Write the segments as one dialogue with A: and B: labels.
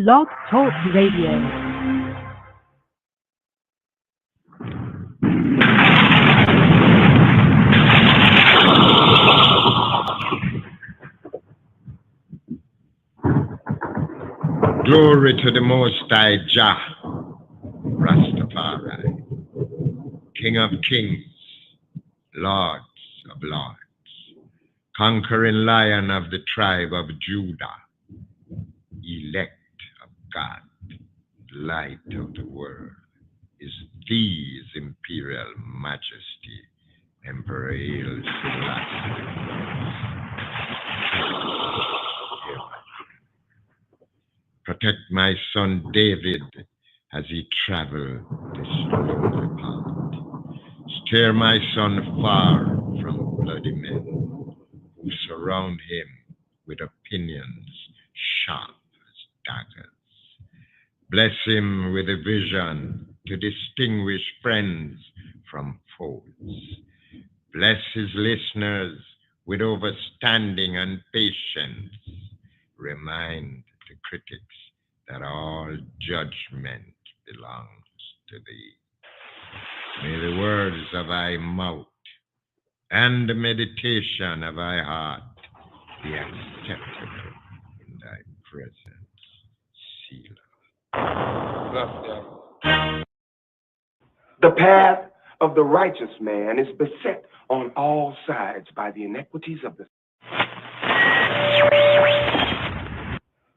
A: Blog Talk Radio.
B: Glory to the Most High Jah, Rastafari, King of Kings, Lords of Lords, conquering Lion of the tribe of Judah, elect of God, light of the world, is His Imperial Majesty, Emperor Haile Selassie. Protect my son David as he travels this lonely path. Steer my son far from bloody men who surround him with opinions sharp as daggers. Bless him with a vision to distinguish friends from foes. Bless his listeners with understanding and patience. Remind the critics that all judgment belongs to thee. May the words of thy mouth and the meditation of thy heart be acceptable in thy presence, Selah.
C: The path of the righteous man is beset on all sides by the iniquities of the...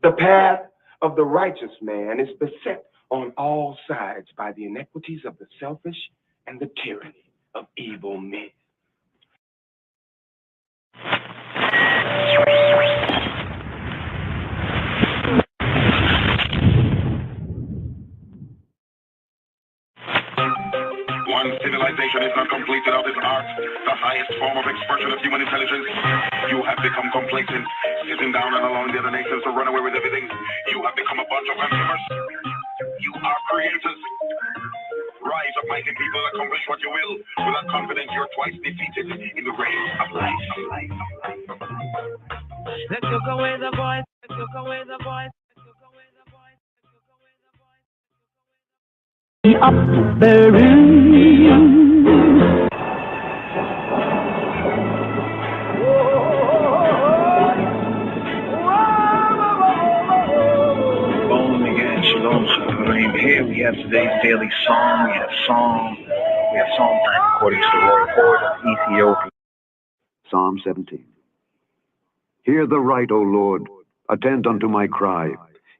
C: The path of the righteous man is beset on all sides by the iniquities of the selfish and the tyranny of evil men.
D: One civilization is not complete without its art, the highest form of expression of human intelligence. You have become complacent, sitting down and allowing the other nations to run away with everything. You have become a bunch of consumers. You are creators. Rise up, mighty people, accomplish what you will. Without confidence, you're twice defeated in the race of life.
E: Let's took away the voice. Let's took away the voice.
A: Up the room.
F: Bowling again, Shalom Chavarim. Here we have today's daily song. We have psalm time according to the royal court of Ethiopia.
G: Psalm 17. Hear the right, O Lord, attend unto my cry.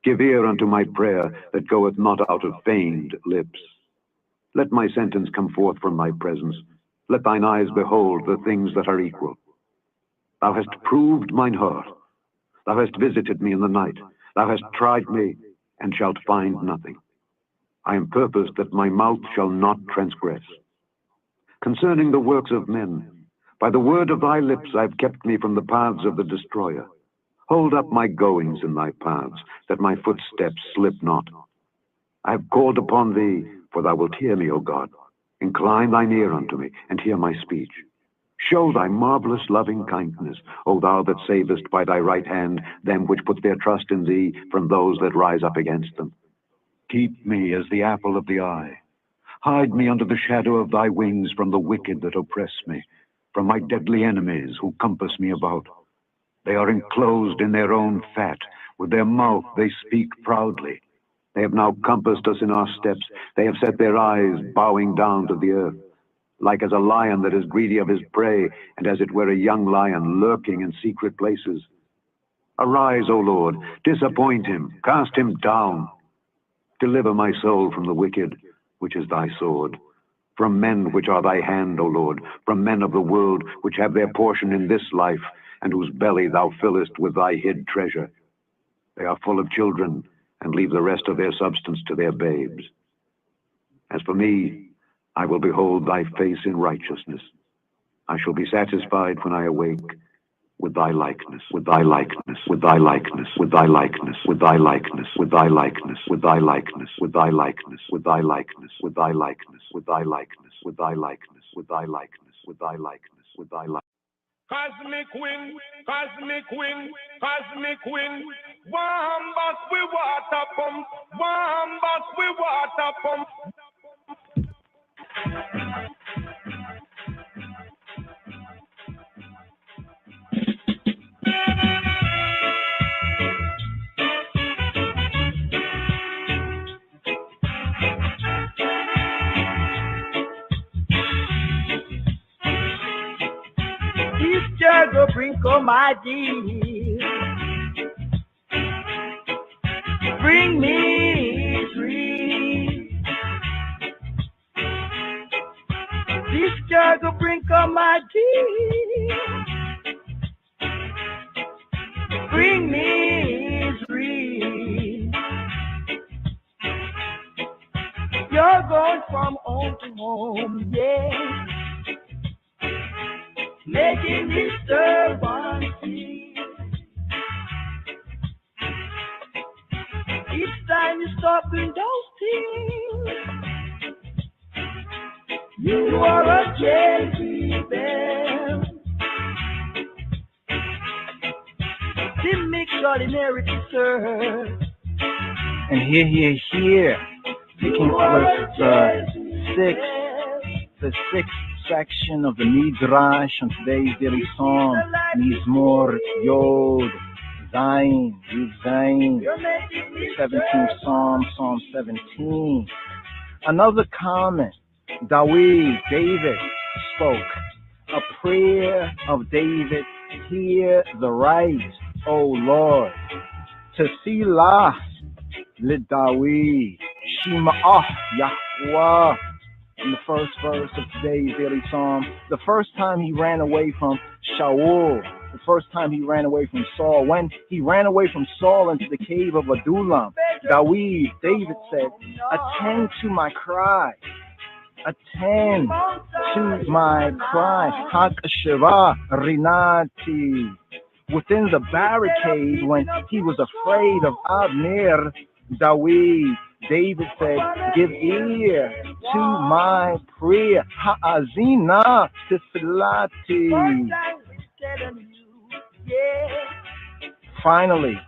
G: Give ear unto my prayer that goeth not out of feigned lips. Let my sentence come forth from thy presence. Let thine eyes behold the things that are equal. Thou hast proved mine heart. Thou hast visited me in the night. Thou hast tried me, and shalt find nothing. I am purposed that my mouth shall not transgress. Concerning the works of men, by the word of thy lips I have kept me from the paths of the destroyer. Hold up my goings in thy paths, that my footsteps slip not. I have called upon thee, for thou wilt hear me, O God. Incline thine ear unto me, and hear my speech. Show thy marvelous loving kindness, O thou that savest by thy right hand them which put their trust in thee from those that rise up against them. Keep me as the apple of the eye. Hide me under the shadow of thy wings from the wicked that oppress me, from my deadly enemies who compass me about. They are enclosed in their own fat. With their mouth they speak proudly. They have now compassed us in our steps. They have set their eyes bowing down to the earth. Like as a lion that is greedy of his prey, and as it were a young lion lurking in secret places. Arise, O Lord, disappoint him, cast him down. Deliver my soul from the wicked, which is thy sword. From men which are thy hand, O Lord, from men of the world, which have their portion in this life, and whose belly thou fillest with thy hid treasure. They are full of children, and leave the rest of their substance to their babes. As for me, I will behold thy face in righteousness. I shall be satisfied when I awake with thy likeness, with thy likeness, with thy likeness, with thy likeness, with thy likeness, with thy likeness, with thy likeness, with thy likeness, with thy likeness, with thy likeness, with thy likeness, with thy likeness, with thy likeness, with thy likeness, with thy likeness.
D: Cosmic wind, cosmic wind, cosmic wind.
C: One back we water pump. One back we water pump.
E: This juggle bring come my dear. Bring me free. This juggle bring come my dear. Bring me free. You're going from home to home, yeah. Making disturbances. Each time you stop doing those things, you are a gentleman. The mix ordinary sir.
F: And here, taking the sixth section of the Midrash on today's daily psalm, Mizmor Yod Zayin, Yud Zayin, 17th Psalm, Psalm 17. Another comment, David spoke, a prayer of David, hear the right, O Lord, Tefillah LeDavid, Shema'ah Yahweh. In the first verse of today's daily psalm, the first time he ran away from Shaul, the first time he ran away from Saul, when he ran away from Saul into the cave of Adullam, David said, attend to my cry, attend to my cry, Hakasheva Rinati. Within the barricade, when he was afraid of Abner, David said, give ear to my prayer. Ha'azina tefillati. Finally,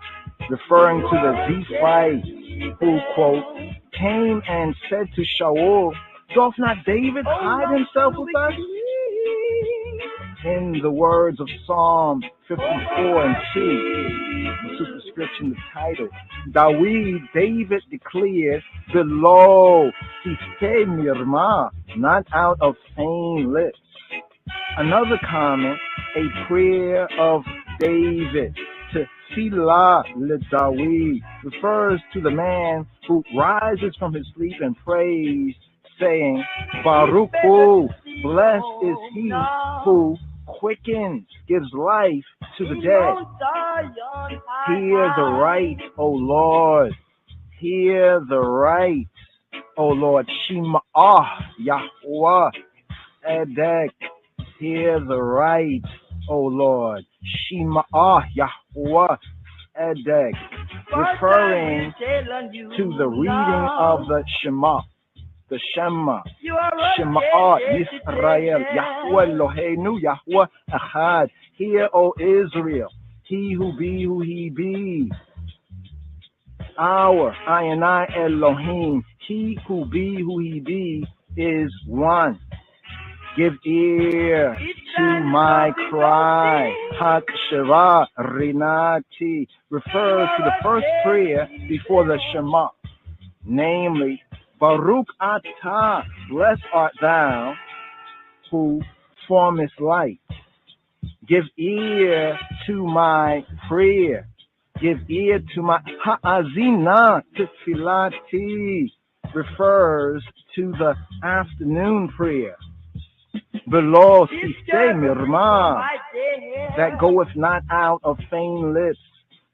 F: referring to the Zephite who, quote, came and said to Shaul, doth not David hide himself with us? In the words of Psalm 54 and 2, the superscription, the title, David declared, below, Sifte Mirma, not out of vain lips. Another comment, a prayer of David, Tefillah LeDavid, refers to the man who rises from his sleep and prays, saying, Baruch Hu, blessed is he who quickens, gives life to the dead. Hear the right, O Lord. Hear the right, O Lord. Shema'ah Yahweh Edek. Hear the right, O Lord. Shema'ah Yahweh Edek. Referring to the reading of the Shema. The Shema, Shema'at Yisrael, Yahweh Eloheinu, Yahweh Echad. Hear, O Israel, he who be who he be. Our, I and I, Elohim, he who be who he be is one. Give ear to my cry. Hak Sheva Rinati refers to the first prayer before the Shema, namely, Baruch atah, blessed art thou, who formest light. Give ear to my prayer. Give ear to my ha'azina tefillati, refers to the afternoon prayer. Below sifte mirma, that goeth not out of vain lips,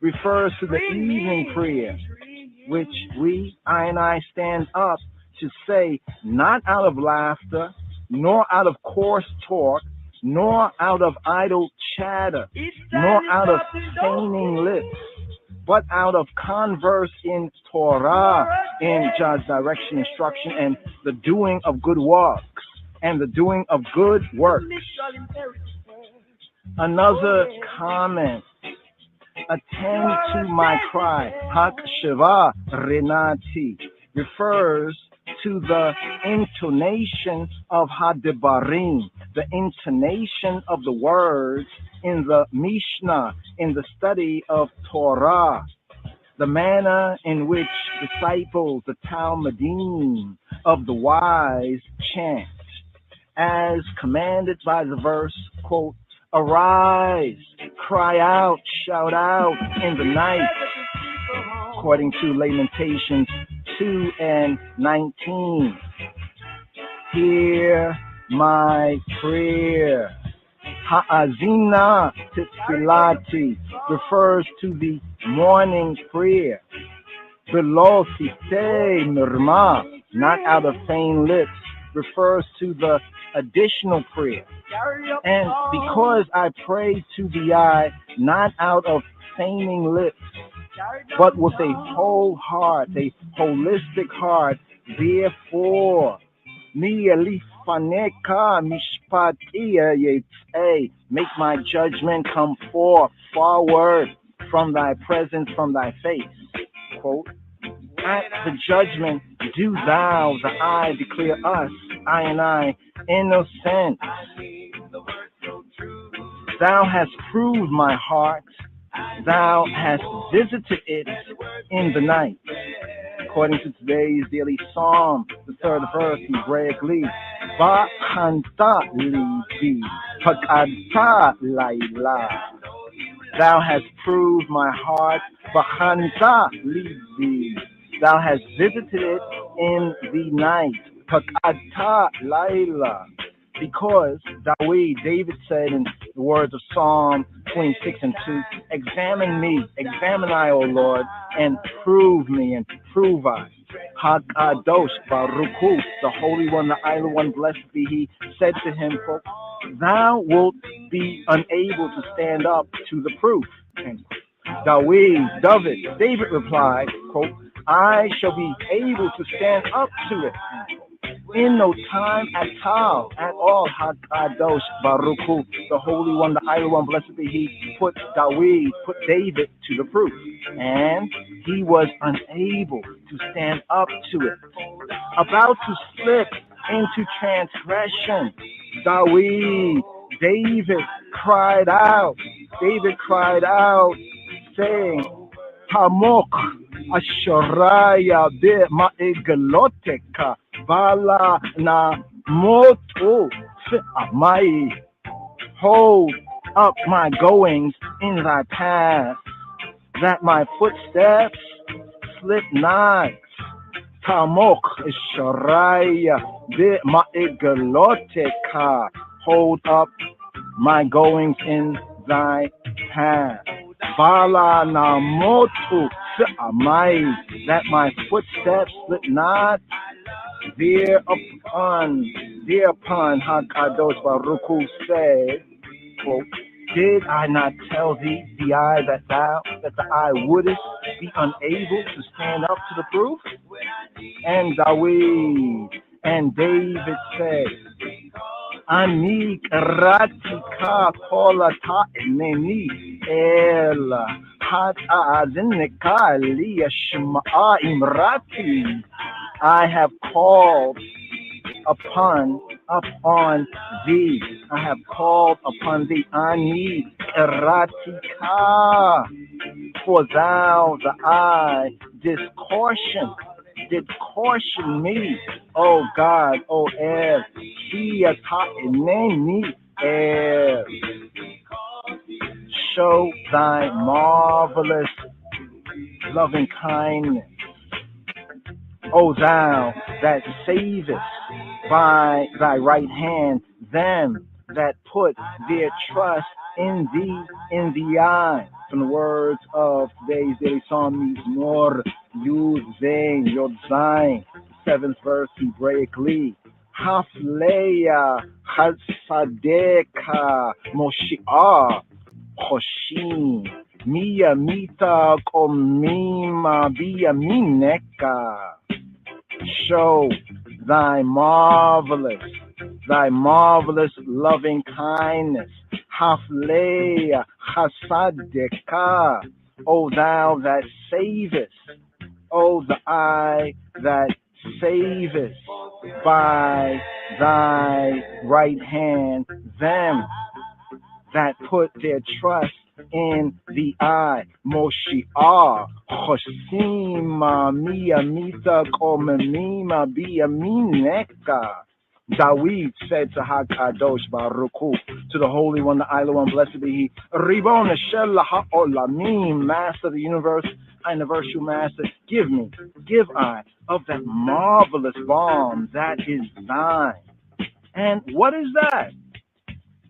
F: refers to the evening prayer, which I and I stand up to say, not out of laughter, nor out of coarse talk, nor out of idle chatter, nor out of feigning lips, but out of converse in Torah, in God's direction, instruction, and the doing of good works, and the doing of good works. Another comment, attend to my cry. Hak Shiva Renati refers to the intonation of Hadibarim, the intonation of the words in the Mishnah, in the study of Torah, the manner in which disciples, the Talmudim of the wise, chant, as commanded by the verse, quote, arise, cry out, shout out in the night, according to Lamentations 2:19. Hear my prayer. Ha'azina tefilati refers to the morning prayer. Below sitei mirma, not out of feigned lips, refers to the additional prayer. And because I pray to the eye, not out of feigning lips, but with a whole heart, a holistic heart, therefore, Mielifaneka mishpatia yetze, make my judgment come forward from thy presence, from thy face. Quote, at the judgment, do thou, the I, declare us, I and I, innocent. Thou hast proved my heart, thou hast visited it in the night. According to today's daily psalm, the third verse, Hebraically, Va'chanta libi, Hakanta laila. Thou hast proved my heart, Va'chanta libi. Thou hast visited it in the night, Hakanta laila. Because David said in the words of Psalm 26:2, examine me, examine I, O Lord, and prove me, and prove I. Hakadosh Baruchu, the Holy One, the Idol One, blessed be He, said to him, quote, thou wilt be unable to stand up to the proof. David replied, quote, I shall be able to stand up to it. In no time at all, Hakadosh Baruchu, the Holy One, the Idol One, blessed be He, put David to the proof, and he was unable to stand up to it. About to slip into transgression, David cried out, saying, Hamok Asharaya be ma'egaloteka Bala na moto amai. Hold up my goings in thy path, that my footsteps slip not. Tamok Sharaya de Maegaloteka. Hold up my goings in thy path. Bala na moto amai, that my footsteps slip not. Thereupon Hakadosh Baruchu said, quote, did I not tell thee, the eye, that the eye wouldest be unable to stand up to the proof? And David said, Ani ratika kola ta'neni el hata'azinika liyashma'a imrati. I have called upon thee. I have called upon thee. Ani eratika. For thou, the I, did caution me, O God, O El, El. Show thy marvelous loving kindness, O thou that savest by thy right hand them that put their trust in thee in the eye. From the words of today's daily psalm, Nor Yud Zayin, Yod Zayin, 7th verse, Hebraically, Hafleya Hasadeka Moshiach Hoshim Mia Mita Komima Bia Mineka. Show thy marvelous loving kindness. Haflea Hasadeka, O thou that savest, O the eye that savest by thy right hand them that put their trust in the eye. Moshiach, Choshima, Mia Mita, Komemima, Bia Mineka. Dawid said to Hakadosh Baruch Hu, to the Holy One, the Isla One, blessed be He, Ribon Shel HaOlamim, Master of the Universe, Universal Master, give I of that marvelous balm that is thine. And what is that?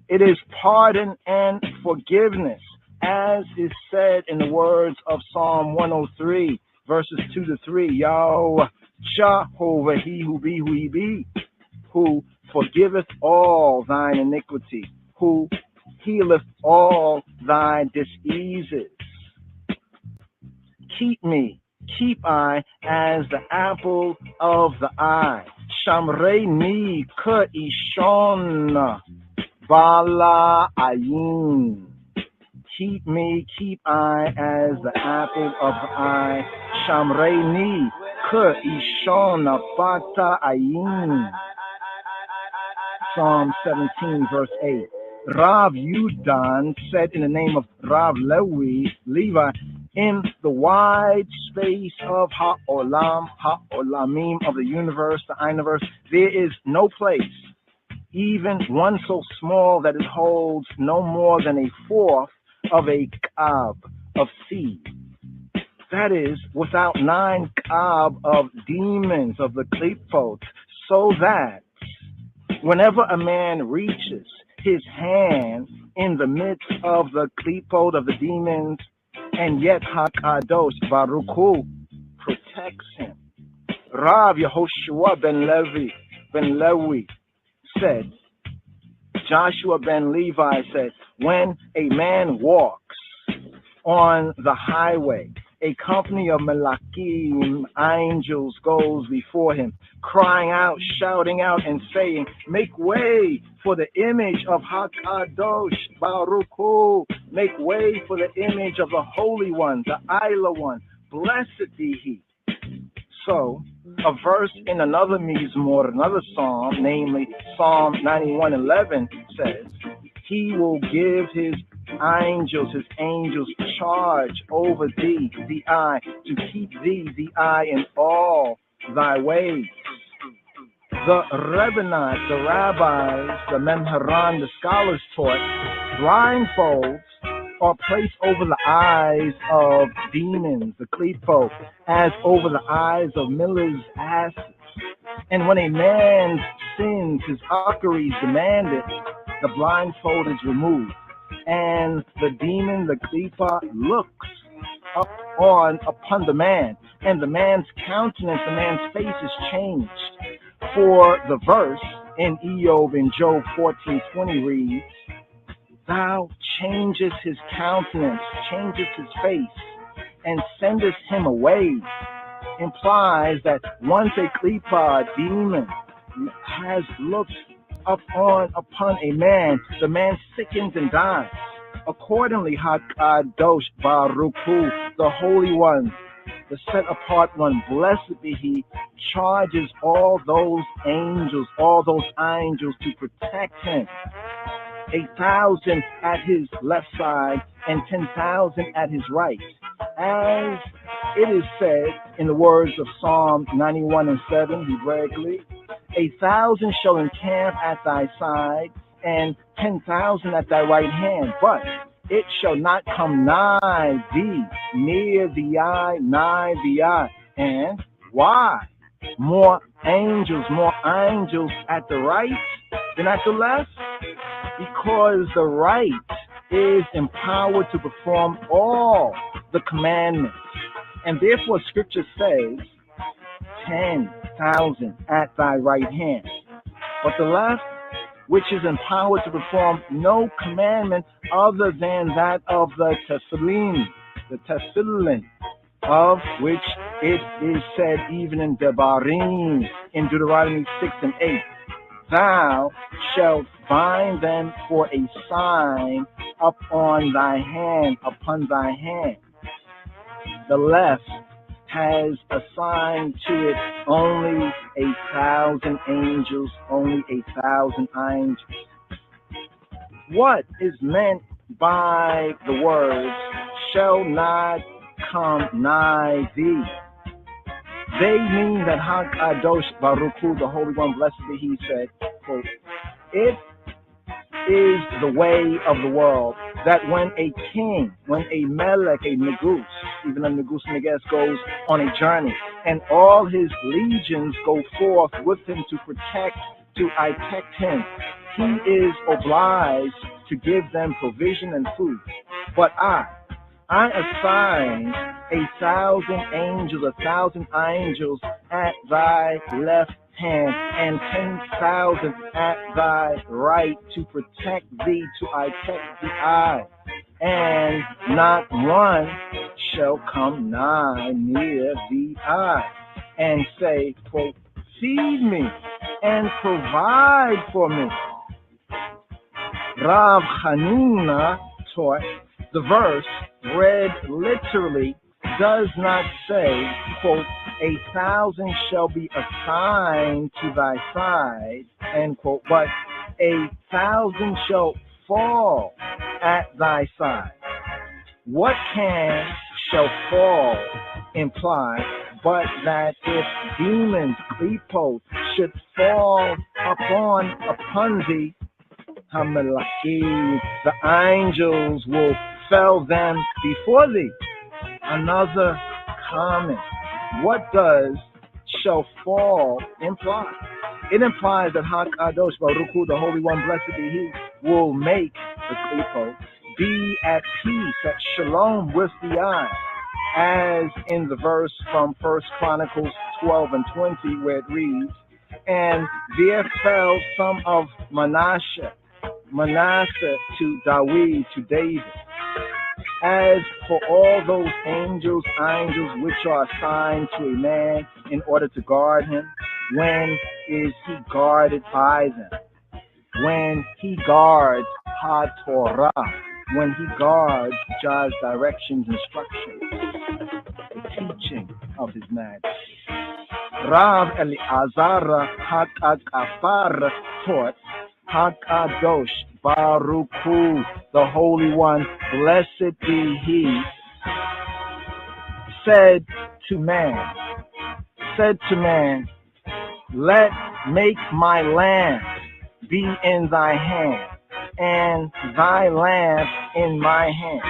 F: It is pardon and forgiveness, as is said in the words of Psalm 103, verses 2 to 3. Yahweh, Jehovah, He who be, who forgiveth all thine iniquity, who healeth all thy diseases. Keep I as the apple of the eye. Shamreini ka ishon bala ayin. Keep I as the apple of the eye. Shamreini ka ishon bata ayin. Psalm 17, verse 8. Rav Yudan said in the name of Rav Levi, in the wide space of Ha'olamim, of the universe, the universe, there is no place, even one so small that it holds no more than a fourth of a kab of seed. That is, without 9 kab of demons of the klipot, so that whenever a man reaches his hand in the midst of the klipot of the demons, and yet Hakadosh Baruch Hu protects him. Rav Yehoshua ben Levi said, Joshua ben Levi said, when a man walks on the highway, a company of Malakim, angels, goes before him, crying out, shouting out, and saying, make way for the image of Hakadosh Baruch Hu, make way for the image of the Holy One, the Isla One, blessed be He. So, a verse in another Mizmor, another psalm, namely Psalm 91:11, says, He will give His angels charge over thee, the eye, to keep thee, the eye, in all thy ways. The Rebbeinu, the rabbis, the Memharan, the scholars taught, blindfolds are placed over the eyes of demons, the klipot, as over the eyes of miller's asses. And when a man sins, his uckeries demand it, the blindfold is removed. And the demon, the klipot, looks upon the man, and the man's countenance, the man's face is changed. For the verse in Eob in Job 14:20 reads, Thou changest his countenance, changest his face, and sendest him away, implies that once a klipot demon has looked upon a man, the man sickens and dies. Accordingly, Hakadosh Baruch Hu, the Holy One, the set apart one, blessed be He, charges all those angels to protect him. 8,000 at his left side and 10,000 at his right. As it is said in the words of Psalm 91:7, Hebraically, 1,000 shall encamp at thy side and 10,000 at thy right hand, but it shall not come nigh thee, near the eye, nigh the eye. And why? More angels at the right than at the left? Because the right is empowered to perform all the commandments. And therefore Scripture says, 10,000 at thy right hand. But the left, which is empowered to perform no commandment other than that of the tefillin, of which it is said even in Devarim, in Deuteronomy 6 and 8. thou shalt bind them for a sign upon thy hand, upon thy hand. The left has assigned to it only 1,000 angels, only 1,000 angels. What is meant by the words, shall not come nigh thee? They mean that Hakadosh Baruch Hu, the Holy One, blessed be He, said, quote, it is the way of the world that when a king, when a melech, a negus, even a negus neges goes on a journey, and all his legions go forth with him to protect him, he is obliged to give them provision and food. But I assign 1,000 angels at thy left hand and 10,000 at thy right to protect thee, to protect the eye, and not one shall come nigh near the eye and say, quote, feed me and provide for me. Rav Hanuna taught the verse read literally does not say, quote, 1,000 shall be assigned to thy side, end quote, but 1,000 shall fall at thy side. What can shall fall imply but that if demons, klipot, should fall upon thee, Hamelachim, the angels will fell them before thee. Another comment. What does shall fall imply? It implies that Hakadosh Baruch Hu, the Holy One, blessed be He, will make the klipot be at peace, at shalom with the eye, as in the verse from 1 Chronicles 12 and 20, where it reads, and there fell some of Manasseh to David. As for all those angels which are assigned to a man in order to guard him, when is he guarded by them? When he guards HaTorah, when he guards Jah's directions, instructions, the teaching of his majesty. Rav Eliazar HaKakafar taught Hakadosh Baruch Hu, the Holy One, blessed be He, said to man, let make my lamp be in thy hand, and thy lamp in my hand.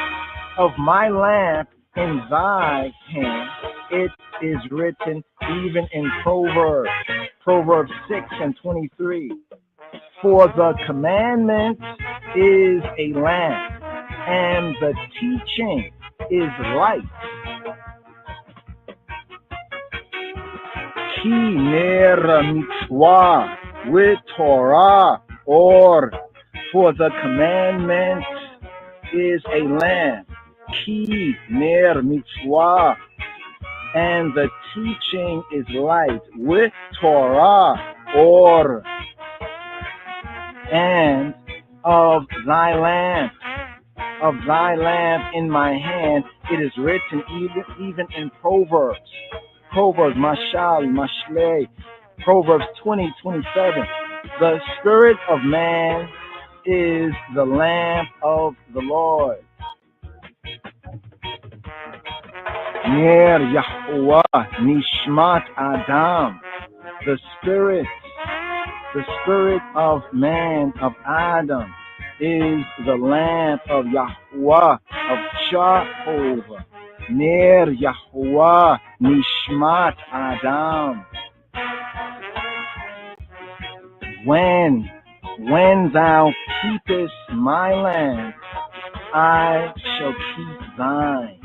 F: Of my lamp in thy hand, it is written even in Proverbs 6 and 23. For the commandment is a lamp, and the teaching is light. Ki ner mitzvah with Torah, or for the commandment is a lamp. Ki ner mitzvah, and the teaching is light with Torah, or and of thy lamp in my hand, it is written even in Proverbs, Mashlei, Proverbs 20:27. The spirit of man is the lamp of the Lord. Ner Yahuwah Nishmat Adam, the spirit of man, of Adam, is the lamp of Yahuwah, of Jehovah. Ner Yahuwah Nishmat Adam. When thou keepest my lamp, I shall keep thine.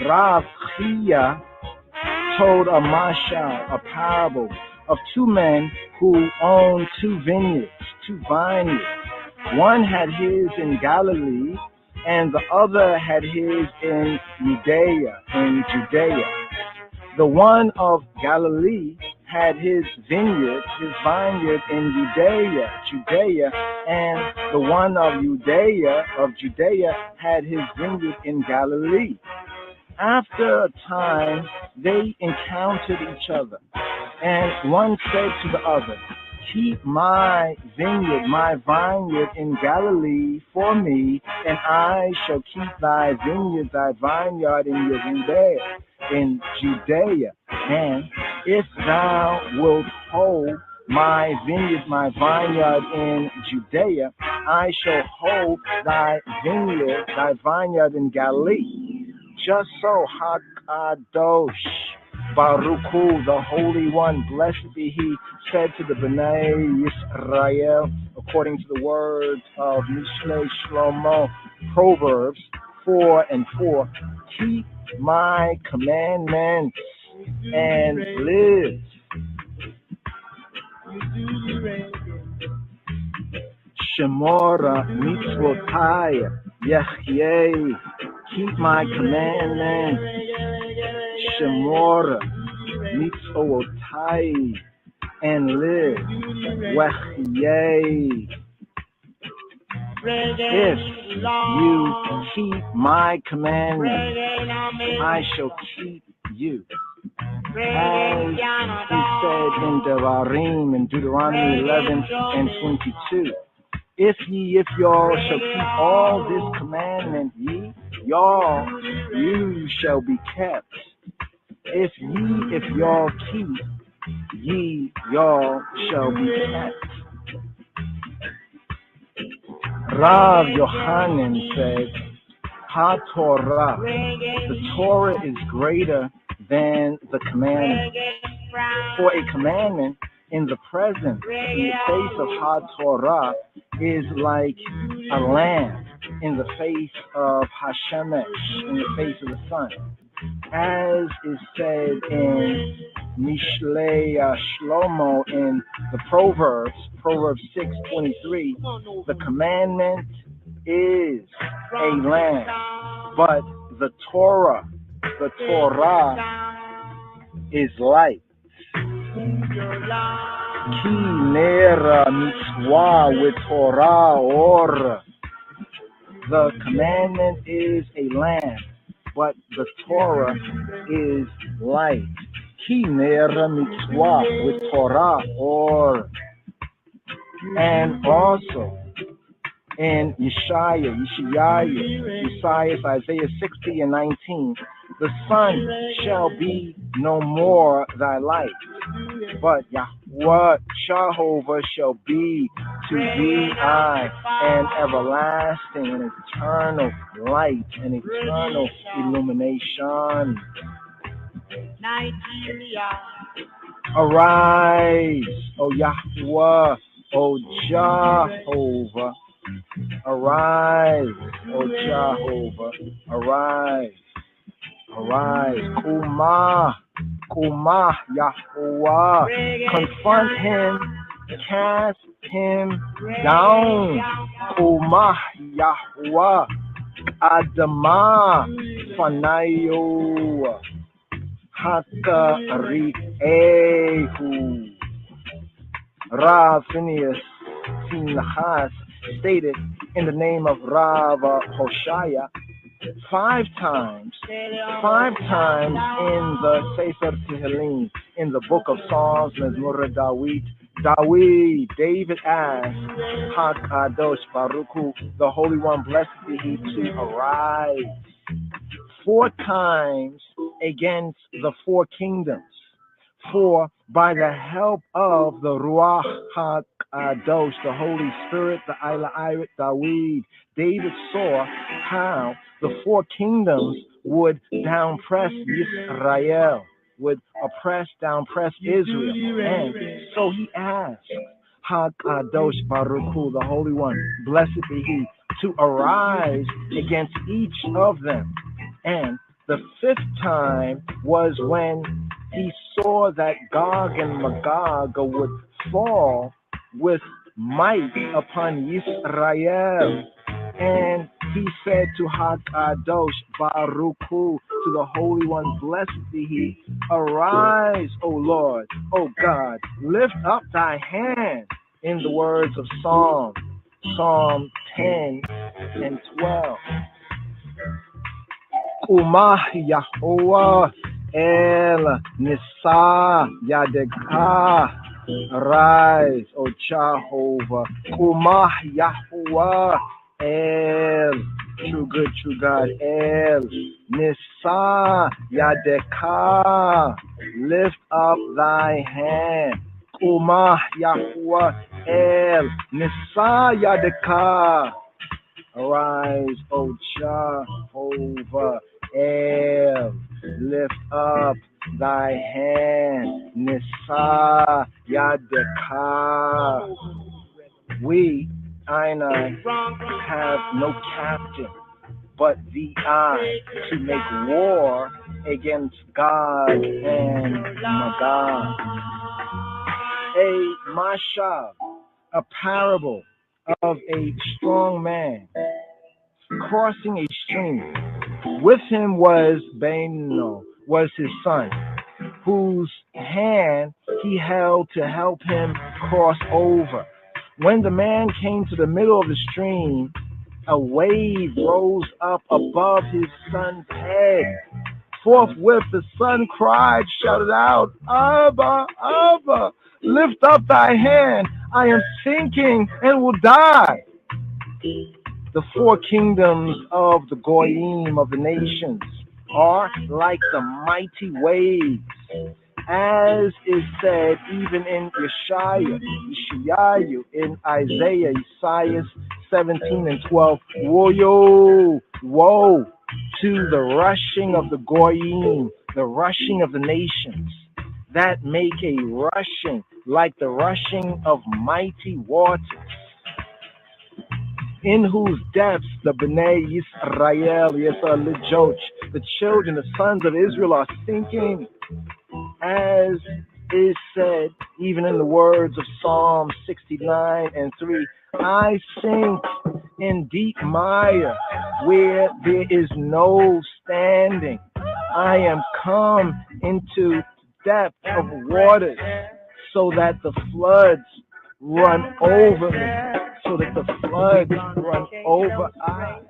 F: Rav Chia told a mashal, a parable, of two men who owned two vineyards. One had his in Galilee, and the other had his in Judea. The one of Galilee had his vineyard, his vineyard in Judea, and the one of Judea had his vineyard in Galilee. After a time, they encountered each other, and one said to the other, "Keep my vineyard, my vineyard in Galilee for me, and I shall keep thy vineyard, thy vineyard in Judea. And if thou wilt hold my vineyard, my vineyard in Judea, I shall hold thy vineyard, thy vineyard in Galilee." Just so, Hakadosh Baruch Hu, the Holy One, blessed be He, said to the B'nai Yisrael, according to the words of Mishlei Shlomo, Proverbs 4:4, "Keep my commandments and live." Shemora mitzvotai yechyei. Keep my commandments. Shemora mitzvotai and live. Wechyei. If you keep my commandments, I shall keep you. As is said in Devarim, in Deuteronomy 11:22. If y'all shall keep all this commandment, you shall be kept. If y'all keep, y'all shall be kept. Rav Yochanan said, HaTorah, the Torah is greater than the commandment. For a commandment in the present, in the face of HaTorah, is like a lamp in the face of Hashemesh, in the face of the sun. As is said in Mishlei Shlomo in the Proverbs 6:23, the commandment is a lamp, but the Torah is light. Ki nera mitzvah with Torah or. The commandment is a lamp, but the Torah is light. Ki nera mitzvah with Torah or. And also in Isaiah, Isaiah 60:19, the sun shall be no more thy light, but Yahweh Jehovah shall be to thee an everlasting and eternal light and eternal illumination. Arise, O Yahweh, O Jehovah. Arise, O Jehovah. Arise. Kumah, Yahweh. Confront him, cast him down. Kumah, Yahweh. Adama, Fanayo. Hatari'ehu. Rav Phineas Pinchas stated in the name of Rav Hoshaya 5 times in the Sefer Tehillim, in the book of Psalms, Mezmor David asked, Hakadosh Baruch Hu, the Holy One, blessed be He, to arise 4 times against the 4 kingdoms. For by the help of the Ruach HaKadosh, the Holy Spirit, the Eilat David, David saw how the 4 kingdoms would downpress Israel, would downpress Israel. And so he asked HaKadosh Baruch Hu, the Holy One, blessed be He, to arise against each of them. And the 5th time was when he saw that Gog and Magog would fall with might upon Israel. And he said to Hakadosh Baruch Hu, to the Holy One, blessed be He, arise, O Lord, O God, lift up thy hand, in the words of Psalm 10 and 12. Umah Yahuwah El Nisa Yadeka, arise, O Jehovah. Umah Yahuwah El, true good, true God, El Nisa Yadeka, lift up thy hand. Umah Yahuwah El Nisa Yadeka, arise, O Jehovah El, lift up thy hand. Nisa Yadeka. We, I and I, have no captain but thee I, to make war against God and Magog. A mashal, a parable of a strong man crossing a stream. With him was Beno, was his son, whose hand he held to help him cross over. When the man came to the middle of the stream, a wave rose up above his son's head. Forthwith the son cried, shouted out, Abba, Abba, lift up thy hand, I am sinking and will die. The four kingdoms of the Goyim of the nations are like the mighty waves, as is said even in Yeshayahu, in Isaiah 17 and 12. Woe to the rushing of the Goyim, the rushing of the nations, that make a rushing like the rushing of mighty waters, in whose depths the Bnei Yisrael, the children, the sons of Israel, are sinking, as is said even in the words of Psalm 69 and 3. I sink in deep mire where there is no standing. I am come into depth of waters, so that the floods run over me. So that the floods run over I.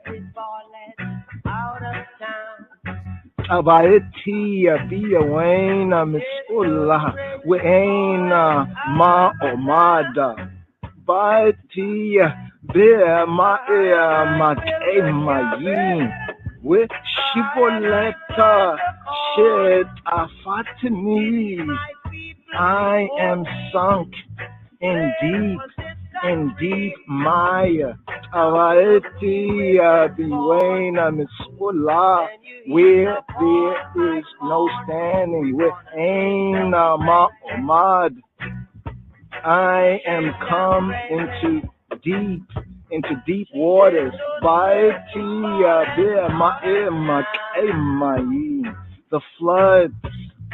F: Abaiti Abia Wayna Misula Wayna Ma Omada Baiti Bear Ma Mayin with Shiboleta Shed Afatini. I am sunk in deep mire. Avaeti Biwena Misula, where there is no standing, where Aina Ma'omad. I am come into deep waters. Baeti Bear Ma'ema'i. The floods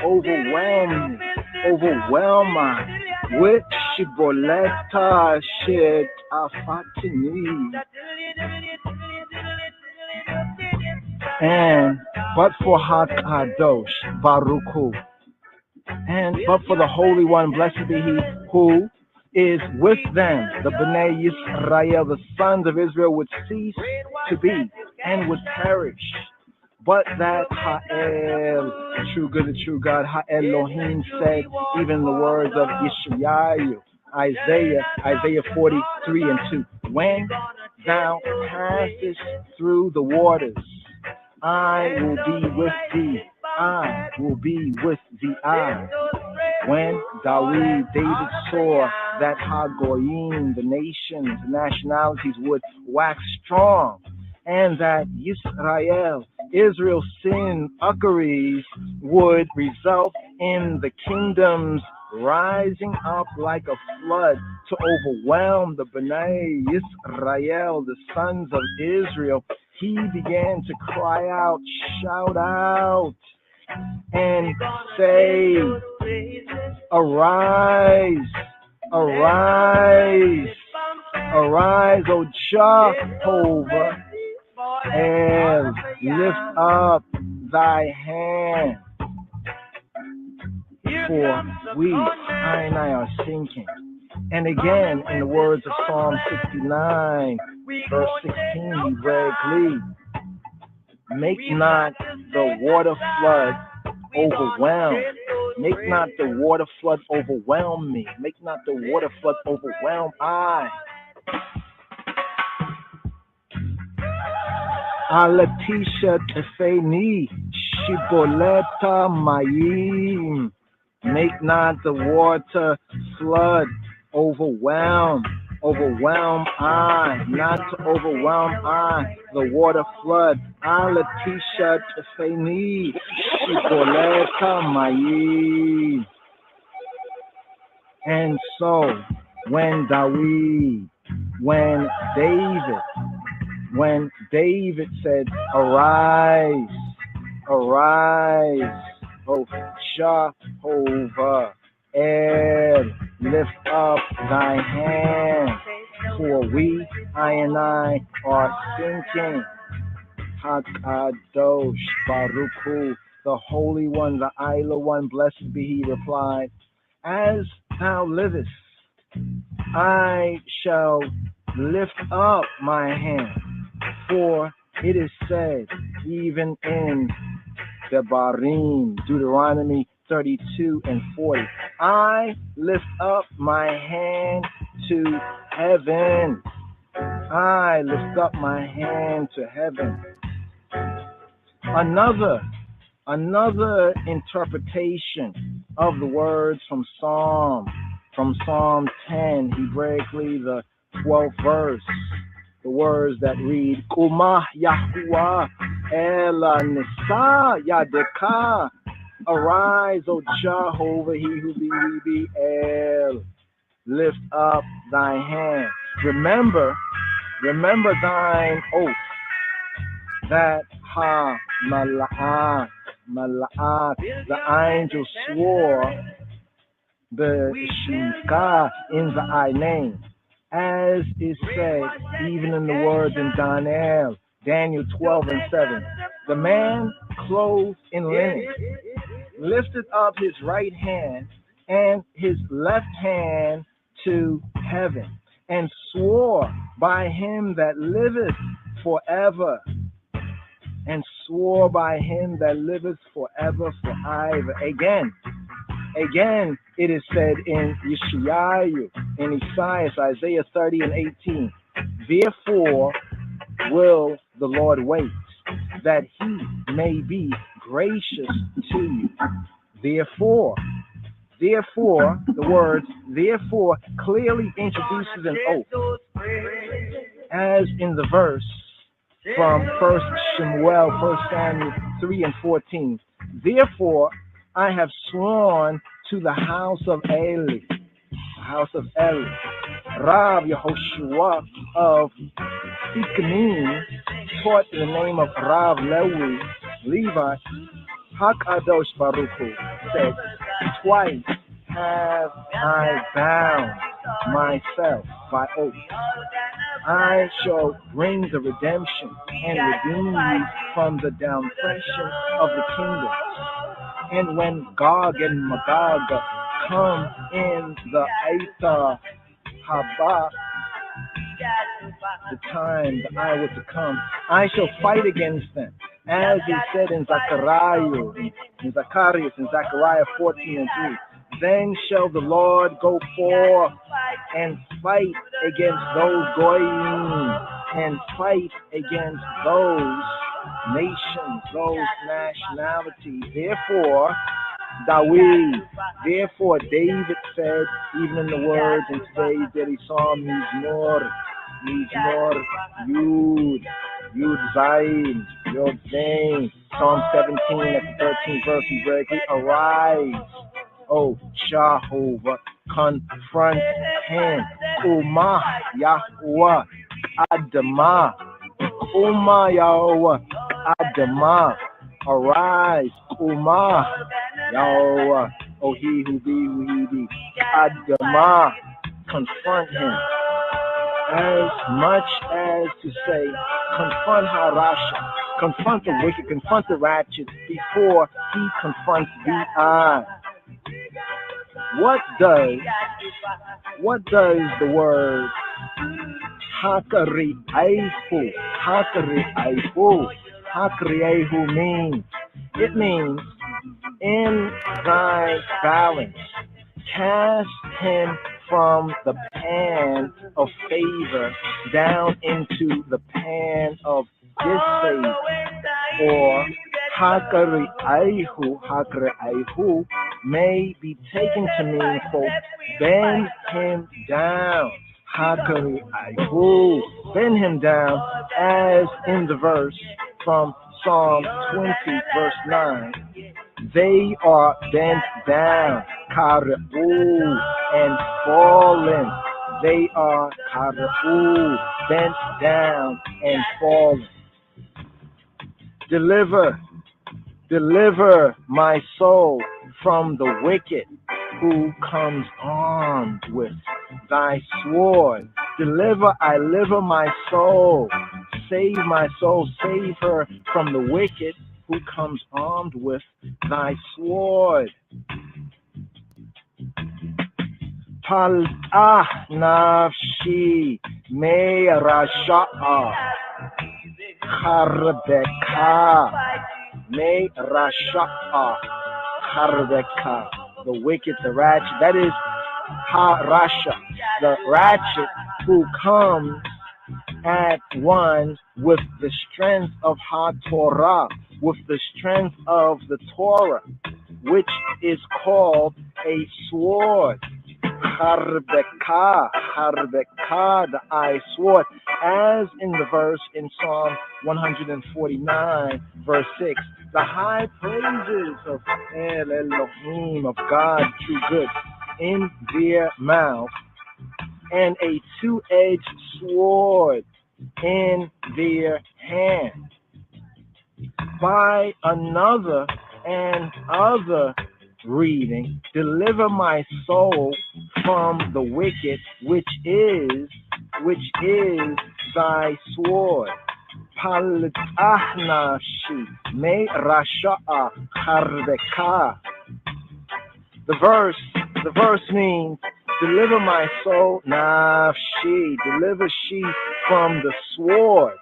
F: overwhelm me. With Shiboleta Shed Afatini. And but for Hakadosh Baruch Hu, and but for the Holy One, blessed be He, who is with them, the Bnei Yisrael, the sons of Israel, would cease to be and would perish. But that Ha'el, the true good, the true God, Ha'elohim said, even the words of Yeshayahu, Isaiah 43 and 2, when thou passest through the waters, I will be with thee. I will be with thee. When David saw that Hagoyim, the nations, the nationalities, would wax strong, and that Israel's sin uckeries would result in the kingdoms rising up like a flood to overwhelm the Bnei Yisrael, the sons of Israel, he began to cry out, shout out, and say, arise, arise, arise, O Jehovah, El, lift up thy hand, for we, I and I, are sinking. And again, in the words of Psalm 69, verse 16, he read, "Glee, make not the water flood overwhelm. Make not the water flood overwhelm me. Make not the water flood overwhelm I. Alatisha tefeni shiboleta mayim. Make not the water flood overwhelm I, not to overwhelm I, the water flood. Alatisha tefeni shiboleta mayim." And so, when David said, "Arise, arise, O Jehovah, El, lift up thy hand, for we, I and I, are sinking." Hakadosh Baruch Hu, the Holy One, the Isla One, blessed be He, replied, "As thou livest, I shall lift up my hand, for it is said, even in Devarim, Deuteronomy 32 and 40, I lift up my hand to heaven. I lift up my hand to heaven." Another interpretation of the words from Psalm 10, Hebraically the 12th verse, the words that read, "Kumah Yahuwah Ela Nisa Yadeka." Arise, O Jehovah, he who be El, lift up thy hand. Remember thine oath that Mala'at, the angel swore the Shimka in thy name, as is said even in the words in Daniel 12 and 7. The man clothed in linen lifted up his right hand and his left hand to heaven, and swore by him that liveth forever, forever. Again, it is said in Yeshayahu, in Isaiah 30 and 18, "Therefore will the Lord wait, that he may be gracious to you." Therefore, the words "therefore" clearly introduces an oath, as in the verse from 1 Samuel 3 and 14. "Therefore I have sworn to the house of Eli, Rav Yehoshua of Sikkim, taught in the name of Rav Levi, Hakadosh Baruch Hu, said, twice have I bound myself by oath. I shall bring the redemption and redeem you from the downpression of the kingdom. And when Gog and Magog come in the Aita Haba, the time that I was to come, I shall fight against them, as is said in Zechariah 14 and 3. Then shall the Lord go forth and fight against those goyim, and fight against those nations, those nationalities. Therefore, David said, even in the words in today's daily psalm, Mizmor, Yud Zayin, Yod Zayin, Psalm 17 at the 13th verse, he read, arise, O Jehovah, confront him. Umah Yahuwah Adamah. Umah Yahuwah Adamah. Arise, Umah Yahuwah. O he who be, who he be. Adamah. Confront him. As much as to say, confront Harasha, confront the wicked, confront the ratchet before he confronts the I. What does the word Hakariaihu mean? It means in thy balance, cast him from the pan of favor down into the pan of disfavor. Or Hakariaihu may be taken to mean, quote, bend him down. Hakariaihu, bend him down, as in the verse from Psalm 20, verse 9. They are bent down, Kara'u, and fallen. They are Kara'u, bent down and fallen. Deliver my soul from the wicked who comes armed with thy sword. I deliver my soul. Save my soul, save her from the wicked who comes armed with thy sword. Pal'ah nafshi me rasha'a Charbeka me rasha'a Charbeka. The wicked, the ratchet, that is Ha-Rasha, the ratchet who comes at one with the strength of Ha-Torah, with the strength of the Torah, which is called a sword. Charbeka, the I sword, as in the verse in Psalm 149, verse 6. The high praises of El Elohim, of God, true good, in their mouth, and a two-edged sword in their hand. By another and other reading, deliver my soul from the wicked, which is thy sword. Pal'ahnashi me rasha'a charbeka. The verse means deliver my soul, nafshi, deliver she from the sword,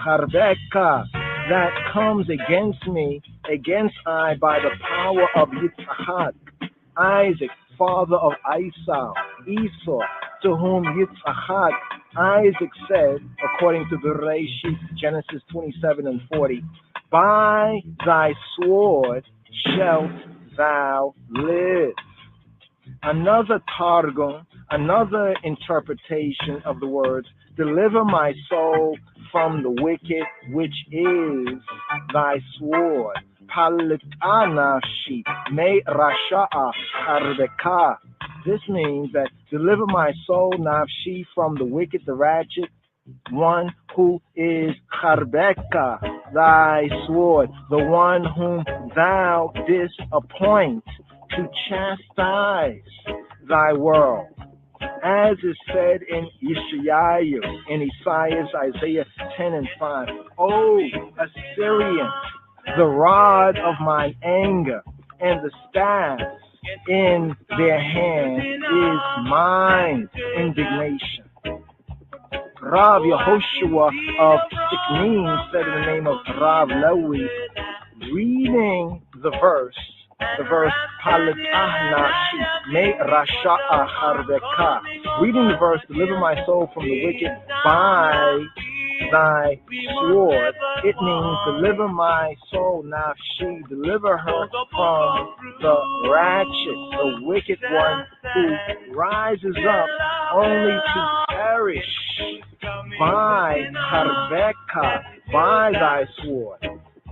F: charbeka, that comes against me, against I, by the power of Yitzhak, Isaac, father of Esau, to whom Yitzhak, Isaac said, according to Bereshit, Genesis 27 and 40, by thy sword shalt thou live. Another targum, another interpretation of the words, deliver my soul from the wicked, which is thy sword. Pal'anashi me rasha'a charbeka. This means that deliver my soul, nafshi, from the wicked, the ratchet, one who is charbeka, thy sword, the one whom thou disappoint to chastise thy world. As is said in Yeshayahu, in Isaiah 10 and 5, O Assyrian, the rod of mine anger and the staff in their hand is mine indignation. Rav Yehoshua of Siknim said in the name of Rav Lewi, reading the verse Pal'ahnashi me rasha'a charbeka, reading the verse, deliver my soul from the wicked by thy sword, it means deliver my soul, nafshi, deliver her from the ratchet, the wicked one who rises up only to perish by charbeka, by thy sword.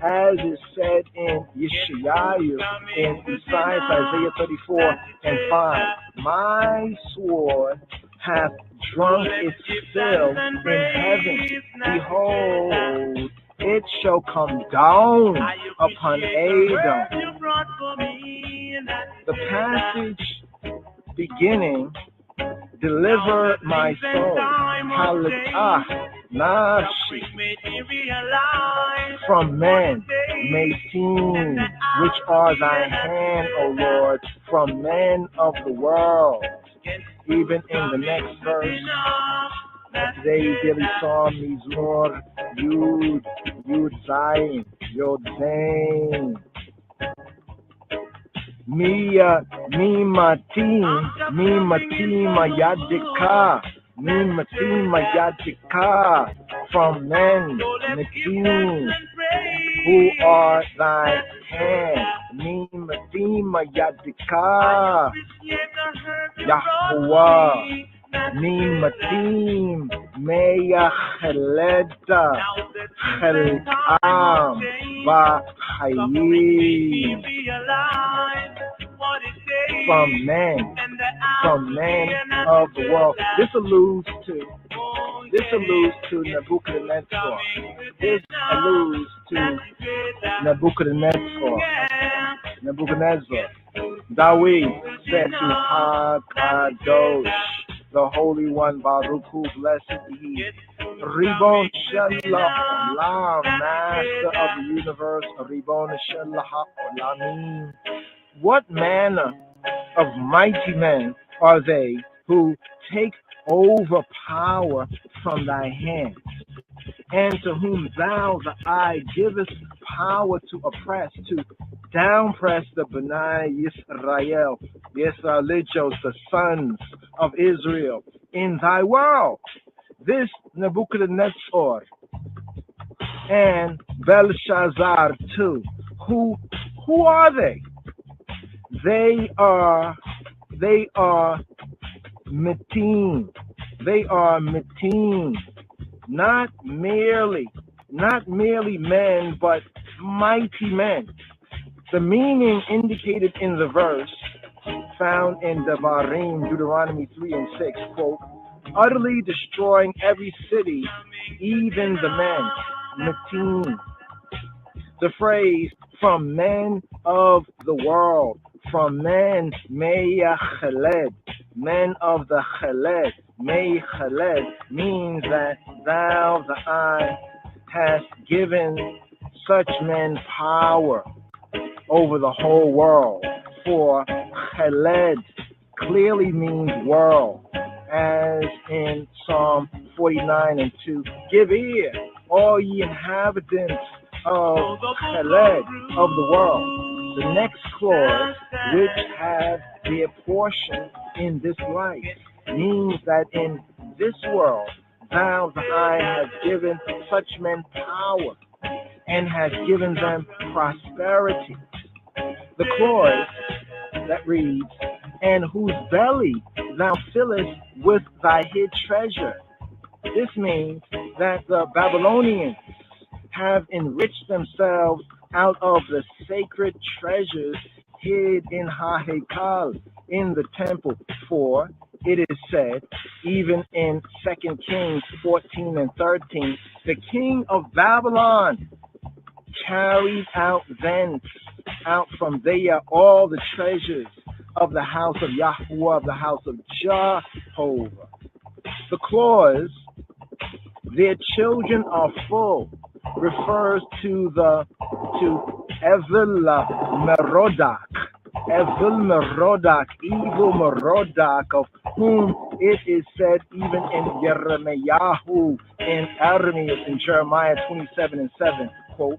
F: As is said in Yeshayahu, in Isaiah 34 and 5, my sword hath drunk its fill in heaven. Behold, it shall come down upon Edom. The passage beginning, deliver my soul, Pal'ah, nafshi. From men may seem, which are thy hand, O Lord, from men of the world. Even in the next verse of today's daily psalm, Mizmor, Yud Zayin, Yod Zayin. Mimatim Mayadika, from men, Mitim, who are thy hand, Mimatim Mayadika, Yahuwah, Mimatim Meyacheleta, Chelam, Bahayim. From men of the world. This alludes to Nebuchadnezzar. This alludes to Nebuchadnezzar. Dawid said to HaKadosh, the Holy One, Baruch Hu, blessed he, Ribon Shel Olam, Master of the universe, Ribon Shel Olamim. What manner of mighty men are they who take over power from thy hand, and to whom thou, the eye, givest power to oppress, to downpress the B'nai Yisrael, Yisraelichos, the sons of Israel, in thy world. This Nebuchadnezzar and Belshazzar too. Who are they? They are mitim. They are mitim. Not merely men, but mighty men. The meaning indicated in the verse found in Devarim, Deuteronomy 3 and 6, quote, utterly destroying every city, even the men, mitim. The phrase, from men of the world, from men, meyacheled, men of the cheled, meyacheled, means that thou, the eye, hast given such men power over the whole world. For cheled clearly means world, as in Psalm 49 and 2, give ear, all ye inhabitants of cheled, of the world. The next clause, which have their portion in this life, means that in this world thou, the eye, has given such men power and has given them prosperity. The clause that reads, and whose belly thou fillest with thy hid treasure. This means that the Babylonians have enriched themselves out of the sacred treasures hid in HaHekal, in the temple. For it is said, even in 2 Kings 14 and 13, the king of Babylon carried out thence, out from there, all the treasures of the house of Yahuwah, of the house of Jehovah. The clause, their children are full, refers to Evil Merodach, evil Merodach, of whom it is said even in Yeremiyahu, in Aramius, in Jeremiah 27 and 7, quote,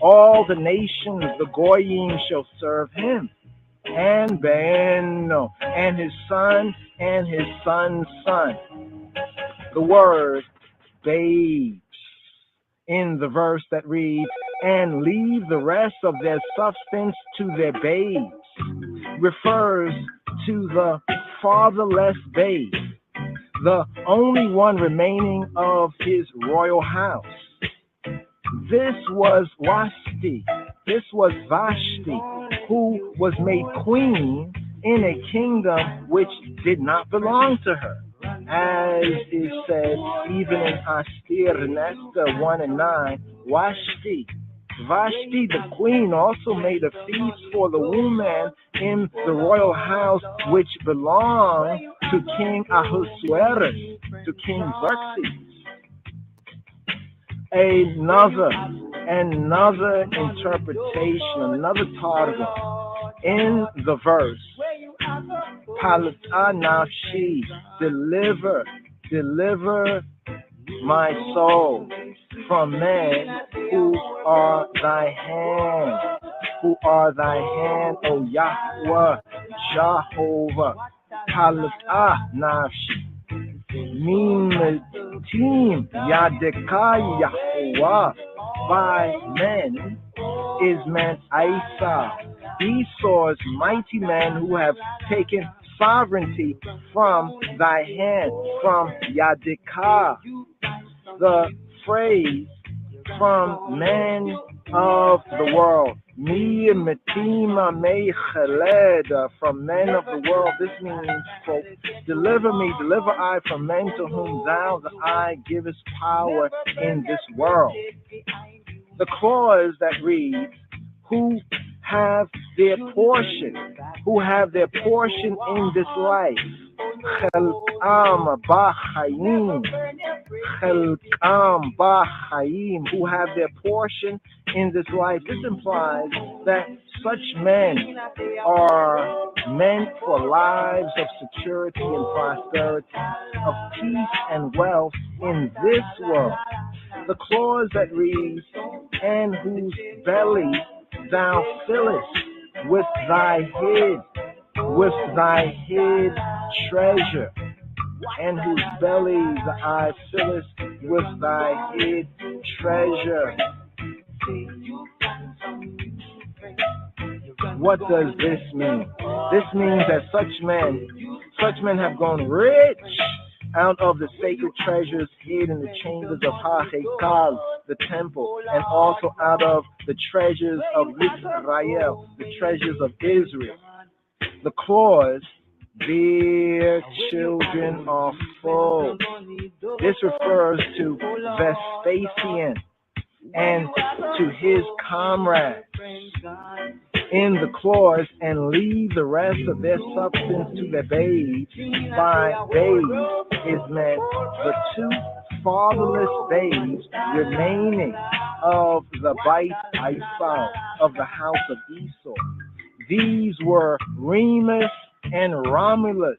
F: all the nations, the Goyim, shall serve him, and Beno, and his son, and his son's son. The word babes in the verse that reads, and leave the rest of their substance to their babes, refers to the fatherless babe, the only one remaining of his royal house. This was Vashti, who was made queen in a kingdom which did not belong to her, as is said even in Astir and Esther 1 and 9. Vashti the queen also made a feast for the woman in the royal house which belonged to King Ahasuerus, to King Xerxes. Another interpretation, another targum in the verse, Palata nafshi, deliver my soul from men who are thy hand, O Yahweh, Jehovah, Palata nafshi. Team Yadekai Yahuwah by men is meant Esau's mighty men who have taken sovereignty from thy hand, from Yadekah. The phrase from men of the world. From men of the world. This means, quote, deliver I from men to whom thou, the I, givest power in this world. The clause that reads, who have their portion in this life. Chelkam b'chaim, who have their portion in this life. This implies that such men are meant for lives of security and prosperity, of peace and wealth in this world. The clause that reads, and whose belly thou fillest with thy hid treasure, and whose belly thou fillest with thy hid treasure. What does this mean? This means that such men have gone rich out of the sacred treasures hid in the chambers of Ha-Hekal, the temple, and also out of the treasures of Israel, the treasures of Israel. The clause, their children are full. This refers to Vespasian and to his comrades. In the clause, and leave the rest of their substance to their babes. By babes is meant the two fatherless babes remaining of the Beit Esau, of the house of Esau. These were Remus and Romulus,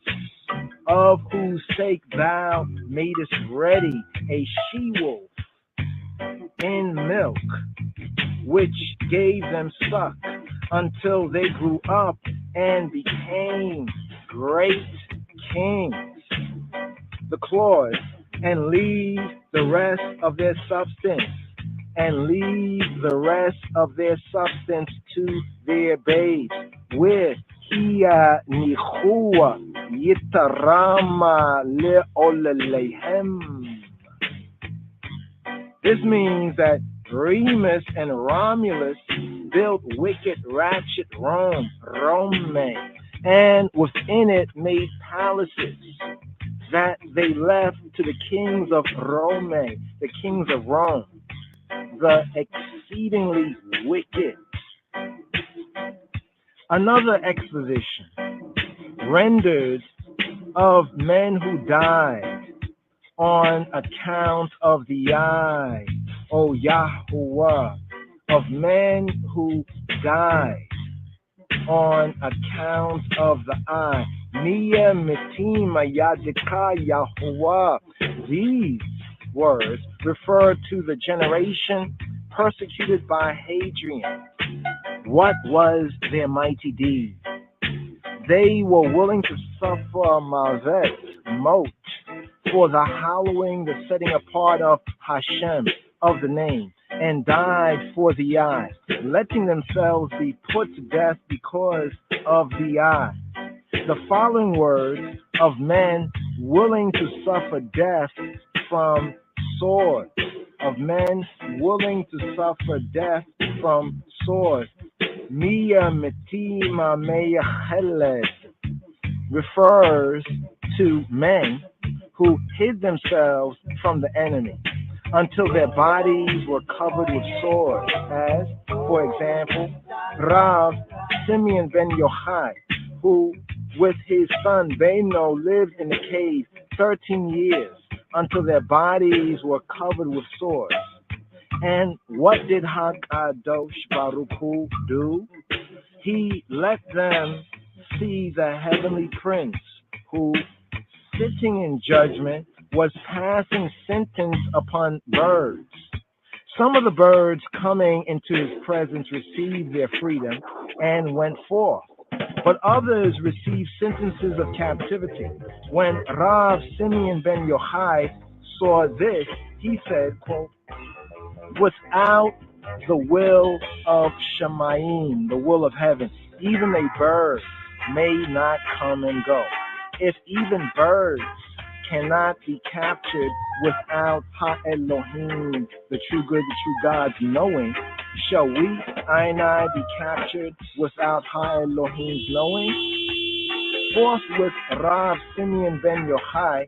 F: of whose sake thou madest ready a she-wolf in milk, which gave them suck until they grew up and became great kings. The clause, and leave the rest of their substance, to their babes, with hiya nichua yitarama leolelehem. This means that Remus and Romulus built wicked, ratchet Rome, and within it made palaces that they left to the kings of Rome, the kings of Rome, the exceedingly wicked. Another exposition rendered of men who died on account of the eye, O Yahuwah, of men who died on account of the eye. Miya mitima yadika Yahuwah. These words refer to the generation persecuted by Hadrian. What was their mighty deed? They were willing to suffer mavet, mot, for the hallowing, the setting apart of Hashem, of the name, and died for the eye, letting themselves be put to death because of the eye. The following words of men willing to suffer death from sword, Miya mitima meyacheled, refers to men who hid themselves from the enemy until their bodies were covered with sores, as, for example, Rav Simeon ben Yochai, who with his son Beno lived in the cave 13 years until their bodies were covered with sores. And what did Hakadosh Baruch Hu do? He let them see the heavenly prince who, sitting in judgment, was passing sentence upon birds. Some of the birds coming into his presence received their freedom and went forth, but others received sentences of captivity. When Rav Simeon ben Yochai saw this, he said, quote, without the will of Shemayim, the will of heaven, even a bird may not come and go. If even birds cannot be captured without Ha-Elohim, the true good, the true God's knowing, shall we, I and I, be captured without Ha-Elohim's knowing? Forthwith Rav Simeon ben Yochai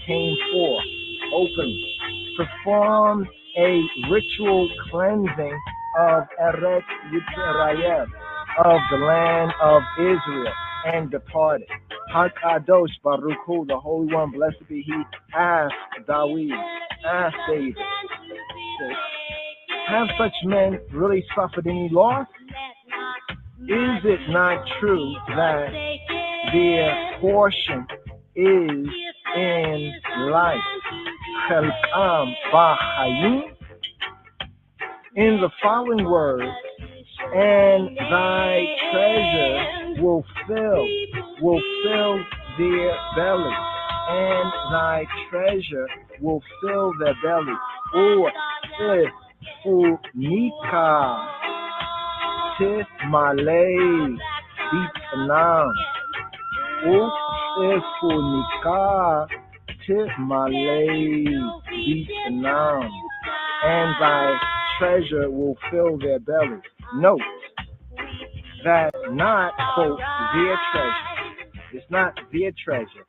F: came forth openly, performed a ritual cleansing of Eretz Yisrael, of the land of Israel, and departed. Hakadosh Baruch Hu, the Holy One, blessed be He, asked David, have such men really suffered any loss? Is it not true that their portion is in life? Chelkam b'chayim. In the following words, and thy treasure will fill their belly, and thy treasure will fill their belly. Unika tifmalei bitnam. Unika tifmalei bitnam. And thy treasure will fill their belly. Note that not, quote, their treasure. It's not their treasure.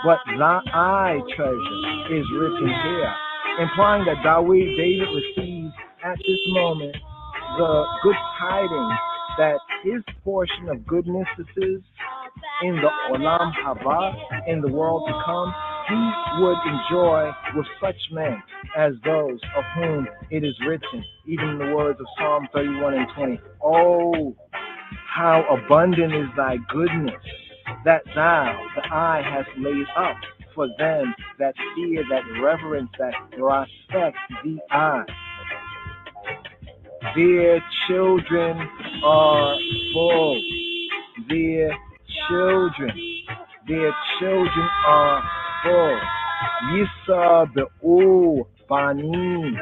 F: But thy treasure is written here, implying that David receives at this moment the good tidings that his portion of goodnesses in the Olam Haba, in the world to come, he would enjoy with such men as those of whom it is written, even in the words of Psalm 31 and 20. Oh, how abundant is thy goodness, that thou, the eye, hast laid up for them that fear, that reverence, that respect the eye. Their children are full. Their children are full. Yisab'u bani.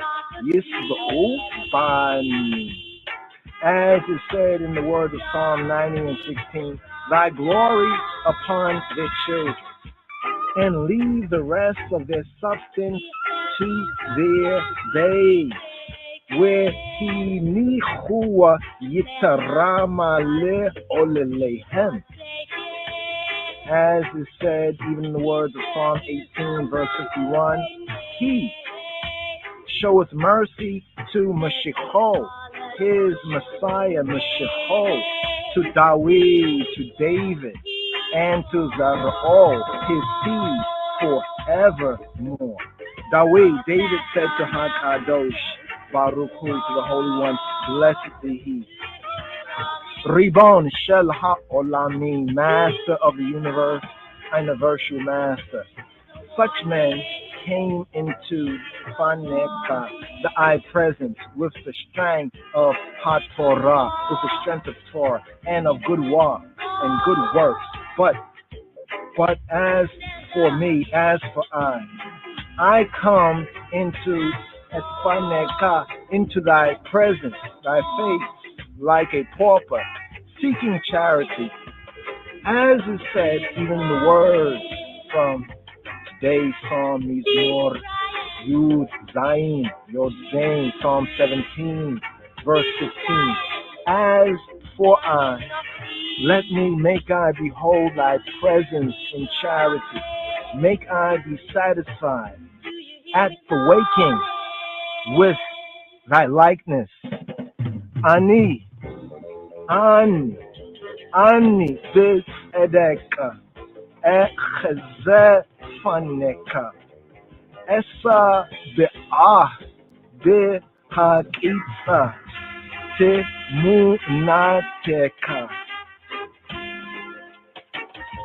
F: As is said in the words of Psalm 90 and 16, thy glory upon their children, and leave the rest of their substance to their days. Where he nichua yitarama le olelehem. As is said even in the words of Psalm 18 verse 51, he showeth mercy to Mashiach, his Messiah Mashiach, to David, and to Zara'ol, his seed forevermore. David said to Hakadosh Baruch Hu, to the Holy One, blessed be He. Ribon Shel HaOlamim, Master of the universe, universal Master. Such men came into Faneka, the I presence, with the strength of HaTorah, with the strength of Torah, and of good work and good works. But as for me, as for I come into Espaneka, into thy presence, thy face, like a pauper, seeking charity. As is said, even in the words from today's Psalm Mizmor, Yud Zayin, Yod Zayin, Psalm 17, verse 15. As for let me make I behold thy presence in charity. Make I be satisfied at the waking with thy likeness. Ani bis edeka. faneka. Esa be hakita te munateka.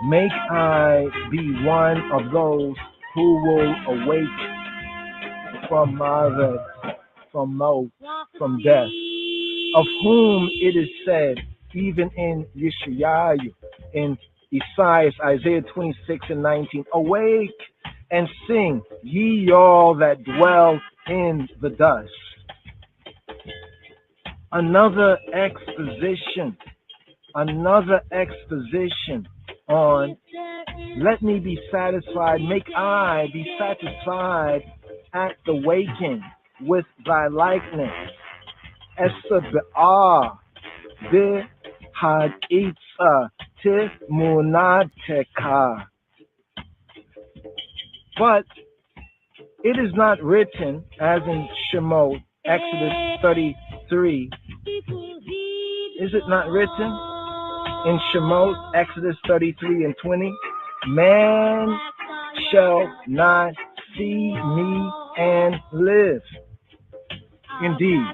F: Make I be one of those who will awake from from death, of whom it is said, even in Yeshayahu, in Isaiah 26:19, awake and sing, ye all that dwell in the dust. Another exposition on let me be satisfied, make I be satisfied at the waking with thy likeness. Esabah de hagitza te munateka. But it is not written, as in Shemot, Exodus 33. Is it not written in Shemot, Exodus 33:20? Man shall not see me and live. Indeed,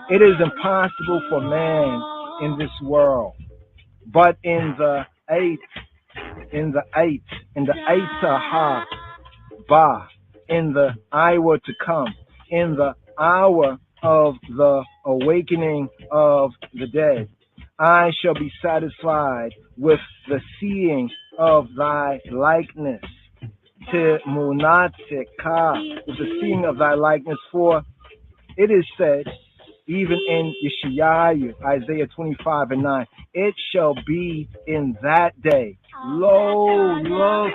F: it is impossible for man in this world, but in the Aitah Ba, in the hour to come, in the hour of the awakening of the dead, I shall be satisfied with the seeing of thy likeness. Te munateka, with the seeing of thy likeness, for it is said, even in Yeshayahu, Isaiah 25:9, it shall be in that day. Lo, look,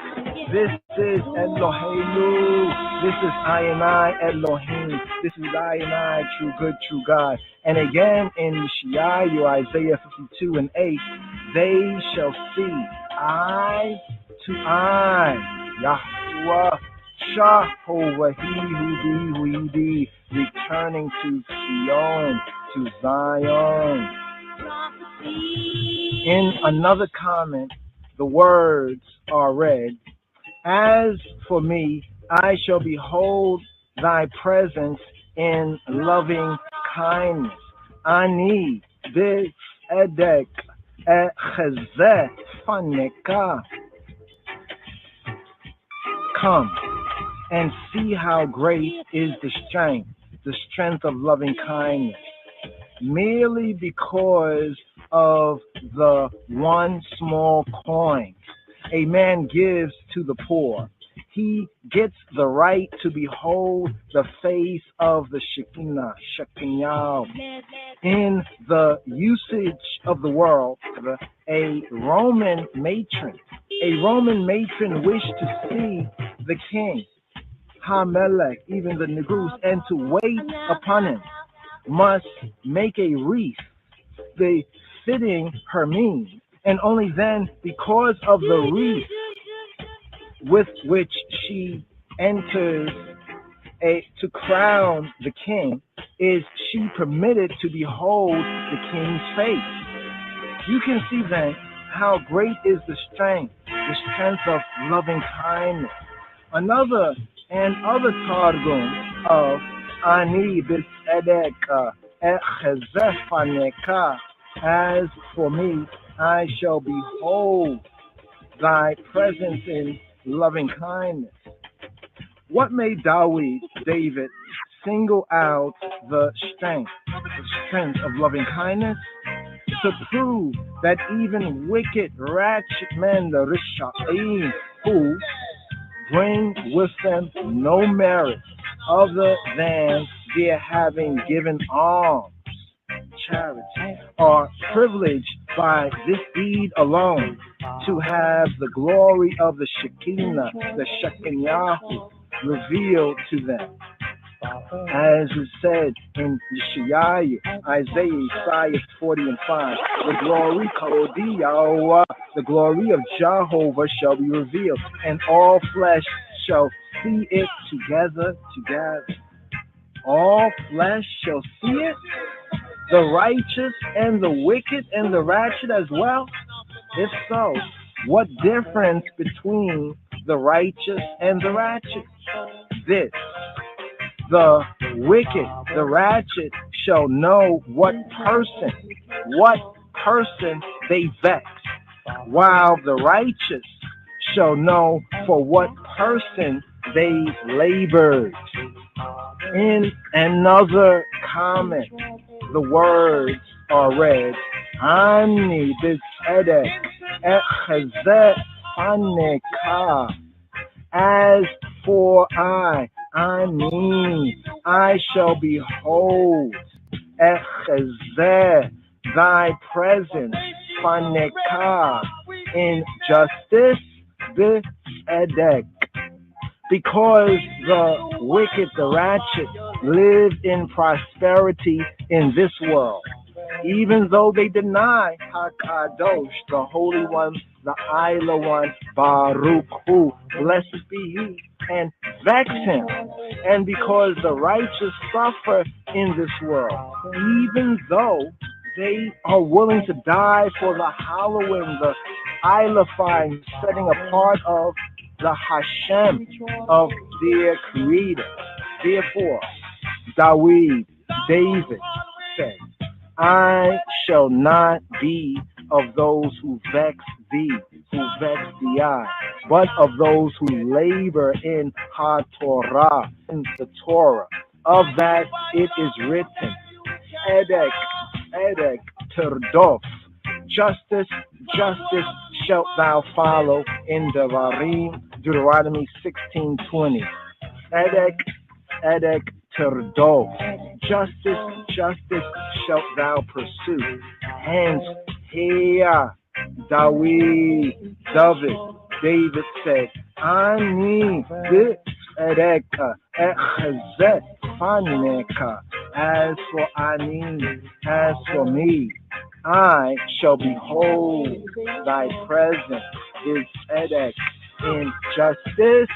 F: this is Eloheinu. This is I and I, Elohim. This is I and I, true good, true God. And again in Yeshayahu, Isaiah 52:8, they shall see eye to eye. Yahuwah, Jehovah, he be, returning to Zion, to Zion. In another comment, the words are read, as for me, I shall behold thy presence in loving kindness. Ani be edek echezeh faneka. Come and see how great is the strength of loving kindness. Merely because of the one small coin a man gives to the poor, he gets the right to behold the face of the Shekinah. In the usage of the world, a Roman matron wished to see the king, Hamelech, even the Negus, and to wait upon him, must make a wreath befitting her means, and only then, because of the wreath with which she enters to crown the king, is she permitted to behold the king's face. You can see then how great is the strength of loving kindness. Other targum of Ani Bisedek Echezefaneka, as for me, I shall behold thy presence in loving kindness. What made David single out the strength of loving kindness? To prove that even wicked, ratchet men, the Risha'im, who bring with them no merit other than their having given alms, charity, are privileged by this deed alone to have the glory of the Shekinah, the Shekinah, revealed to them. As is said in Yeshayahu, Isaiah 40:5, the glory of Jehovah shall be revealed, and all flesh shall see it together. All flesh shall see it, the righteous and the wicked and the ratchet as well. If so, What difference between the righteous and the ratchet? This. The wicked, the ratchet shall know what person they vex, while the righteous shall know for what person they labored. In another comment, the words are read, Ani b'tzedek echazeh faneka. As for I mean, I shall behold echazeh, thy presence, faneka, in justice, b'tzedek. Because the wicked, the ratchet, live in prosperity in this world, even though they deny HaKadosh, the Holy One, the Isla One, Baruch Hu, blessed be He, and vex Him. And because the righteous suffer in this world, even though they are willing to die for the hallowing, the ilifying, setting apart of the Hashem of their Creator. Therefore, David said, I shall not be of those who vex thee, who vex the eye, but of those who labor in HaTorah, in the Torah. Of that it is written, Edek, Terdof, justice shalt thou follow in Devarim, Deuteronomy 16:20. Edek Terdof, justice shalt thou pursue. Hence, here, David said, Ani b'tzedeka echazeh faneka. As for me, I shall behold thy presence, b'tzedek, in justice.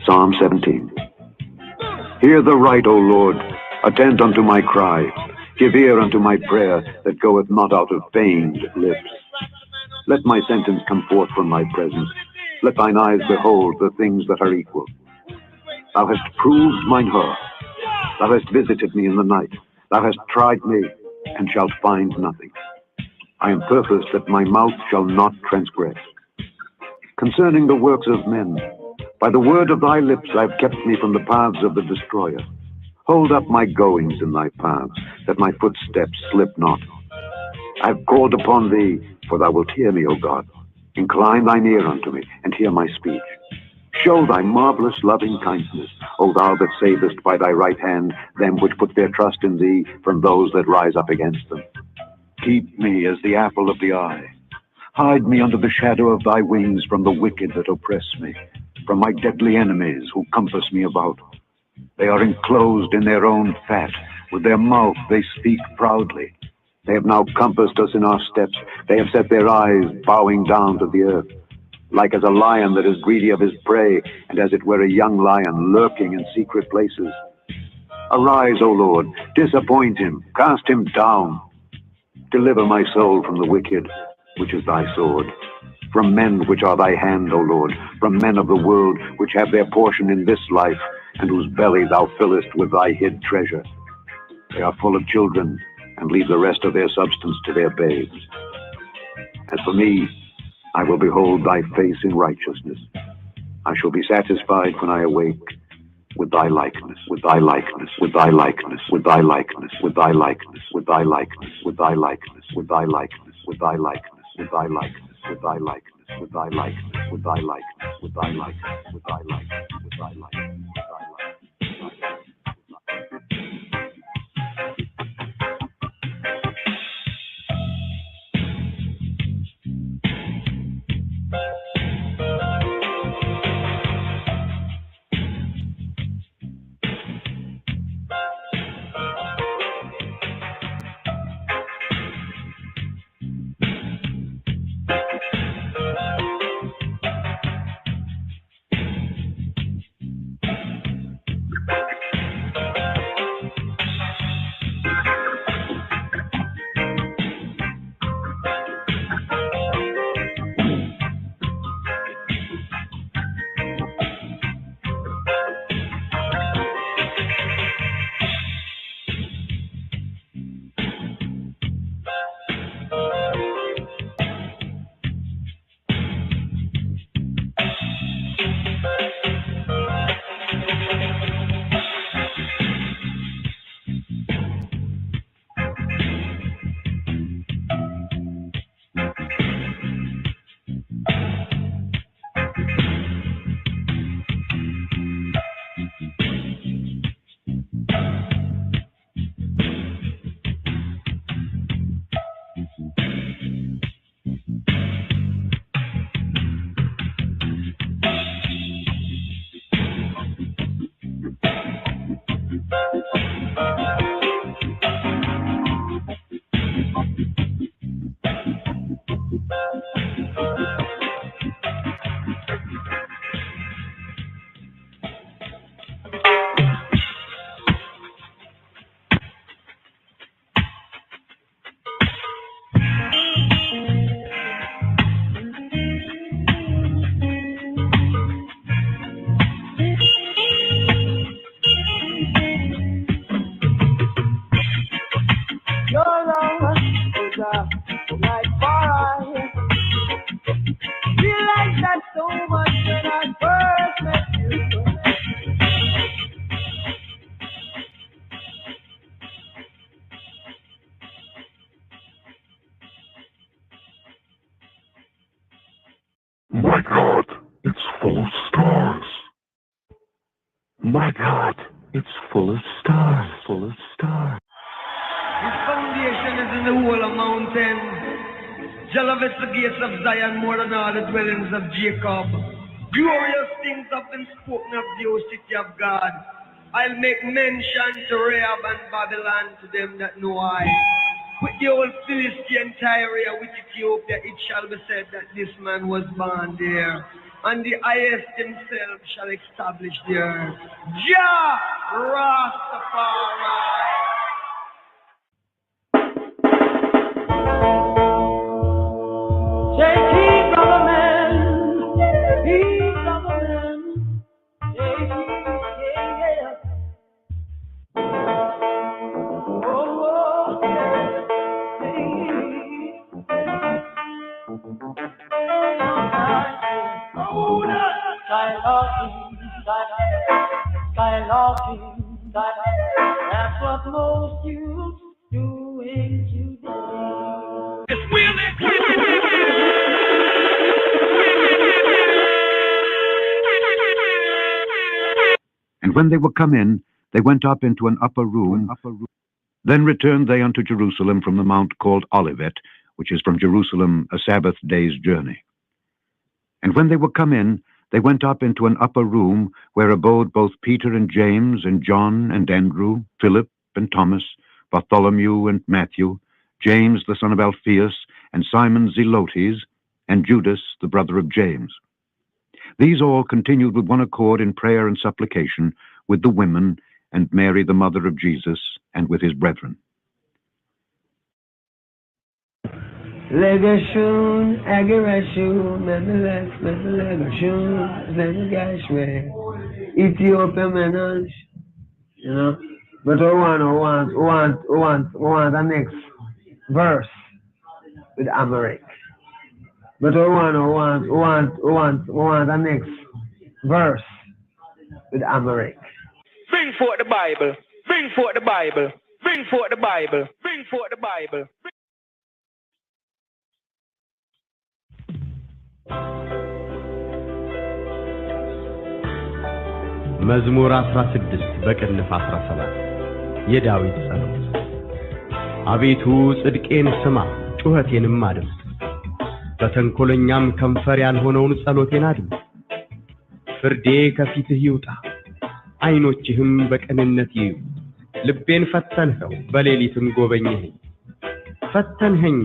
G: Psalm 17. Hear the right, O Lord, attend unto my cry. Give ear unto my prayer that goeth not out of feigned lips. Let my sentence come forth from thy presence. Let thine eyes behold the things that are equal. Thou hast proved mine heart. Thou hast visited me in the night. Thou hast tried me, and shalt find nothing. I am purposed that my mouth shall not transgress. Concerning the works of men, by the word of thy lips I have kept me from the paths of the destroyer. Hold up my goings in thy paths, that my footsteps slip not. I have called upon thee, for thou wilt hear me, O God. Incline thine ear unto me, and hear my speech. Show thy marvelous loving kindness, O thou that savest by thy right hand them which put their trust in thee from those that rise up against them. Keep me as the apple of the eye. Hide me under the shadow of thy wings from the wicked that oppress me, from my deadly enemies who compass me about. They are enclosed in their own fat. With their mouth they speak proudly. They have now compassed us in our steps. They have set their eyes bowing down to the earth. Like as a lion that is greedy of his prey, and as it were a young lion lurking in secret places. Arise, O Lord, disappoint him, cast him down. Deliver my soul from the wicked, which is thy sword. From men which are thy hand, O Lord, from men of the world, which have their portion in this life, and whose belly thou fillest with thy hid treasure. They are full of children, and leave the rest of their substance to their babes. As for me, I will behold thy face in righteousness. I shall be satisfied when I awake with thy likeness, with thy likeness, with thy likeness, with thy likeness, with thy likeness, with thy likeness, with thy likeness, with thy likeness, with thy likeness, with thy likeness, with thy likeness, with thy likeness, with thy likeness, with thy likeness, with thy likeness, with thy likeness, with thy likeness.
E: Your love is like fire. Realize that so much when I first met you.
H: My God, it's full of stars. My God, it's full of stars, full of stars.
I: His foundation is in the whole of mountains. Jealous the gates of Zion more than all the dwellings of Jacob. Glorious things have been spoken of the O city of God. I'll make mention to Rahab and Babylon to them that know I. With the old Philistine Tyre, with Ethiopia, it shall be said that this man was born there. And the highest himself shall establish the earth. Jah Rastafari.
E: Say, keep government, keep government. Say, yeah. Oh, that's what most youths doing today.
I: It's really
G: And when they were come in, they went up into an upper room. Then returned they unto Jerusalem from the mount called Olivet, which is from Jerusalem a Sabbath day's journey. And when they were come in, they went up into an upper room, where abode both Peter and James, and John and Andrew, Philip and Thomas, Bartholomew and Matthew, James the son of Alphaeus, and Simon Zelotes, and Judas the brother of James. These all continued with one accord in prayer and supplication with the women, and Mary the mother of Jesus, and with his brethren.
I: Legation, aggression, legation, legation, Ethiopia menace, you know. But we want the next verse with Americ. But we want the next verse with Americ.
C: Bring forth the Bible. Bring forth the Bible. Bring forth the Bible. Bring forth the Bible.
J: መዝሙር 16 በቅንፍ 17 የዳዊት ጸሎት። አቤቱ ጽድቄን ስማ ጩኸቴንም አድምጥ፣ በተንኮለኛም ከንፈር ያልሆነውን ጸሎቴን አድምጥ። ፍርዴ ከፊትህ ይውጣ፣ ዓይኖችህም በቅንነት ይዩ። ልቤን ፈተንኸው በሌሊትም ጎበኘኸኝ። ፈተንኸኝ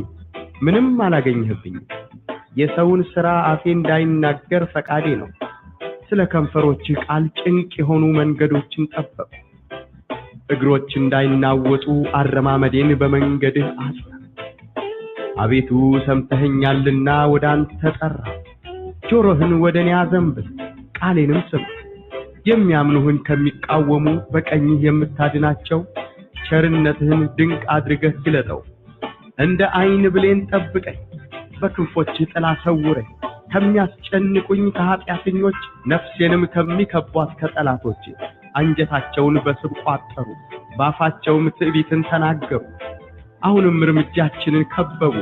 J: ምንም አላገኘህብኝ። የሰውን ሥራ አፌ እንዳይናገር ፈቃዴ ነው። ስለ ከንፈሮችህ ቃል ጭንቅ የሆኑ መንገዶችን ጠበቁ። እግሮች እንዳይናወጡ አረማመዴን በመንገድህ አጽና። አቤቱ ሰምተኸኛልና ወደ አንተ ጠራሁ። ጆሮህን ወደ እኔ አዘንብል፣ ቃሌንም ስማ። የሚያምኑህን ከሚቃወሙ በቀኝህ የምታድናቸው ቸርነትህን ድንቅ አድርገህ ግለጠው። እንደ ዓይን ብሌን ጠብቀኝ፣ በክንፎችህ ጥላ ሰውረኝ። ከሚያስጨንቁኝ ከኃጢአተኞች ነፍሴንም ከሚከቧት ከጠላቶች አንጀታቸውን በስብ ቋጠሩ፣ ባፋቸውም ትዕቢትን ተናገሩ። አሁንም እርምጃችንን ከበቡ፣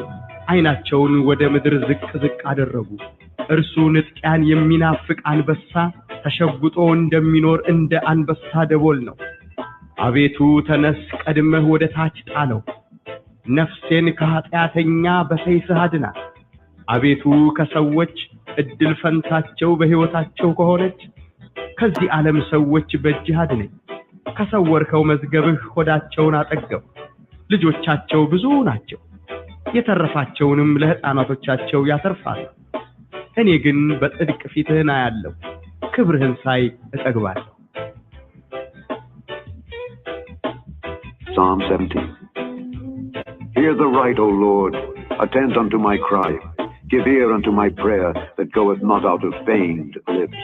J: ዓይናቸውን ወደ ምድር ዝቅ ዝቅ አደረጉ። እርሱ ንጥቂያን የሚናፍቅ አንበሳ ተሸጉጦ እንደሚኖር እንደ አንበሳ ደቦል ነው። አቤቱ ተነስ፣ ቀድመህ ወደ ታች ጣለው። ነፍሴን ከኃጢአተኛ በሰይፍህ አድናት። አቤቱ ከሰዎች እድል ፈንታቸው በሕይወታቸው ከሆነች ከዚህ ዓለም ሰዎች በእጅህ አድነኝ። ከሰወርከው መዝገብህ ሆዳቸውን አጠገቡ። ልጆቻቸው ብዙ ናቸው፣ የተረፋቸውንም ለሕፃናቶቻቸው ያተርፋሉ። እኔ ግን በጽድቅ ፊትህን አያለሁ፣ ክብርህን ሳይ እጠግባለሁ።
G: Psalm 17. Hear the right, O Lord, attend unto my cry. Give ear unto my prayer that goeth not out of feigned lips.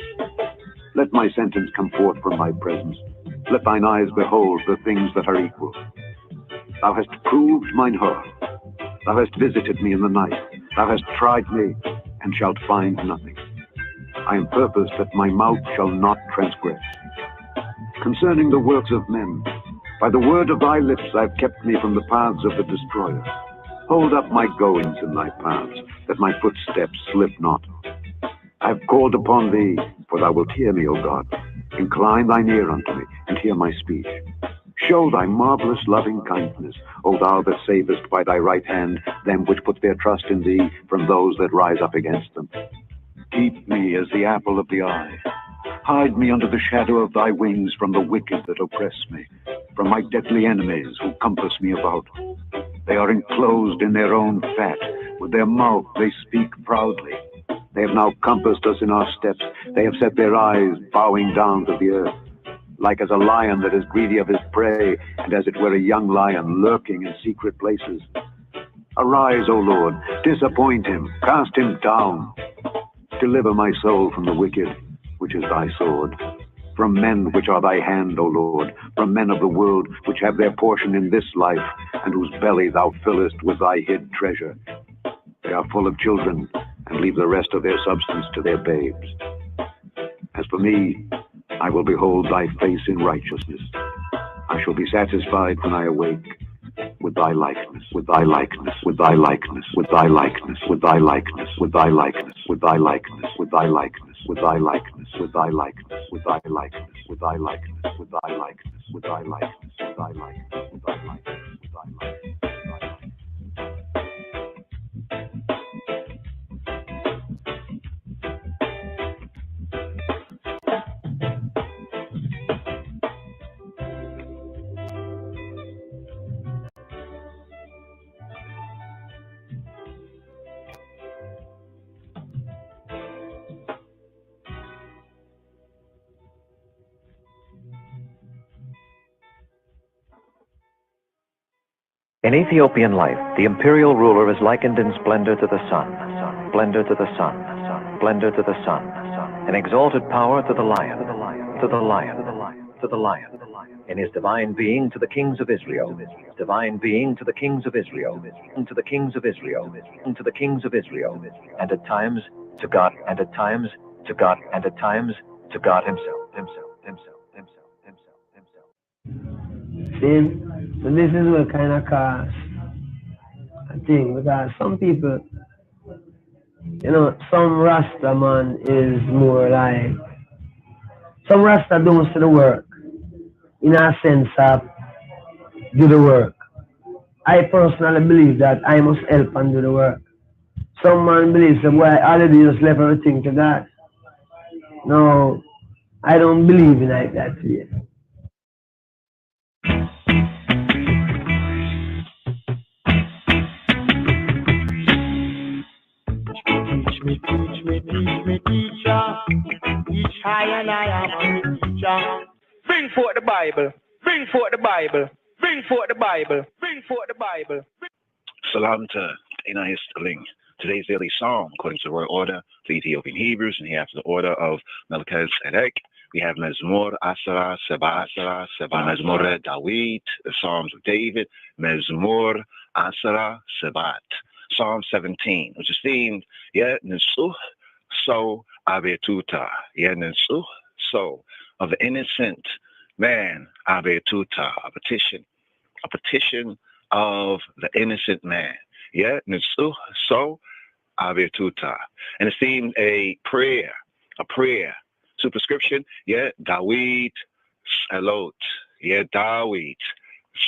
G: Let my sentence come forth from thy presence. Let thine eyes behold the things that are equal. Thou hast proved mine heart. Thou hast visited me in the night. Thou hast tried me, and shalt find nothing. I am purposed that my mouth shall not transgress. Concerning the works of men, by the word of thy lips I have kept me from the paths of the destroyer. Hold up my goings in thy paths, that my footsteps slip not. I have called upon thee, for thou wilt hear me, O God. Incline thine ear unto me, and hear my speech. Show thy marvelous loving kindness, O thou that savest by thy right hand them which put their trust in thee from those that rise up against them. Keep me as the apple of the eye. Hide me under the shadow of thy wings from the wicked that oppress me, from my deadly enemies who compass me about. They are enclosed in their own fat. With their mouth they speak proudly. They have now compassed us in our steps. They have set their eyes bowing down to the earth. Like as a lion that is greedy of his prey, and as it were a young lion lurking in secret places. Arise, O Lord, disappoint him, cast him down. Deliver my soul from the wicked, which is thy sword. From men which are thy hand, O Lord, from men of the world which have their portion in this life, and whose belly thou fillest with thy hid treasure. They are full of children, and leave the rest of their substance to their babes. As for me, I will behold thy face in righteousness. I shall be satisfied when I awake with thy likeness, with thy likeness, with thy likeness, with thy likeness, with thy likeness, with thy likeness, with thy likeness, with thy likeness, with thy likeness, with thy likeness, with thy likeness, with thy likeness, with thy likeness, with thy likeness, with thy likeness, with thy likeness, with thy likeness.
K: In Ethiopian life, the imperial ruler is likened in splendor to the sun, splendor to the sun, splendor to the sun, in exalted power to the lion, to the lion, to the lion, in his divine being to the kings of Israel, divine being to the kings of Israel, to the kings of Israel, to the kings of Israel, and at times to God, and at times to God, and at times to God himself.
I: See? So this is what kind of cause a thing, because some people, some Rasta man is more like, some Rasta don't see the work in a sense of do the work. I personally believe that I must help and do the work. Some man believes that boy, all they do is left everything to God. No, I don't believe in like that yet.
E: Teach me, teacher. Teach high and I am a teacher. Bring forth the Bible. Bring forth the Bible. Bring forth the Bible. Bring forth the Bible.
L: Salam to Ina Histaling. Today's daily psalm, according to the royal order, the Ethiopian Hebrews, and here after the order of Melchizedek, we have Mezmor Asara Seba Asara Seba Mezmor Dawid, the Psalms of David, Mezmor Asara Sebat, Psalm 17, which is themed Yet Nisuh So Abetuta, Yet Nisuh So of the innocent man Abetuta, a petition of the innocent man. Yet Nisuh So Abetuta, and it's themed a prayer, superscription, yeah, Dawid Salot, yeah, Dawid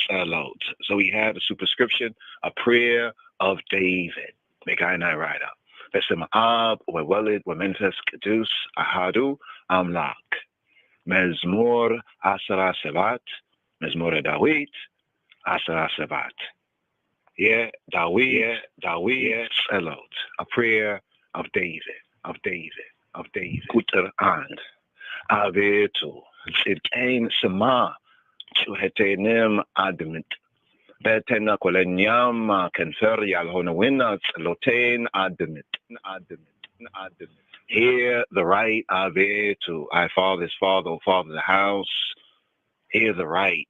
L: Salot. So we have a superscription, a prayer of David. Make I and I right up. Besem Ab, Wewelid, Wementes Kedus, Ahadu, Amlak. Mezmor Asara Sevat, Mezmor Dawid, Asara Sevat. Yeah, Dawid, Salot, a prayer of David. Kuter and Avetu. It came Sama, Chuhetenim Admit. Betena Kolenyam, Conferi Alhonawina, Lotain Admit. Hear the right Avetu. I father's father, O father of the house. Hear the right.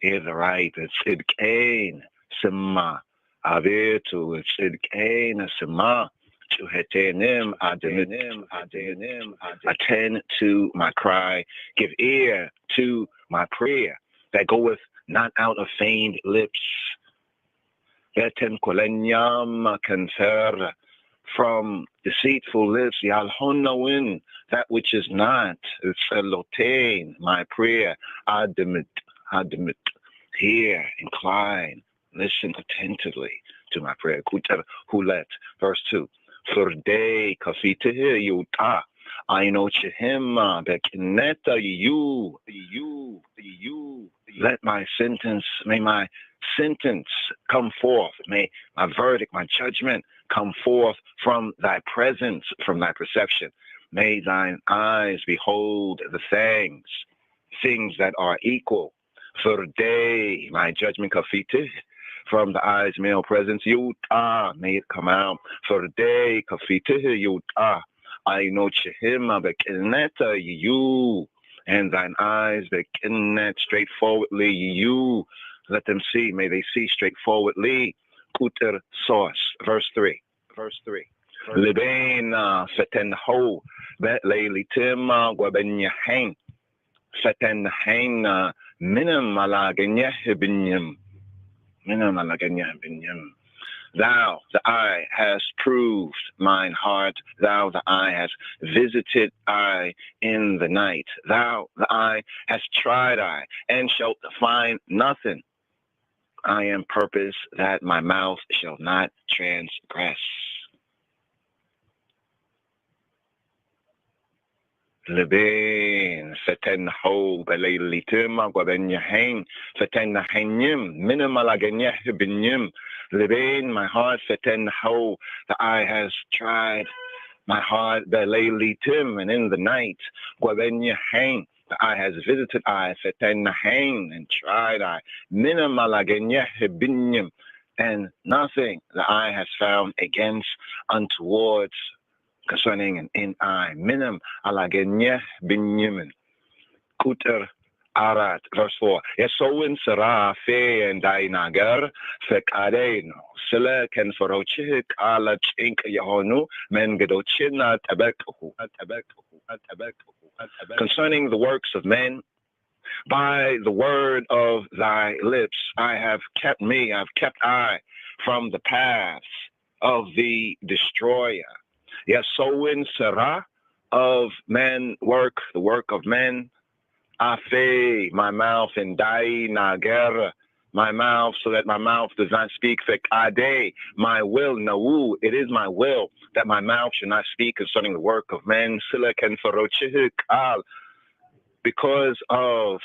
L: It's it came. Sema Avetu, it's Kain Sema to Hetenim attend to my cry, give ear to my prayer that goeth not out of feigned lips. Betem kolenyam confer from deceitful lips, Yalhonawin, that which is not, it's Elotain, my prayer, Admit, hear, incline. Listen attentively to my prayer. Kuter Hulet, verse 2. Furde kafite yuta. I know Chihima bekineta you. Let my sentence, may my sentence come forth. May my verdict, my judgment come forth from thy presence, from thy perception. May thine eyes behold the things that are equal. Furde, my judgment kafite. From the eyes, male presence, Yuta, may it come out. For the day, Kafite, Yuta, I know Chihima, Bekineta, you, and thine eyes, Bekinet, straightforwardly, you, let them see, may they see straightforwardly. Kuter source, verse 3. Libain, Feten ho, Bet Leili Tim, Gwabenya hang, Feten hang, Minim Alaganya Hibinyim. Thou, the eye, hast proved mine heart. Thou, the eye, hast visited I in the night. Thou, the eye, hast tried I, and shalt find nothing. I am purpose that my mouth shall not transgress. Lebin, Feten ho, Belalitim, Guabenyahain, Feten Hanyim, Minimalaganya Hibinim, Lebin, my heart, Feten ho, the eye has tried my heart, Belalitim, and in the night, Guabenyahain, The eye has visited I, feten and tried I, minim alagenye binyim, and nothing the eye has found against untowards concerning an in eye. Minim alagenye binyamin. Kuter Arat, verse 4. Yesowin sera fe and dainager fekadeno. Sila ken forochik ala chink yahonu men gedochina tabekuhu. Concerning the works of men, by the word of thy lips, I've kept I from the paths of the destroyer. Yesowin sera of men work, the work of men. Afe, my mouth, and dai nager, my mouth, so that my mouth does not speak fekade, my will, nawu, it is my will that my mouth should not speak concerning the work of men, sila ken farochihik al, because of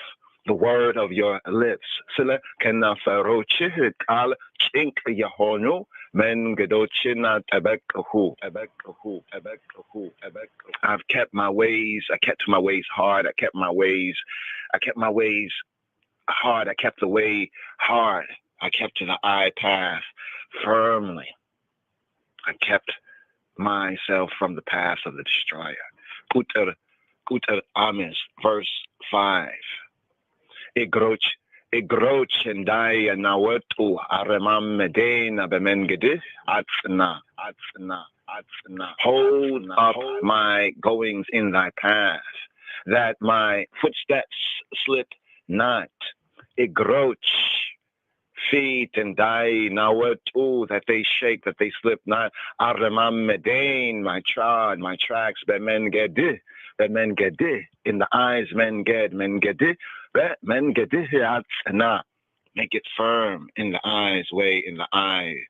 L: the word of your lips. Sila ken farochihik al, chink yahonu, men gedochina tabekahu. I've kept my ways hard. I kept the way hard. I kept to the eye path firmly. I kept myself from the path of the destroyer. Kuter Amis, verse 5. Igroch and die nawatu aremam medena bemengede atsna. Hold up my goings in thy path, that my footsteps slip not. Igroch, feet and die nawatu, that they shake, that they slip not. Aremam medain, my tracks, bemengede, in the eyes, mengede, make it firm in the eyes, way in the eye.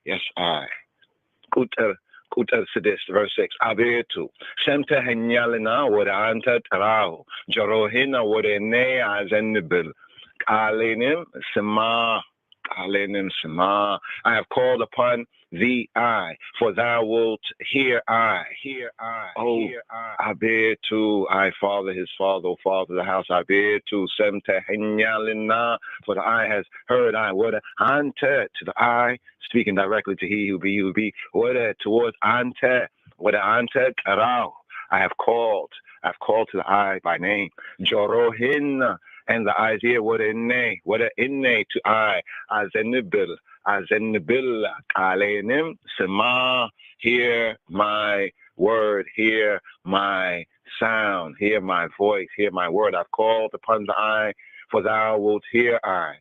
L: Yes, I. Kuter Sidis, verse 6. Abetu. Semte henyalina wode anta tarao. Jorohina wode ne azenibil. Kalenim sema. I have called upon thee, for thou wilt hear I. Abetu, I father his father, O father the house. Abetu, semte henyalina, for the eye has heard I. Wode anta, to the eye, speaking directly to he who be. Wode towards ante, wode ante karao. I have called to the eye by name. Jorohin, and the eyes here, what inne to I, azenibil, kalenim, sema, hear my word, hear my sound, hear my voice, hear my word. I've called upon the eye, for thou wilt hear I.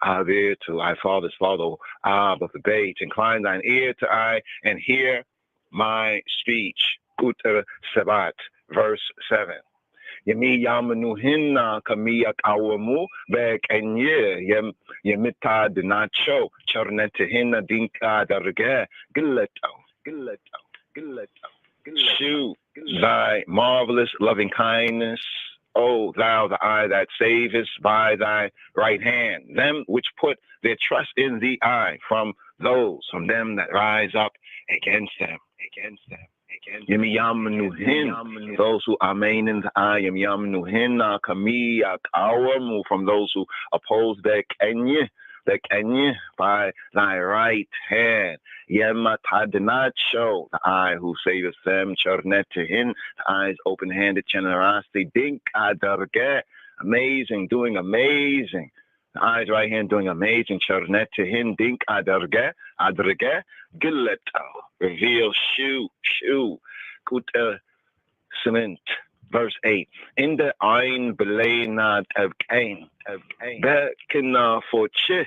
L: Abetu, I father's father, of the bait, incline thine ear to I, and hear my speech. Kuter Sabat, verse 7. Yemi yamanuhinna kamiyak awamu bek enye yemita dinacho chornetihina dinka darge gilleto. Shew thy marvelous loving kindness, O thou the eye that savest by thy right hand, them which put their trust in thee, I, from them that rise up against them. Yamyamuhin, those who amen in the eye, Yamyamuhin, Kamiyak Awamu, from those who oppose the Kenya by thy right hand. Yematadinacho, the eye who saveth them, Chernetihin, the eyes open handed generosity, Dink Adarge, amazing, doing amazing. The eyes right hand doing amazing. Chernetihin, Dink Adarge, Gilleto, reveal, shew, Kuter cement. Verse 8. In the ein belenat of Cain, Bekina for chih.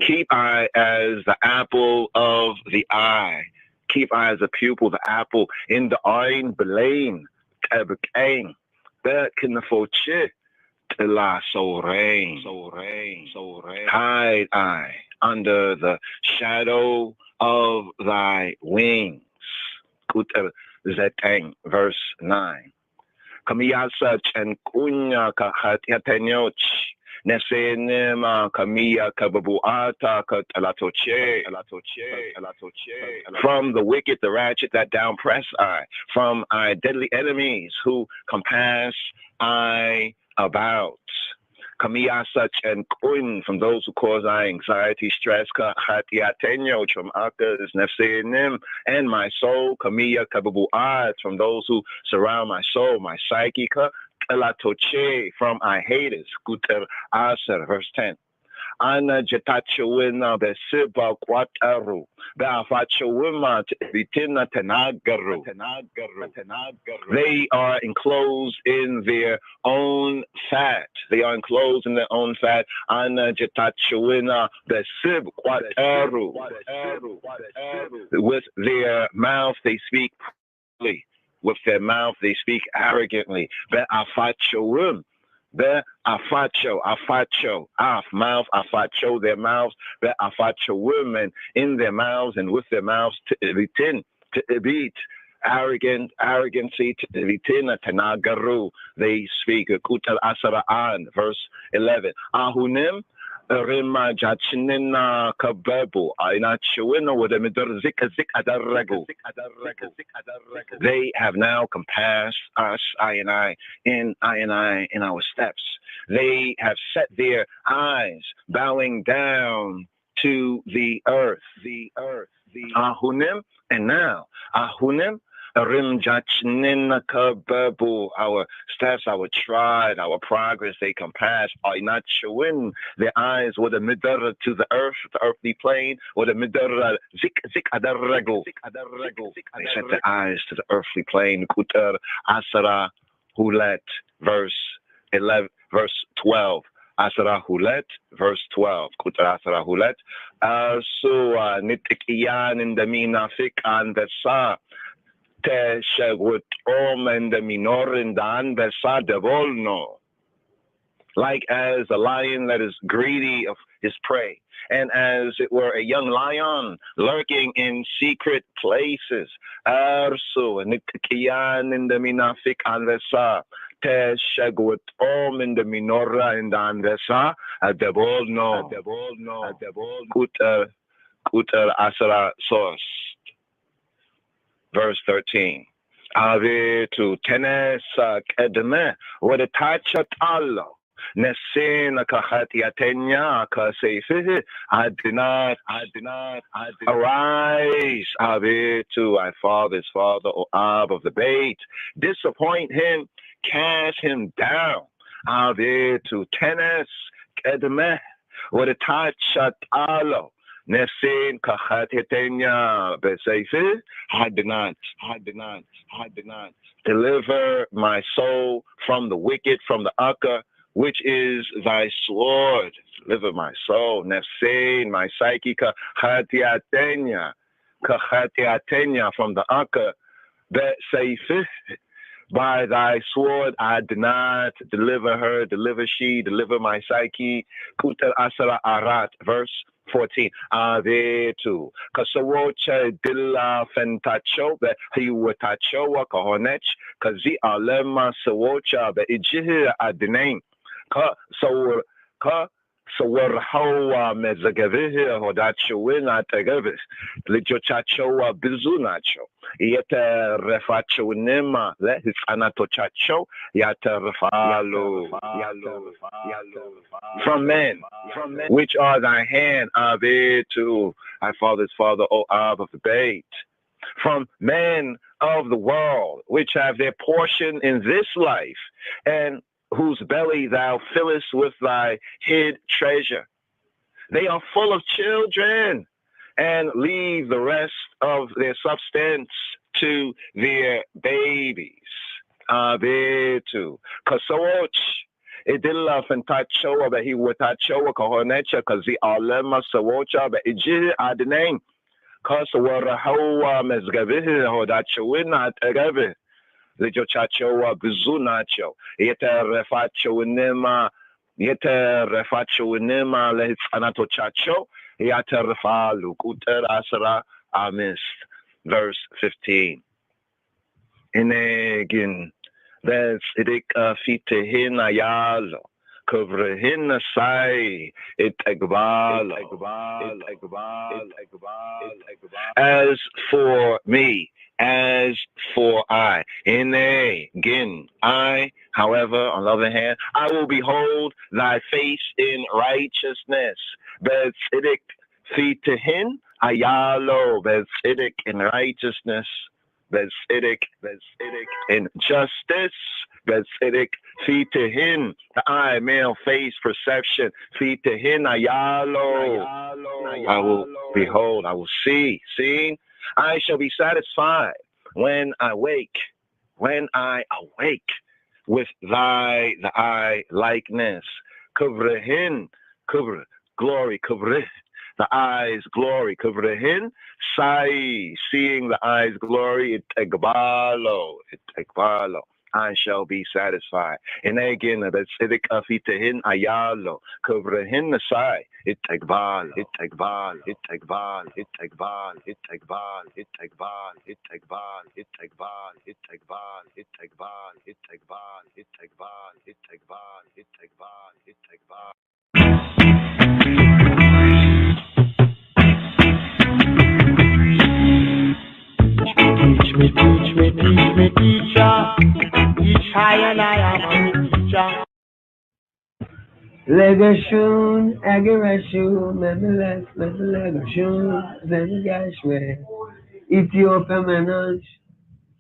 L: Keep I as the apple of the eye. Keep I as a pupil, the apple in the ein belain of Cain. Bekina for chih. Hide I under the shadow of thy wings. Kuter Zetang, verse 9. Kamiyasach and Kunya Kahatyatenyoch, Nesenema Kamia Kababuata Katalatoche. From the wicked, the ratchet that down press I, from I deadly enemies who compass I about. Kamia such and kuin from those who cause I anxiety, stress, khatiatenyo from akas nefsenim and my soul, Kamia kababuat from those who surround my soul, my psyche, elatoche from I haters, kuter aser, verse 10. Ana jetachowina besiba kwataru beafachowima bitina tenagaru. They are enclosed in their own fat. They are enclosed in their own fat. Ana jetachowina besib kwataru. With their mouth they speak proudly. With their mouth they speak arrogantly. Beafachowim. Be afacho, mouth, afacho, their mouths, be afacho women in their mouths and with their mouths to beat, arrogancy, to bitin, tanagaru, they speak, kutal asara'an, verse 11, ahunim, Rima jachinina kabebu, aina chewina with a midor zik adarregu. They have now compassed us, I and I, in our steps. They have set their eyes bowing down to the earth, ahunim, and now, ahunim, our steps, our stride, our progress, they compass, are not showing their eyes with a midr to the earth, the earthly plane, with a midr zik adarregu. They set their eyes to the earthly plane. Kutar asara hulet, verse 11, verse 12. Asara hulet, verse 12. Kutar asara hulet. So nitikiyan in the minafik and the sa. Like as a lion that is greedy of his prey, and as it were a young lion lurking in secret places. Arso nitkiyan in the minafik anvesa te shagwat om in the minora in the anvesa adebolno kutar asara sos. Verse 13. Ave tu tenesa kedme with a touch at Allah. Nesin kahatiatenya kaseife. I did not arise. Ave tu thy father's father, O Ab of the bait. Disappoint him, cast him down. Ave tu tenes kedme with a touch at Allah. Nesin kahatitenya beseife. I did not deliver my soul from the wicked, from the akka, which is thy sword. Deliver my soul. Nesin, my psyche, kahatiatenya from the akka, beseife. By thy sword I did not deliver her, deliver she, deliver my psyche. Kutel asara arat, verse 14. Avetu. Kasawocha dilla fentacho, be he watachoa kahonech, kazi alema sawocha, be ijih adinain. Sawar hawa mezagavihi hodachowina tagavis. Lijochachoa bizunacho. Yete refacho nima le his anatochacho. Yata refalo. From men, which are thy hand, Ave to thy father's father, O Ab of the bait. From men of the world, which have their portion in this life, and whose belly thou fillest with thy hid treasure. They are full of children, and leave the rest of their substance to their babies. Abetu. Kasoch. Idilla fentachoa, but he would tachoa kahonecha, kazi alema sawocha, but iji adname. Kasawara hawa mezgavihi hodachowina tagavi. Lijo chachoa bizunacho. Yeta refacho nima lehits anato chacho. Yata refalu kuter asara amist. Verse 15. Inegin. There's idik fitehin ayalo. Kuvrehin Sai, it Egbal. As for me, as for I, Ine, Gin, I, however, on the other hand, I will behold thy face in righteousness. Bezidik, Fitahin, Ayalo, Bezidik in righteousness. Bezidik in justice. Bezidik, Fitahin, the eye, male face, perception. Fitahin, Ayalo. I will behold, I will see. Seeing, I shall be satisfied when I awake with the eye likeness. Kuvrehin, kuvre, glory, kuvreh, the eye's glory. Kuvrehin, sai, seeing the eye's glory. It egbalo. I shall be satisfied. And again, that's idik afitahin ayalo. Kuvrehin nasai. It egbal.
E: Teach me, teacher. Teach high and I am a teacher. Legation, aggression, legation, Zenigashwe, Ethiopia manage,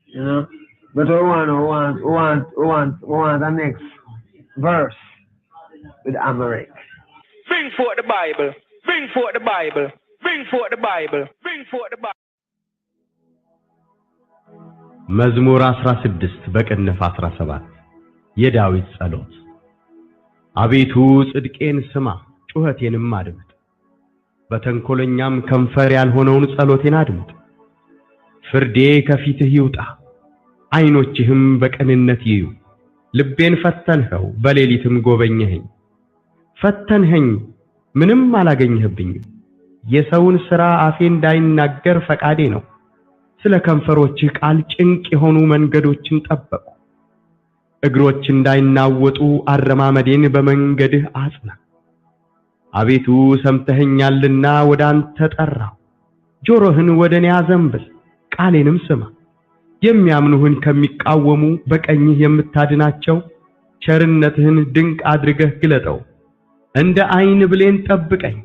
E: you know. But we want the next verse with Amharic. Bring forth the Bible, bring forth the Bible, bring forth the Bible, bring forth the Bible.
J: መዝሙር 16 በቅንፍ 17 የዳዊት ጸሎት። አቤቱ ጽድቄን ስማ ጩኸቴንም አድምጥ፣ በተንኮለኛም ከንፈር ያልሆነውን ጸሎቴን አድምጥ። ፍርዴ ከፊትህ ይውጣ፣ ዓይኖችህም በቅንነት ይዩ። ልቤን ፈተንኸው በሌሊትም ጎበኘኸኝ። ፈተንኸኝ ምንም አላገኘህብኝም። የሰውን ሥራ አፌ እንዳይናገር ፈቃዴ ነው። ስለ ከንፈሮችህ ቃል ጭንቅ የሆኑ መንገዶችን ጠበቁ። እግሮች እንዳይናወጡ አረማመዴን በመንገድህ አጽና። አቤቱ ሰምተኸኛልና ወደ አንተ ጠራሁ። ጆሮህን ወደ እኔ አዘንብል፣ ቃሌንም ስማ። የሚያምኑህን ከሚቃወሙ በቀኝህ የምታድናቸው ቸርነትህን ድንቅ አድርገህ ግለጠው። እንደ ዓይን ብሌን ጠብቀኝ፣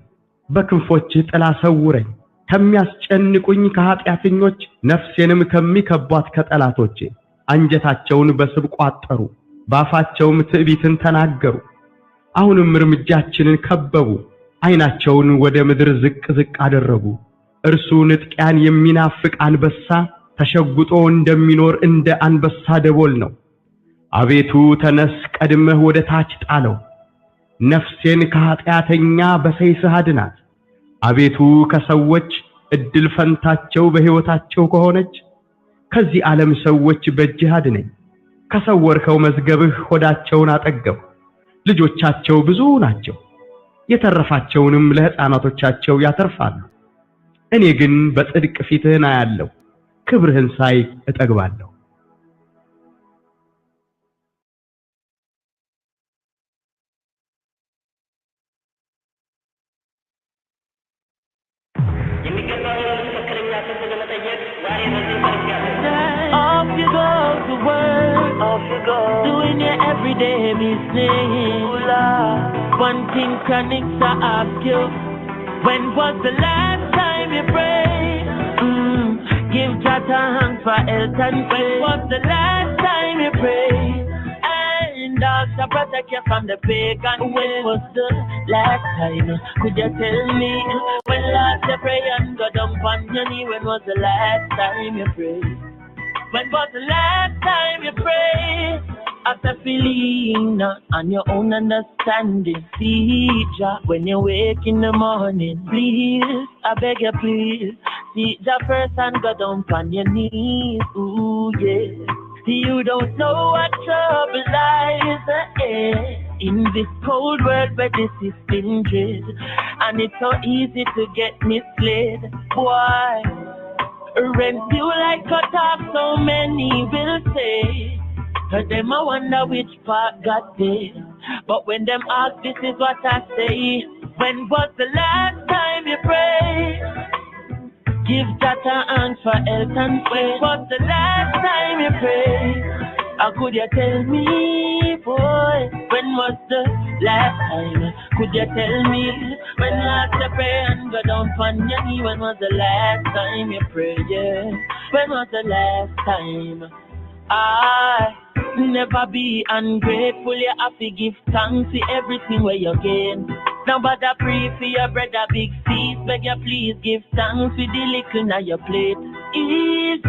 J: በክንፎችህ ጥላ ሰውረኝ። ከሚያስጨንቁኝ ከኃጢአተኞች ነፍሴንም ከሚከቧት ከጠላቶቼ። አንጀታቸውን በስብ ቋጠሩ፣ ባፋቸውም ትዕቢትን ተናገሩ። አሁንም እርምጃችንን ከበቡ፣ ዓይናቸውን ወደ ምድር ዝቅ ዝቅ አደረጉ። እርሱ ንጥቂያን የሚናፍቅ አንበሳ ተሸጉጦ እንደሚኖር እንደ አንበሳ ደቦል ነው። አቤቱ ተነስ፣ ቀድመህ ወደ ታች ጣለው። ነፍሴን ከኃጢአተኛ በሰይፍህ አድናት። አቤቱ ከሰዎች እድል ፈንታቸው በሕይወታቸው ከሆነች ከዚህ ዓለም ሰዎች በእጅህ አድነኝ። ከሰወርከው መዝገብህ ሆዳቸውን አጠገብ። ልጆቻቸው ብዙ ናቸው፣ የተረፋቸውንም ለሕፃናቶቻቸው ያተርፋሉ። እኔ ግን በጽድቅ ፊትህን አያለሁ፣ ክብርህን ሳይ እጠግባለሁ።
M: Off you go to work, doing your everyday business. One thing chronics I ask you, when was the last time you prayed? Give Jah thanks for health and faith. When was the last time you prayed? And also protect you from the pagan. When was the last time? Could you tell me? When last you pray and go down on your knee? When was the last time you prayed? When was the last time you prayed? After feeling on your own understanding, see Jah when you wake in the morning. Please, I beg you, please, see Jah first and go down on your knees. Ooh, yeah. You don't know what trouble lies ahead in this cold world where this is stingy, and it's so easy to get misled. Why? Rent you like cut off, so many will say. But them I wonder which part got there. But when them ask, this is what I say. When was the last time you prayed? Give that a hand for health and faith. When was the last time you prayed? How could you tell me, boy? When was the last time? Could you tell me? When you have to pray and go down on your knee. When was the last time you prayed? Yeah. When was the last time? I never be ungrateful. You have to give thanks for everything where you gain. Nobody pray for your brother big feast. Beg you please give thanks for the little na your plate. Easy,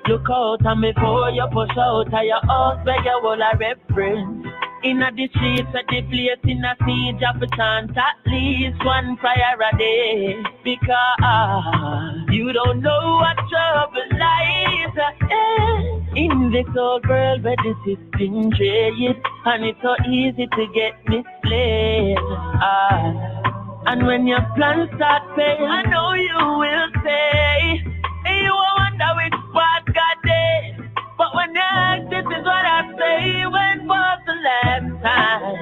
M: look out and before you push out of your house. Beg you all a reference. In the streets at the place in a siege of a chant at least one prayer a day. Because you don't know what trouble lies in this old world where the system trade. And it's so easy to get misled. And when your plans start fail, I know you will say, hey, you wonder which part God did. But when you ask, this is what I say. When was the last time?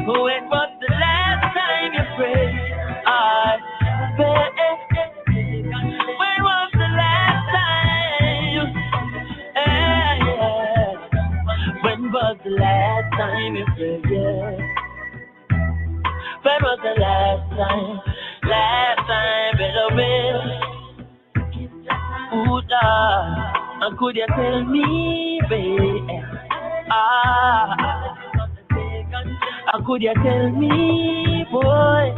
M: When was the last time you prayed? When was the last time? When was the last time you prayed? When was the last time? Last time, beloved. Ooh, and could you tell me, baby? Could you tell me, boy?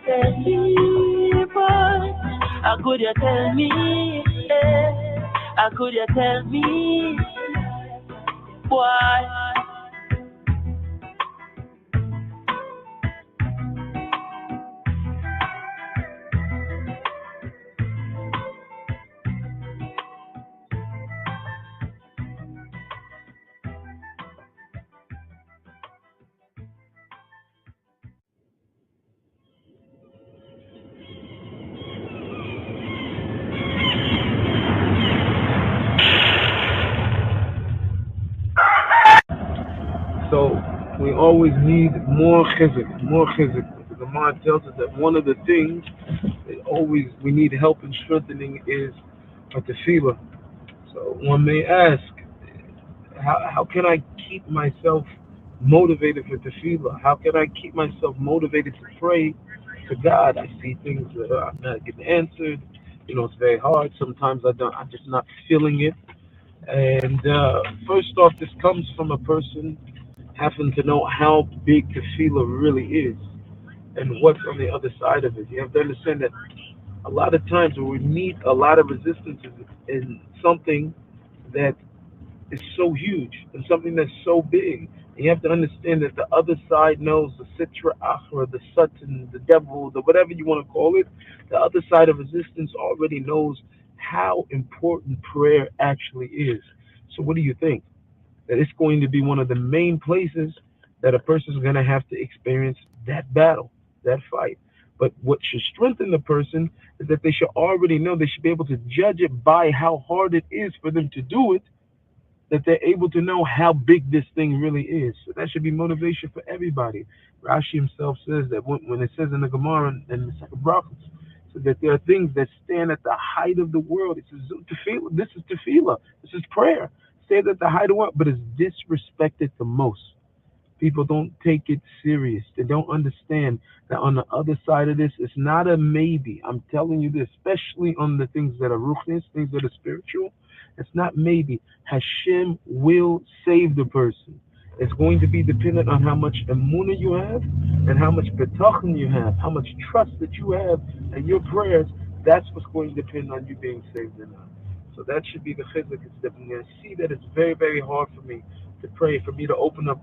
M: Tell me, boy. Could you tell me? Could you tell me, boy?
N: So we always need more chizuk, more chizuk. The Gemara tells us that one of the things that always we need help in strengthening is a tefillah. So one may ask, how can I keep myself motivated for tefillah? How can I keep myself motivated to pray to God? I see things that are not getting answered. You know, it's very hard. Sometimes I'm just not feeling it. And first off, this comes from a person having to know how big tefillah really is and what's on the other side of it. You have to understand that a lot of times when we meet a lot of resistance in something that is so huge and something that's so big, and you have to understand that the other side knows the sitra achra, the satan, the devil, the whatever you want to call it. The other side of resistance already knows how important prayer actually is. So what do you think? That it's going to be one of the main places that a person is going to have to experience that battle, that fight. But what should strengthen the person is that they should already know, they should be able to judge it by how hard it is for them to do it, that they're able to know how big this thing really is. So that should be motivation for everybody. Rashi himself says that when it says in the Gemara and the second Brachos, so that there are things that stand at the height of the world. It says, tefillah, this is tefillah, this is prayer. Stand at the height of the world, but it's disrespected the most. People don't take it serious. They don't understand that on the other side of this, it's not a maybe. I'm telling you this, especially on the things that are ruchnis, things that are spiritual. It's not maybe. Hashem will save the person. It's going to be dependent on how much emunah you have and how much betachon you have, how much trust that you have in your prayers. That's what's going to depend on you being saved or not. So that should be the chizuk. I see that it's very, very hard for me to pray, for me to open up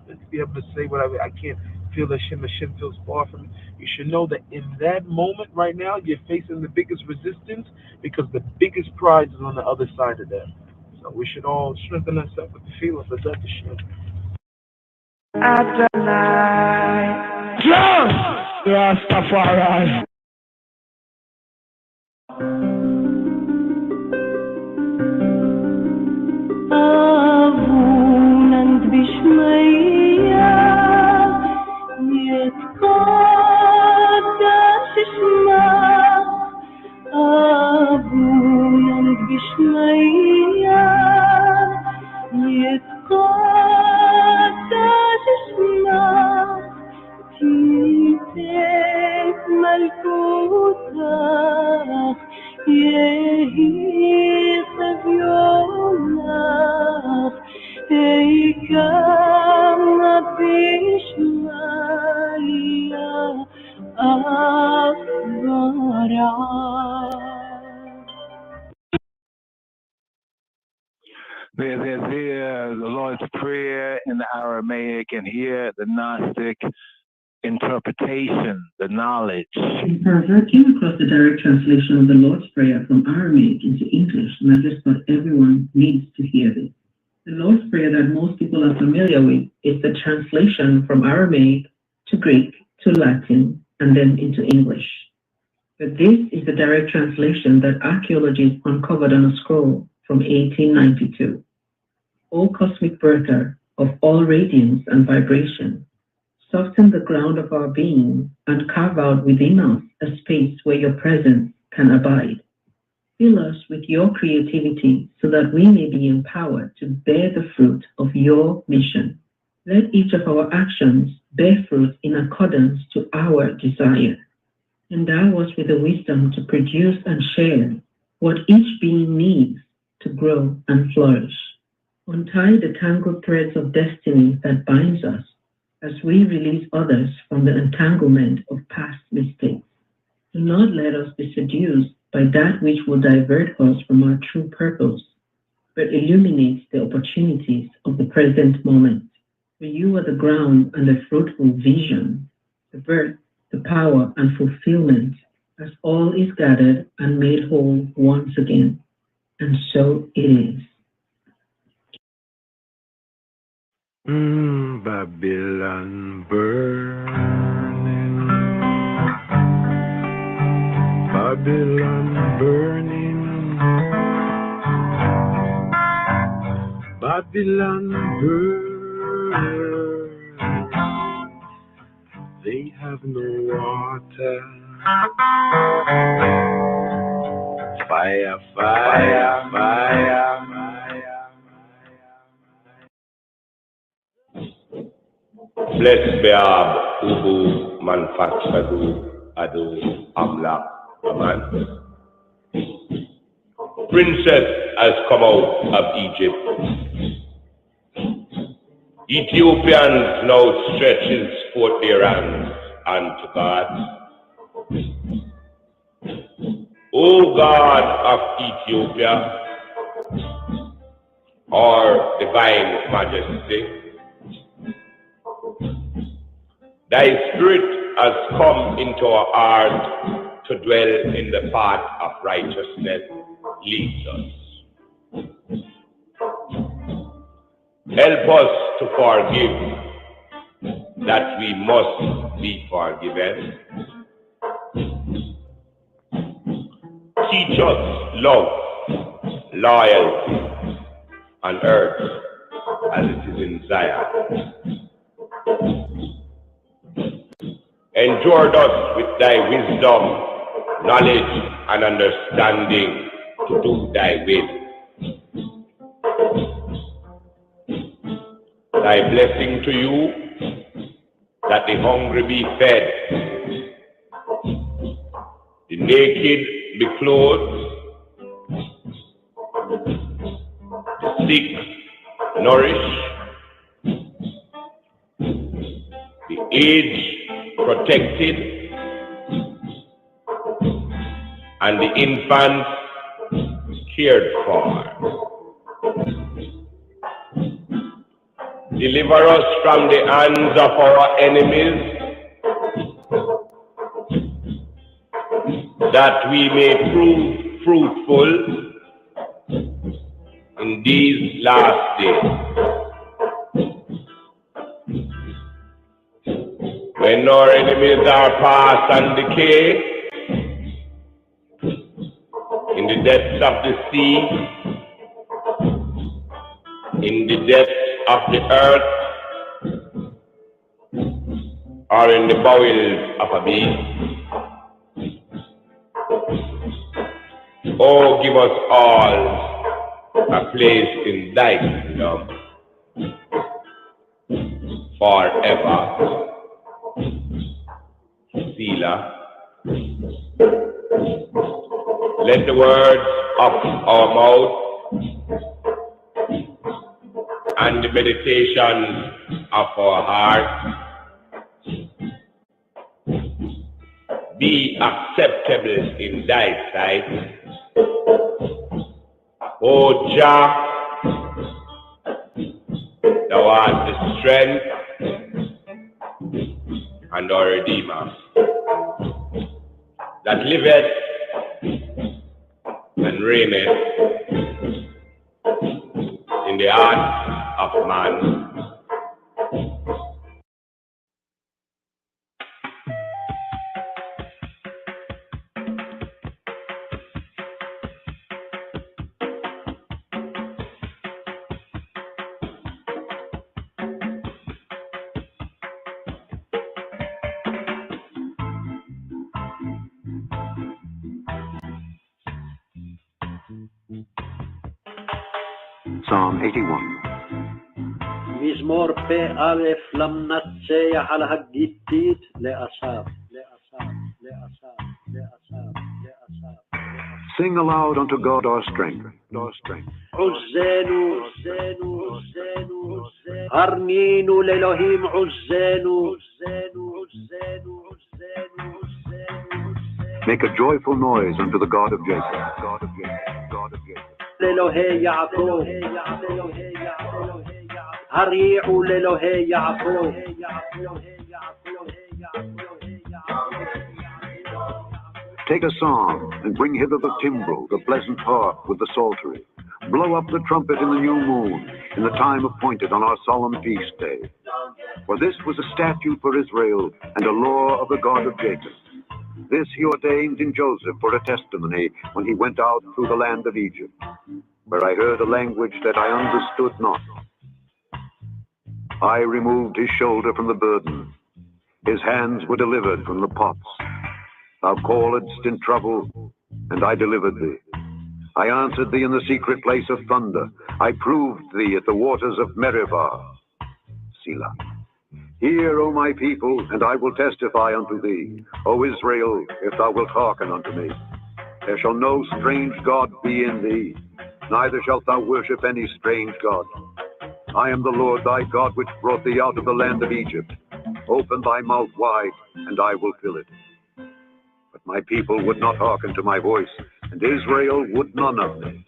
N: and to be able to say whatever. I can't feel Hashem feels far from me. You should know that in that moment right now, you're facing the biggest resistance because the biggest prize is on the other side of that. So we should all strengthen ourselves with the feeling for that Hashem.
E: Adonai, Rastafari.
M: Oh,
F: There's the Lord's Prayer in the Aramaic, and here the Gnostic interpretation, the knowledge.
O: I came across the direct translation of the Lord's Prayer from Aramaic into English, and I just thought everyone needs to hear this. The Lord's Prayer that most people are familiar with is the translation from Aramaic to Greek to Latin and then into English. But this is the direct translation that archaeologists uncovered on a scroll from 1892. O cosmic birther of all radiance and vibration, soften the ground of our being and carve out within us a space where your presence can abide. Fill us with your creativity so that we may be empowered to bear the fruit of your mission. Let each of our actions bear fruit in accordance to our desire. Endow us with the wisdom to produce and share what each being needs to grow and flourish. Untie the tangled threads of destiny that binds us as we release others from the entanglement of past mistakes. Do not let us be seduced by that which will divert us from our true purpose, but illuminate the opportunities of the present moment. For you are the ground and the fruitful vision, the birth, the power and fulfillment, as all is gathered and made whole once again. And so it is.
P: Babylon burning, Babylon burning, Babylon burning. They have no water. Fire, fire, fire, fire.
Q: Blessed be Ab, Ubu, Manufacturer, Adu, Amla, Aman. Princess has come out of Egypt. Ethiopians now stretches forth their hands unto God. O God of Ethiopia, our divine majesty, thy spirit has come into our heart to dwell in the path of righteousness. Lead us. Help us to forgive that we must be forgiven. Teach us love, loyalty on earth as it is in Zion. Endure us with thy wisdom, knowledge, and understanding to do thy will. Thy blessing to you, that the hungry be fed, the naked be clothed, the sick nourished, the aged protected, and the infants cared for. Deliver us from the hands of our enemies, that we may prove fruitful in these last days. When our enemies are past and decay, in the depths of the sea, in the depths of the earth, or in the bowels of a beast. Oh, give us all a place in thy kingdom forever. Selah. Let the words of our mouth and the meditation of our heart be acceptable in thy sight. O Jah, thou art the strength and our Redeemer, that liveth and reigneth in the heart of man.
G: Psalm 81.
R: מזמור פ"א למנצח על הגיתית לאסף.
G: Sing aloud unto God our strength.
R: עוזנו, הרנינו לאלוהים עוזנו.
G: Make a joyful noise unto the God of Jacob.
R: לאלוהי יעקב, הריעו לאלוהי יעקב.
G: Take a psalm and bring hither the timbrel, the pleasant harp with the psaltery. Blow up the trumpet in the new moon, in the time appointed on our solemn feast day. For this was a statute for Israel and a law of the God of Jacob. This he ordained in Joseph for a testimony when he went out through the land of Egypt, where I heard a language that I understood not. I removed his shoulder from the burden. His hands were delivered from the pots. Thou calledst in trouble, and I delivered thee. I answered thee in the secret place of thunder. I proved thee at the waters of Meribah. Selah. Hear, O my people, and I will testify unto thee. O Israel, if thou wilt hearken unto me. There shall no strange God be in thee, neither shalt thou worship any strange God. I am the Lord thy God, which brought thee out of the land of Egypt. Open thy mouth wide, and I will fill it. But my people would not hearken to my voice, and Israel would none of me.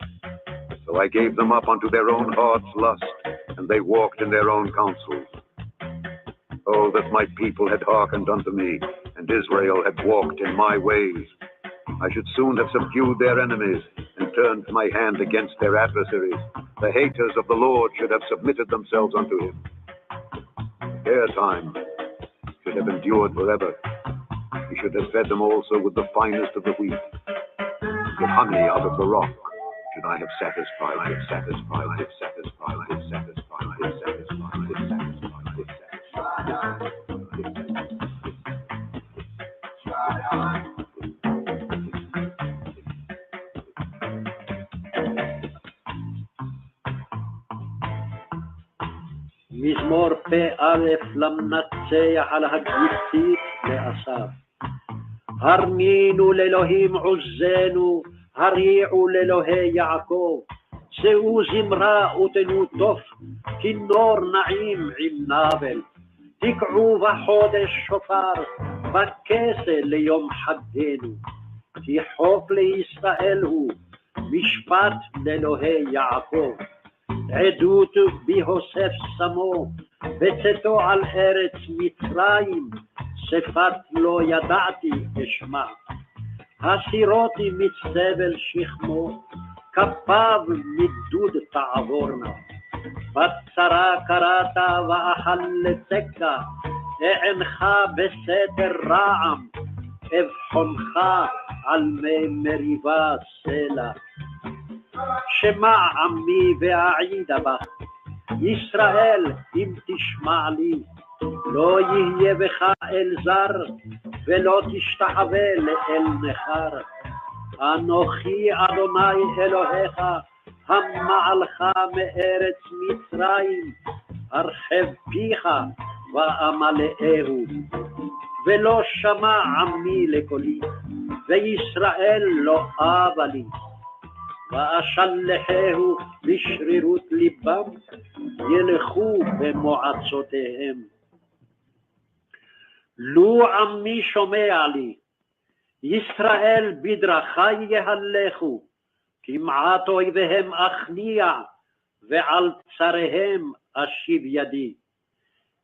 G: So I gave them up unto their own heart's lust, and they walked in their own counsels. Oh, that my people had hearkened unto me, and Israel had walked in my ways. I should soon have subdued their enemies, and turned my hand against their adversaries. The haters of the Lord should have submitted themselves unto him. Their time should have endured forever. He should have fed them also with the finest of the wheat. With honey out of the rock should I have satisfied, I have satisfied, I have satisfied, I have satisfied, I have satisfied, I have satisfied, I have satisfied.
R: מזמור פ"א למנצח על הגיתית לאסף. הרנינו לאלוהים עוזנו, הריעו לאלוהי יעקב. שאו זמרה ותנו תוף, כינור נעים עם נבל. תקעו בחודש שופר, בכסה ליום חגנו. כי חוק לישראל הוא, משפט לאלוהי יעקב. עדות בהוסף שמו, בצאתו על ארץ מצרים, שפת לא ידעתי אשמע. הסירותי מצבל שכמו, כפיו מדוד תעבורנה. בצרה קראת ואכלתך, אענך בסתר רעם, אבחונך על מי מריבה סלע. שמע עמי ואעידה בך, ישראל אם תשמע לי, לא יהיה בך אל זר, ולא תשתחווה לאל נכר. אנוכי אדוני אלוהיך, המעלך מארץ מצרים, הרחב פיך ואמלאהו. ולא שמע עמי לקולי, וישראל לא אבה לי. ואשלחהו בשרירות ליבם, ילכו במועצותיהם. לו עמי שומע לי, ישראל בדרכי יהלכו, כמעט אויביהם אכניע, ועל צריהם אשיב ידי.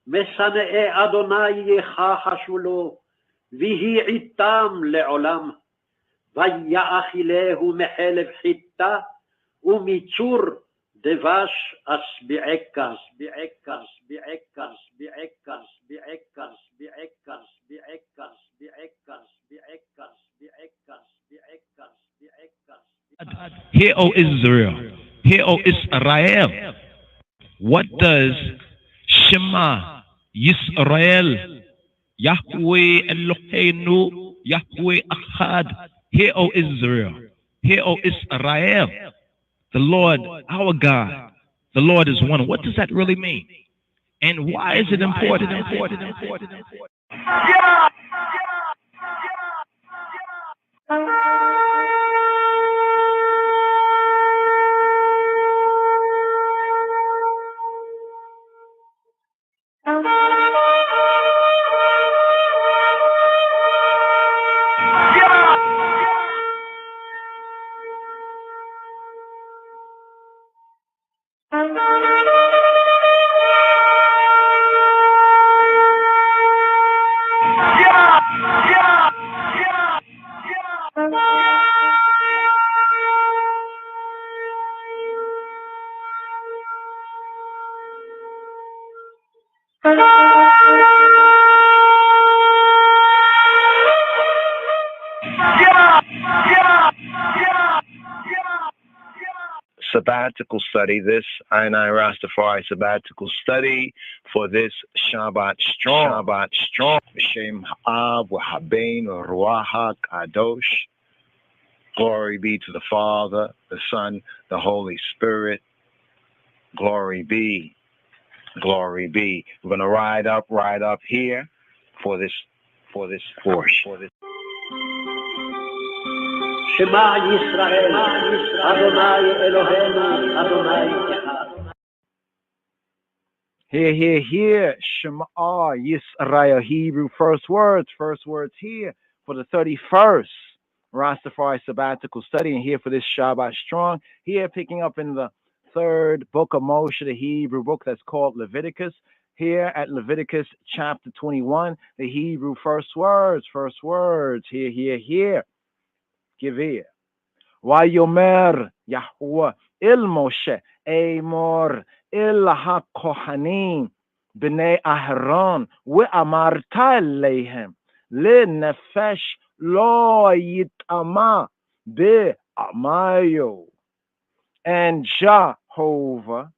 R: משנאי אדוני יכחשו לו, ויהי עיתם לעולם. ויאכילהו מחלב חיטה, ומצור דבש אשביעקה, אשביעקה, אשביעקה, אשביעקה, אשביעקה, אשביעקה, אשביעקה, אשביעקה, אשביעקה, אשביעקה, אשביעקה, אשביעקה.
S: Hear, O Israel, hear, O Israel. What does Shema Yisrael, Yahweh Eloheinu, Yahweh Achad? Hear, O Israel, hear, O Israel. The Lord, our God, the Lord is one. What does that really mean? And why is it important?
L: Sabbatical study, this I Rastafari sabbatical study for this Shabbat strong. Shabbat strong. Shem Ha'av Wahabein Ruach Kadosh. Glory be to the Father, the Son, the Holy Spirit. Glory be. Glory be. We're gonna ride up here for this portion.
R: שמע ישראל, אדוני אלוהינו, אדוני אחד.
F: Here, Shema Yisrael, Hebrew first words here for the 31st Rastafari sabbatical study, and here for this Shabbat strong, here picking up in the third book of Moshe, the Hebrew book that's called Leviticus, here at Leviticus chapter 21, the Hebrew first words, here. Give ear. Vayomer Yahweh il Moshe Amor il HaKohanim Bnei Aharon Ve'amarta Leihem Le'nefesh Lo Yitama Be'amayo. And Jehovah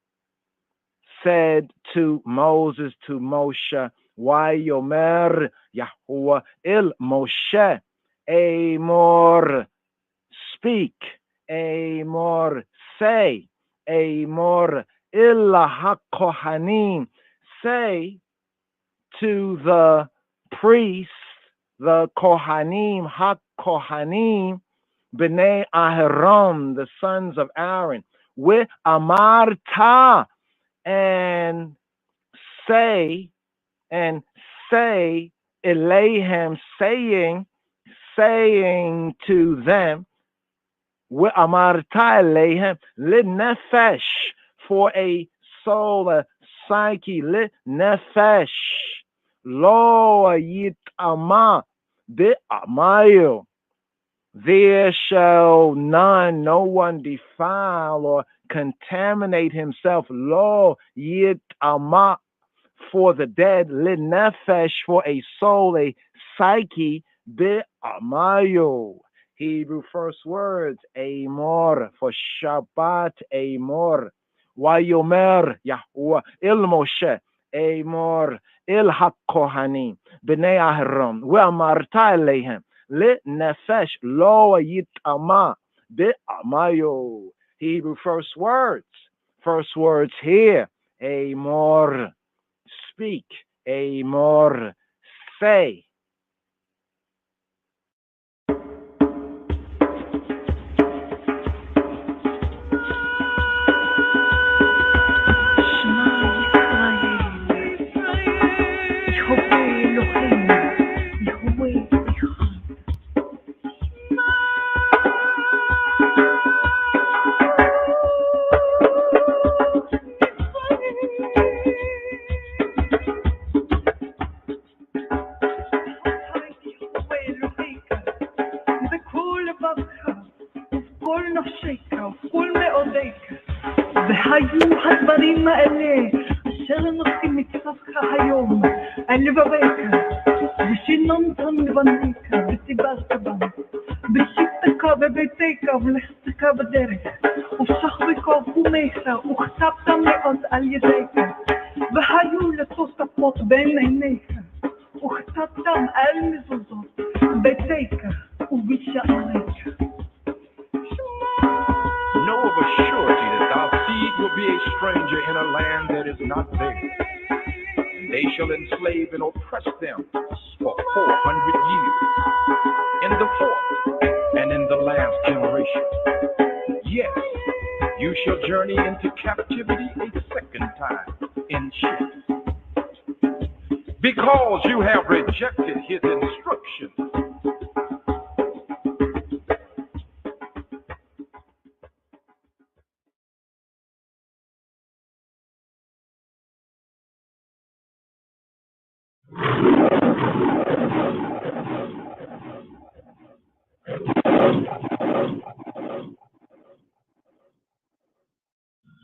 F: said to Moses, to Moshe, Vayomer Yahweh il Moshe Amor, speak, Amor, say, Amor, Illa HaKohanim, say to the priests, the Kohanim, HaKohanim, Bnei Aharon, the sons of Aaron, with Amarta, and say, Elayhem, saying to them, Amarta Elayhem, Nefesh, for a soul, a psyche, Nefesh, Lo Yitama, Be'amayo. There shall no one defile or contaminate himself, Lo Yitama, for the dead, Nefesh, for a soul, a psyche, Be'amayo. Hebrew first words, Amor, for Shabbat, Amor. Vayomer Yahweh il Moshe, Amor il HaKohanim, Bnei Aharon, Ve'amarta Eleihem, Le'nefesh lo yitama, Be'amayo. Hebrew first words here, Amor, speak, Amor, say.
T: נפשך וכל מאודך והיו הדברים האלה אשר אנוכי מצווך היום על לבביך ושיננתם לבניך וציברת בם בשבתך בביתך ולכתך בדרך ושכבך וחומך וכתבת מאוד על ידיך והיו לתוספות בין עיניך וכתבתם על מזוזות ביתך ובשעריך.
U: Know of a surety that thy seed will be a stranger in a land that is not theirs. And they shall enslave and oppress them for 400 years. In the fourth and in the last generation. Yes, you shall journey into captivity a second time in ships. Because you have rejected his instructions.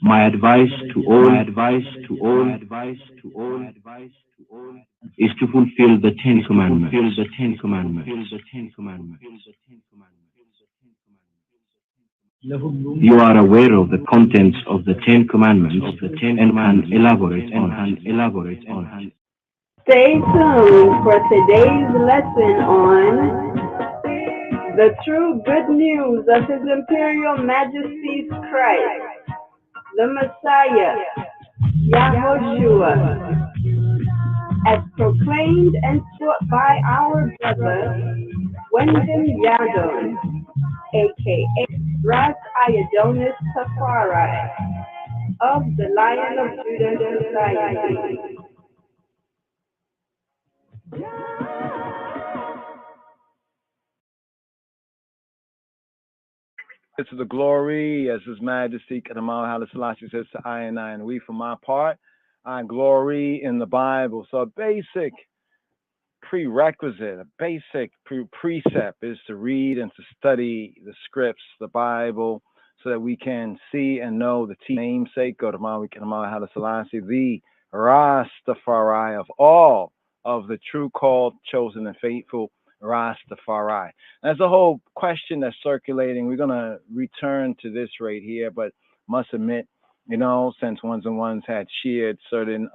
V: My advice to all is to fulfill the Ten Commandments. You are aware of the contents of the Ten Commandments and can elaborate on.
W: Stay tuned for today's lesson on the true good news of His Imperial Majesty's Christ, the Messiah, Yahushua, as proclaimed and taught by our brother, Wyndham Yadon, a.k.a. Ras Iadonis Tafari, of the Lion of Judah Society.
F: To the glory, as His Majesty Kadamal Haile Selassie says to I, and we, for my part, I glory in the Bible. So a basic prerequisite, a basic precept is to read and to study the scripts, the Bible, so that we can see and know the namesake, Kadamal Haile Selassie, the Rastafari of all of the true called, chosen, and faithful Rastafari. There's a whole question that's circulating. We're going to return to this right here, but must admit, since Ones and Ones had shared certain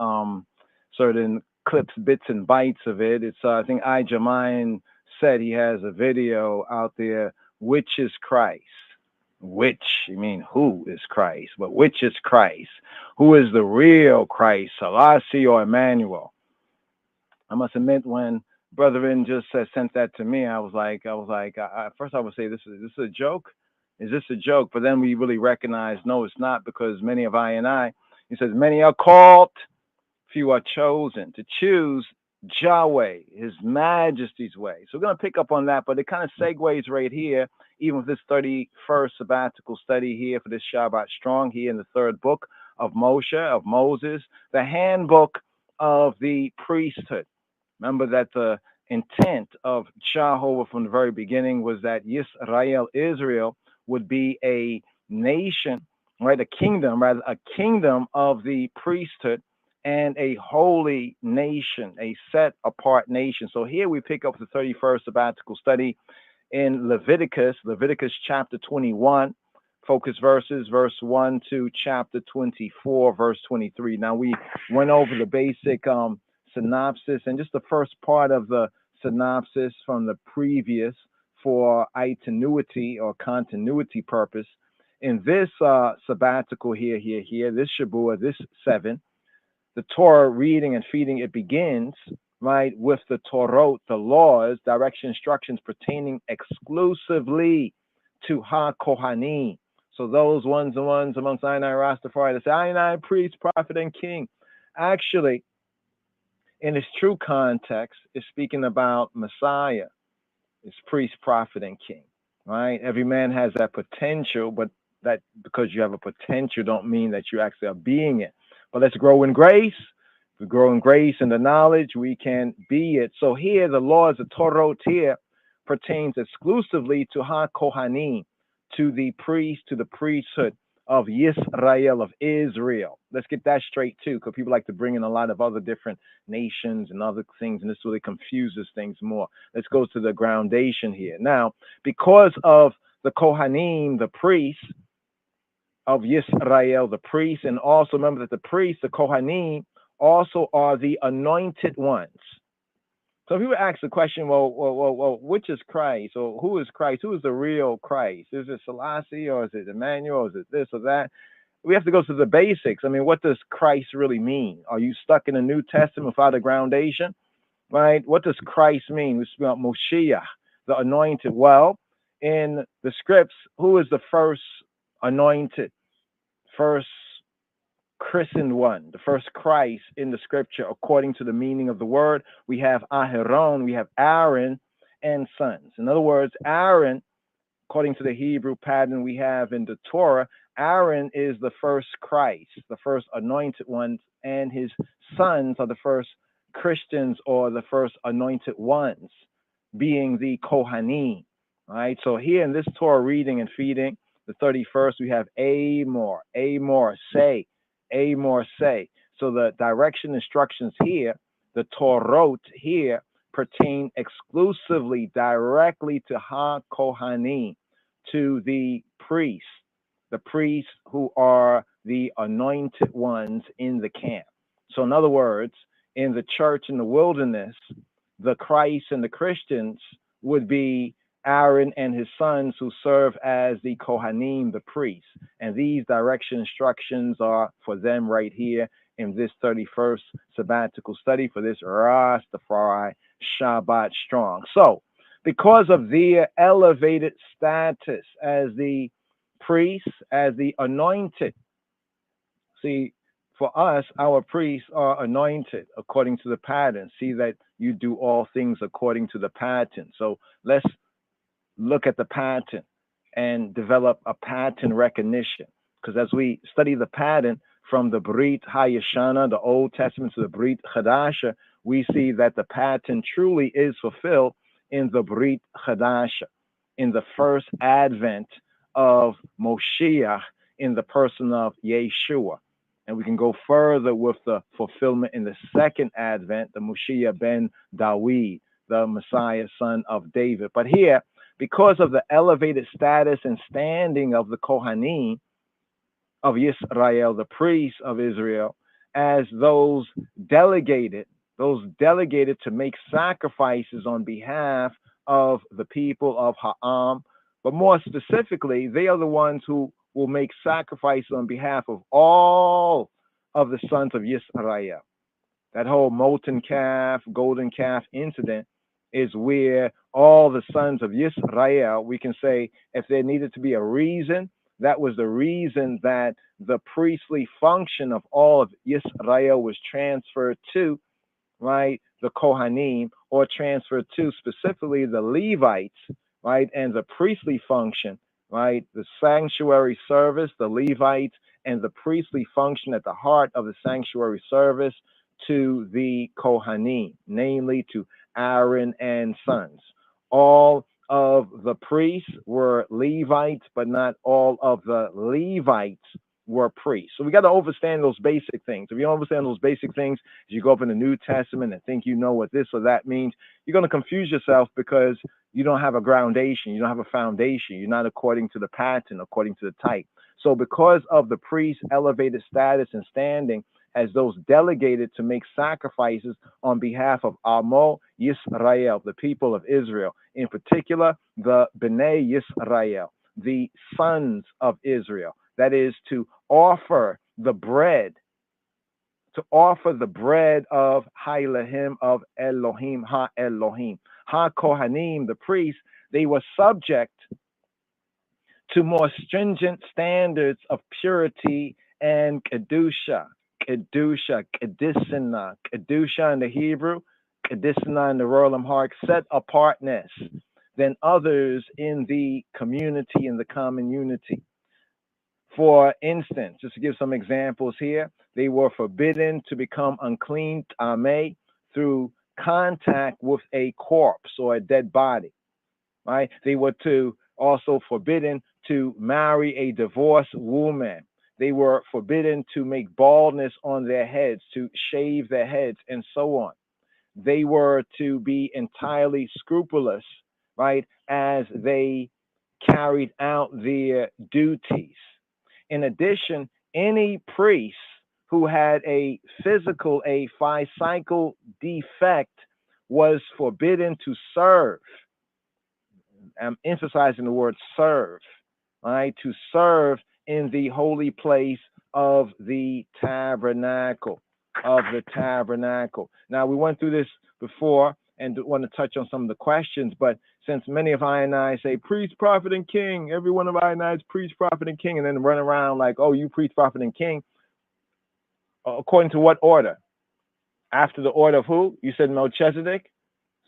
F: clips, bits and bytes of it, it's I think Ijamain said he has a video out there, which is Christ. Which, who is Christ? But which is Christ? Who is the real Christ, Selassie or Emmanuel? I must admit, when Brethren just sent that to me, I was like, first I would say, this is a joke? Is this a joke? But then we really recognize, no, it's not, because many of he says, many are called, few are chosen, to choose Yahweh, His Majesty's way. So we're going to pick up on that, but it kind of segues right here, even with this 31st sabbatical study here for this Shabbat Strong here in the third book of Moses, the handbook of the priesthood. Remember that the intent of Jehovah from the very beginning was that Israel would be a nation, right? A kingdom of the priesthood and a holy nation, a set apart nation. So here we pick up the 31st sabbatical study in Leviticus chapter 21, focus verses, verse 1 to chapter 24, verse 23. Now we went over the basic synopsis and just the first part of the synopsis from the previous for itinuity or continuity purpose. In this sabbatical here, this Shabua, this 7, the Torah reading and feeding, it begins, right, with the Torot, the laws, direction, instructions pertaining exclusively to Ha-Kohanim. So those ones amongst Sinai Rastafari that say, I, priest, prophet, and king. Actually, in its true context, is speaking about Messiah, is priest, prophet, and king, right? Every man has that potential, but that because you have a potential don't mean that you actually are being it. But let's grow in grace. If we grow in grace and the knowledge, we can be it. So here, the laws of Torah here pertains exclusively to Ha-Kohanim, to the priest, to the priesthood of Yisrael, of Israel. Let's get that straight too, because people like to bring in a lot of other different nations and other things, and this really confuses things more. Let's go to the groundation here. Now, because of the Kohanim, the priests of Yisrael, the priests, and also remember that the priests, the Kohanim, also are the anointed ones. So people ask the question, well, which is Christ? Or who is Christ? Who is the real Christ? Is it Selassie, or is it Emmanuel, or is it this or that? We have to go to the basics. I mean, what does Christ really mean? Are you stuck in the New Testament without a groundation? Right? What does Christ mean? We speak about Moshiach, the anointed. Well, in the scripts, who is the first anointed, first christened one, the first Christ in the scripture, according to the meaning of the word? We have Aharon, we have Aaron and sons. In other words, Aaron, according to the Hebrew pattern we have in the Torah, Aaron is the first Christ, the first anointed one, and his sons are the first Christians or the first anointed ones, being the Kohanim. All right, so here in this Torah reading and feeding, the 31st, we have Amor, say. So the direction instructions here, the Torot here, pertain exclusively directly to Ha-Kohanim, to the priests who are the anointed ones in the camp. So in other words, in the church in the wilderness, the Christ and the Christians would be Aaron and his sons, who serve as the Kohanim, the priests. And these direction instructions are for them right here in this 31st sabbatical study for this Rastafari Shabbat Strong. So, because of their elevated status as the priests, as the anointed, see, for us, our priests are anointed according to the pattern. See that you do all things according to the pattern. So let's look at the pattern and develop a pattern recognition. Because as we study the pattern from the Brit Hayashana, the Old Testament, to the Brit Chadasha, we see that the pattern truly is fulfilled in the Brit Chadasha, in the first advent of Moshiach, in the person of Yeshua. And we can go further with the fulfillment in the second advent, the Moshiach ben Dawid, the Messiah, son of David. But here, because of the elevated status and standing of the Kohanim of Yisrael, the priests of Israel, as those delegated to make sacrifices on behalf of the people of Ha'am, but more specifically, they are the ones who will make sacrifices on behalf of all of the sons of Yisrael. That whole molten calf, golden calf incident is where all the sons of Yisrael, we can say, if there needed to be a reason, that was the reason that the priestly function of all of Yisrael was transferred to, right, the Kohanim, or transferred to specifically the Levites, right, and the priestly function, right, the sanctuary service, the Levites, and the priestly function at the heart of the sanctuary service to the Kohanim, namely to Aaron and sons. All of the priests were Levites, but not all of the Levites were priests. So we got to understand those basic things. If you don't understand those basic things, as you go up in the New Testament and think you know what this or that means, you're going to confuse yourself because you don't have a groundation, you don't have a foundation, you're not according to the pattern, according to the type. So because of the priest's elevated status and standing as those delegated to make sacrifices on behalf of Amo Yisrael, the people of Israel, in particular, the Bnei Yisrael, the sons of Israel, that is to offer the bread, of Hailahim, of Elohim, Ha-Elohim. Ha-Kohanim, the priests, they were subject to more stringent standards of purity and Kedusha. Kedusha in the Hebrew, Kedusha in the Royal Amharic, set apartness than others in the community, in the common unity. For instance, just to give some examples here, they were forbidden to become unclean, tameh, through contact with a corpse or a dead body, right? They were also forbidden to marry a divorced woman. They were forbidden to make baldness on their heads, to shave their heads, and so on. They were to be entirely scrupulous, right, as they carried out their duties. In addition, any priest who had a physical, a physical defect was forbidden to serve. I'm emphasizing the word serve, right? To serve in the holy place of the tabernacle, Now, we went through this before and want to touch on some of the questions, but since many of I and I say priest, prophet, and king, every one of I and I is priest, prophet, and king, and then run around like, oh, you priest, prophet, and king, according to what order? After the order of who? You said Melchizedek?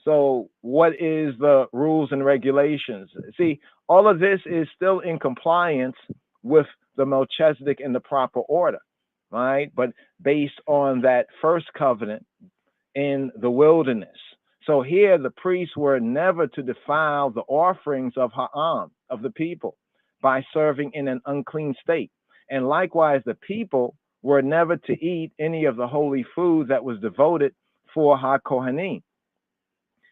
F: So what is the rules and regulations? See, all of this is still in compliance with the Melchizedek in the proper order, right? But based on that first covenant in the wilderness. So here the priests were never to defile the offerings of Ha'am, of the people, by serving in an unclean state. And likewise, the people were never to eat any of the holy food that was devoted for HaKohanim.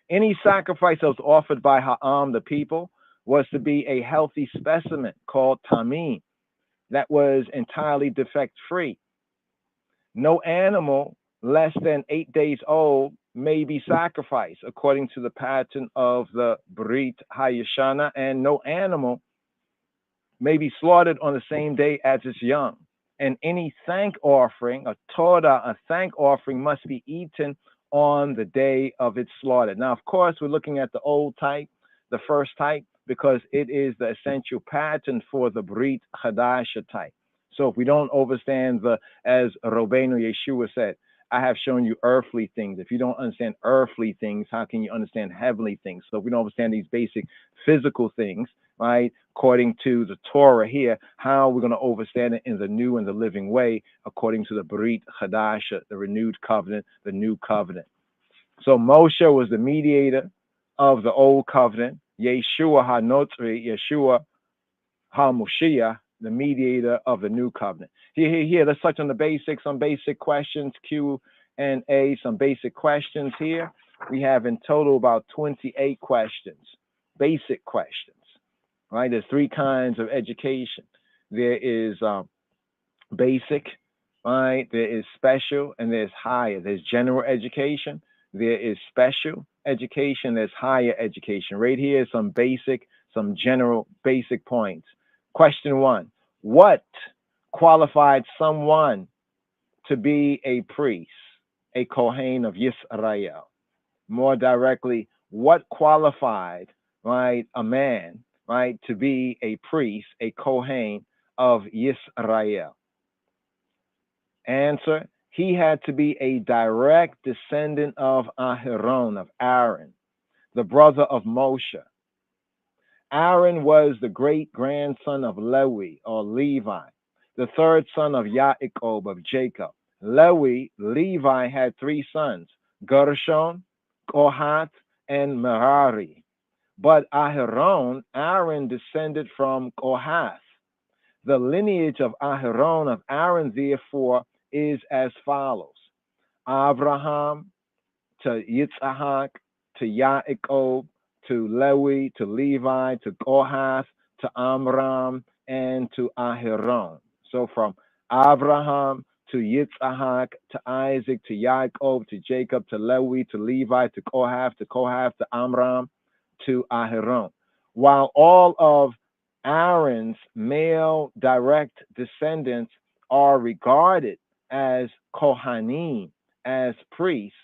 F: Any sacrifice that was offered by Ha'am, the people, was to be a healthy specimen called Tamim that was entirely defect-free. No animal less than 8 days old may be sacrificed according to the pattern of the Brit Hayashana, and no animal may be slaughtered on the same day as its young. And any thank offering, a Torah, a thank offering, must be eaten on the day of its slaughter. Now, of course, we're looking at the old type, the first type, because it is the essential pattern for the Brit Hadasha type. So if we don't understand as Robenu Yeshua said, I have shown you earthly things. If you don't understand earthly things, how can you understand heavenly things? So if we don't understand these basic physical things, right, according to the Torah here, how we're going to understand it in the new and the living way, according to the Brit Hadasha, the renewed covenant, the new covenant. So Moshe was the mediator of the old covenant. Yeshua HaNotri, Yeshua HaMoshiach, the mediator of the new covenant. Here, let's touch on the basics, some basic questions, Q&A, some basic questions here. We have in total about 28 questions, basic questions, right? There's three kinds of education. There is basic, right? There is special, and there's higher. There's general education. There is special education. There's higher education. Right here is some basic, some general basic points. Question 1, what qualified someone to be a priest, a Kohen of Yisrael? More directly, what qualified, right, a man, right, to be a priest, a Kohen of Yisrael? Answer, he had to be a direct descendant of Aharon, of Aaron, the brother of Moshe. Aaron was the great-grandson of Lewi, or Levi, the third son of Yaakov, of Jacob. Levi had 3 sons, Gershon, Kohath, and Merari. But Aaron descended from Kohath. The lineage of Aaron, therefore, is as follows. Abraham to Yitzhak to Yaakov to Lewi to Levi to Kohath to Amram and to Aharon. So from Abraham to Yitzhak to Isaac to Yaakov to Jacob to Lewi to Levi to Kohath to Amram to Aharon. While all of Aaron's male direct descendants are regarded as Kohanim, as priests,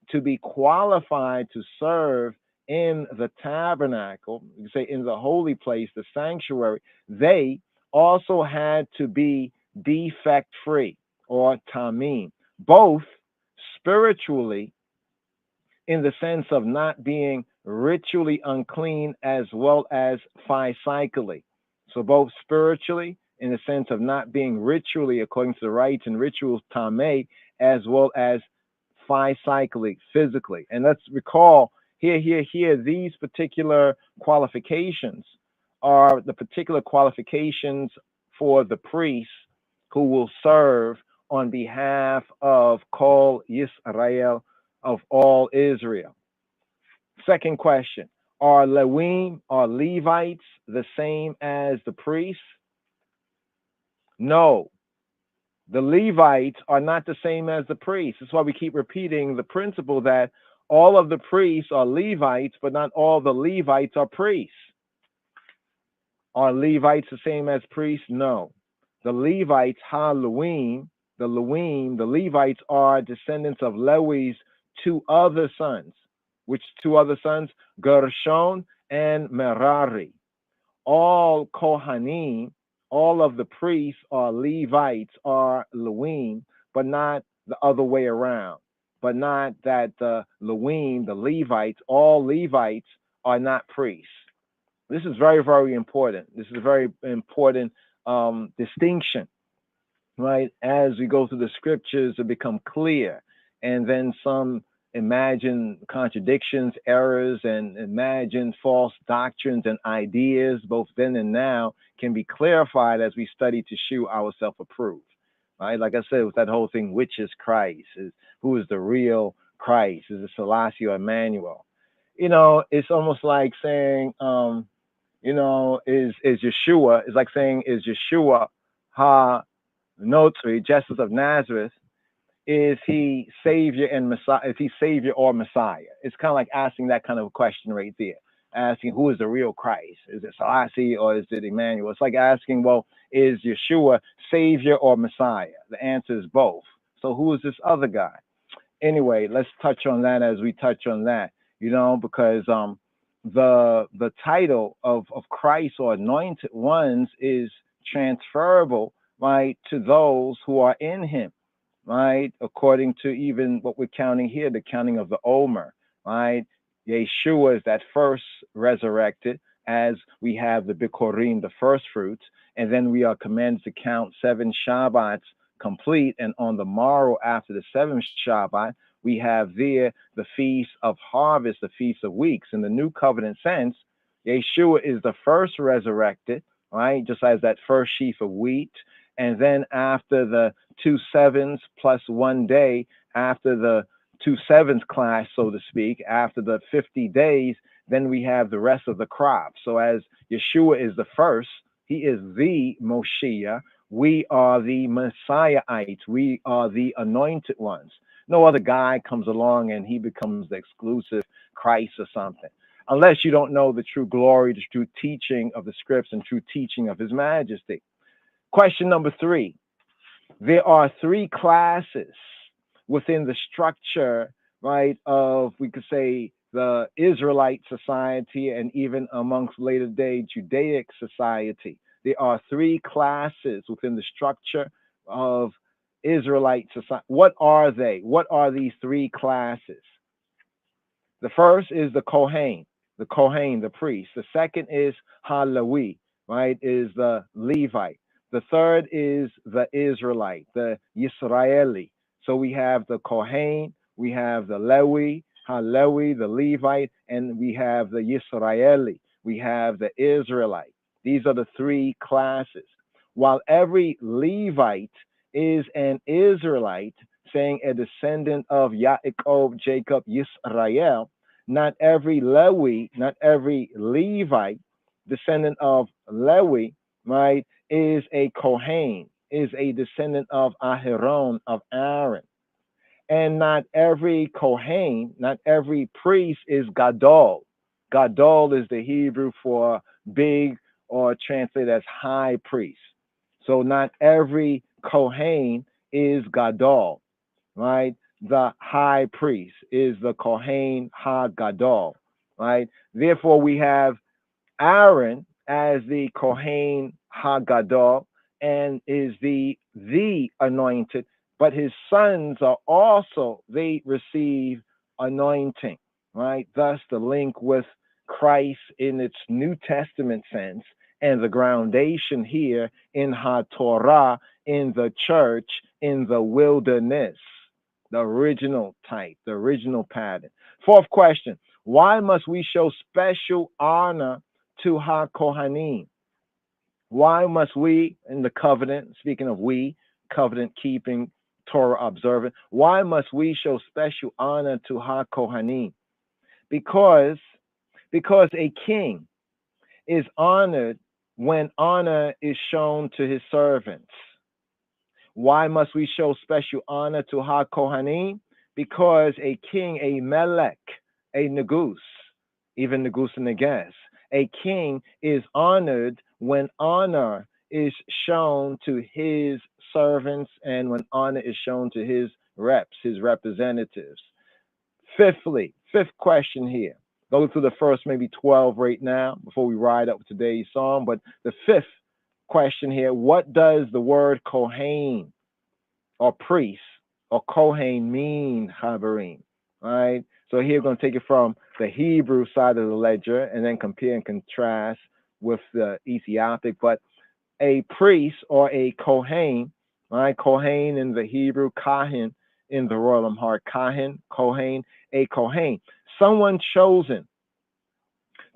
F: to be qualified to serve in the tabernacle, you say in the holy place, the sanctuary, they also had to be defect-free, or tamim, both spiritually in the sense of not being ritually unclean as well as physically. So both spiritually in the sense of not being ritually, according to the rites and rituals, tameh, as well as physically, physically. And let's recall here, these particular qualifications are the particular qualifications for the priests who will serve on behalf of Kol Yisrael, of all Israel. Second question, are Lewim or Levites the same as the priests? No. The Levites are not the same as the priests. That's why we keep repeating the principle that all of the priests are Levites, but not all the Levites are priests. Are Levites the same as priests? No. The Levites, the Levites are descendants of Lewi's two other sons. Which two other sons? Gershon and Merari. All Kohanim, all of the priests are Levites, are Lewim, but not the other way around. But not that the Lewim, the Levites, all Levites are not priests. This is very, very important. This is a very important distinction, right? As we go through the scriptures, it become clear. And then some imagine contradictions, errors, and imagine false doctrines and ideas, both then and now, can be clarified as we study to shew ourselves approved, right? Like I said, with that whole thing, which is Christ? Who is the real Christ? Is it Selassie or Emmanuel? You know, it's almost like saying, you know, is Yeshua, it's like saying, is Yeshua ha-Notri, Jesus of Nazareth, is he Savior and Messiah? Is he Savior or Messiah? It's kind of like asking that kind of question right there. Asking who is the real Christ? Is it Selassie or is it Emmanuel? It's like asking, well, is Yeshua Savior or Messiah? The answer is both. So who is this other guy? Anyway, let's touch on that as we touch on that, you know, because the title of Christ or anointed ones is transferable, right, to those who are in him, right, according to even what we're counting here, the counting of the Omer, right? Yeshua is that first resurrected, as we have the Bikorim, the first fruits, and then we are commanded to count 7 Shabbats complete, and on the morrow after the 7th Shabbat, we have there the Feast of Harvest, the Feast of Weeks. In the New Covenant sense, Yeshua is the first resurrected, right? Just as that first sheaf of wheat. And then after the 2 sevens plus 1 day, after the 2 sevens class, so to speak, after the 50 days, then we have the rest of the crop. So as Yeshua is the first, he is the Moshiach. We are the Messiahites. We are the anointed ones. No other guy comes along and he becomes the exclusive Christ or something. Unless you don't know the true glory, the true teaching of the scripts and true teaching of his majesty. Question number 3. There are 3 classes within the structure, right, of, we could say, the Israelite society and even amongst later day Judaic society. There are 3 classes within the structure of Israelite society. What are they? What are these 3 classes? The first is the Kohen, the priest. The second is Halawi, right, is the Levite. The third is the Israelite, the Yisraeli. So we have the Kohen, we have the Lewi, Halewi, the Levite, and we have the Yisraeli. We have the Israelite. These are the 3 classes. While every Levite is an Israelite, saying a descendant of Yaakov, Jacob, Yisrael, not every Lewi, not every Levite, descendant of Lewi, right, is a Kohen, is a descendant of Aharon, of Aaron. And not every Kohen, not every priest is Gadol. Gadol is the Hebrew for big, or translated as high priest. So not every Kohen is Gadol, right? The high priest is the Kohen HaGadol, right? Therefore, we have Aaron as the Kohen HaGadol and is the anointed, but his sons are also, they receive anointing, right? Thus the link with Christ in its New Testament sense, and the groundation here in HaTorah, in the church, in the wilderness, the original type, the original pattern. 4th question, why must we show special honor to HaKohanim? Why must we, in the covenant, speaking of we, covenant keeping, Torah observant, why must we show special honor to HaKohanim? Because a king is honored when honor is shown to his servants. Why must we show special honor to HaKohanim? Because a king, a melech, a negus, even negus and neges, a king is honored when honor is shown to his servants and when honor is shown to his reps, his representatives. Fifthly, fifth question here. Go through the first maybe 12 right now before we ride up today's song. But the fifth question here, what does the word Kohen or priest or Kohen mean, Chaverim? All right. So here we're going to take it from the Hebrew side of the ledger and then compare and contrast with the Ethiopic. But a priest or a Kohen, right? Kohen in the Hebrew, Kahin in the Royal Amharic, Kahin, Kohen, a Kohen, someone chosen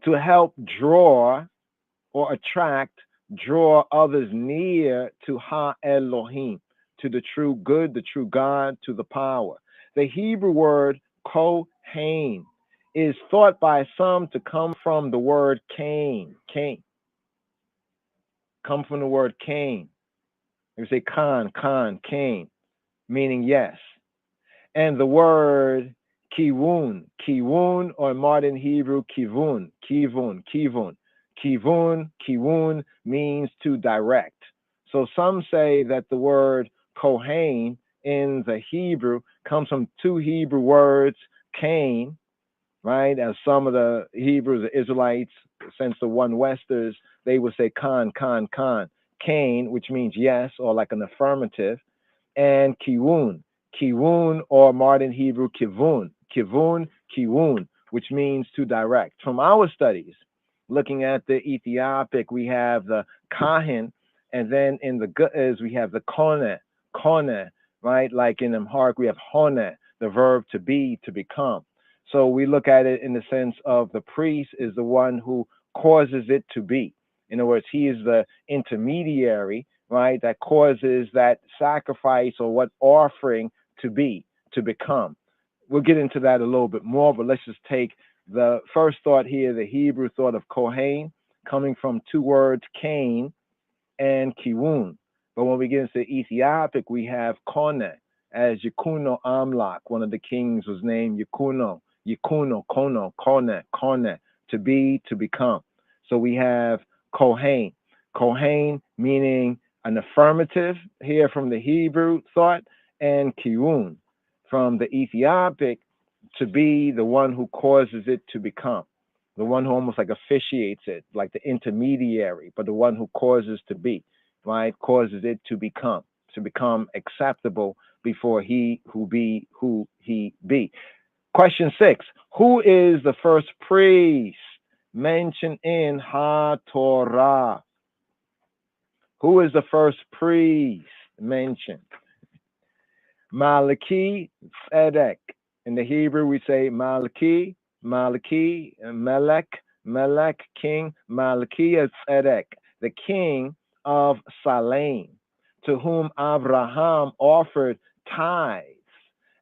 F: to help draw or draw others near to Ha Elohim, to the true good, the true God, to the power. The Hebrew word Kohen is thought by some to come from the word Cain. Come from the word Cain. You say Khan, Cain, meaning yes. And the word Kivun or modern Hebrew Kivun means to direct. So some say that the word Kohen in the Hebrew comes from two Hebrew words, Cain, right? As some of the Hebrews, the Israelites, since the one Westers, they would say Khan, Cain, which means yes, or like an affirmative, and Kiwun or modern Hebrew Kivun, which means to direct. From our studies, looking at the Ethiopic, we have the Kahin, and then in the Ge'ez, we have the Kone, right? Like in Amharic, we have Hone, the verb to be, to become. So we look at it in the sense of the priest is the one who causes it to be. In other words, he is the intermediary, right, that causes that sacrifice or what offering to be, to become. We'll get into that a little bit more, but let's just take the first thought here, the Hebrew thought of Kohen, coming from two words, Cain and Kiwun. But when we get into Ethiopic, we have Kone, as Yakuno Amlak, one of the kings was named Yakuno, Kone, to be, to become. So we have Kohen meaning an affirmative here from the Hebrew thought, and Kiwun from the Ethiopic, to be the one who causes it to become, the one who almost like officiates it, like the intermediary, but the one who causes to be, right? Causes it to become acceptable before he who he be. Question 6, who is the first priest mentioned in HaTorah? Who is the first priest mentioned? Malachi Tzedek. In the Hebrew, we say Malachi, Melech, King, Malachi Tzedek, the king of Salem, to whom Abraham offered tithes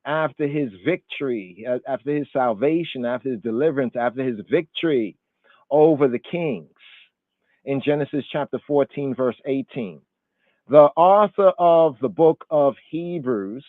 F: after his victory, after his salvation, after his deliverance, after his victory over the kings. In Genesis chapter 14, verse 18. The author of the book of Hebrews,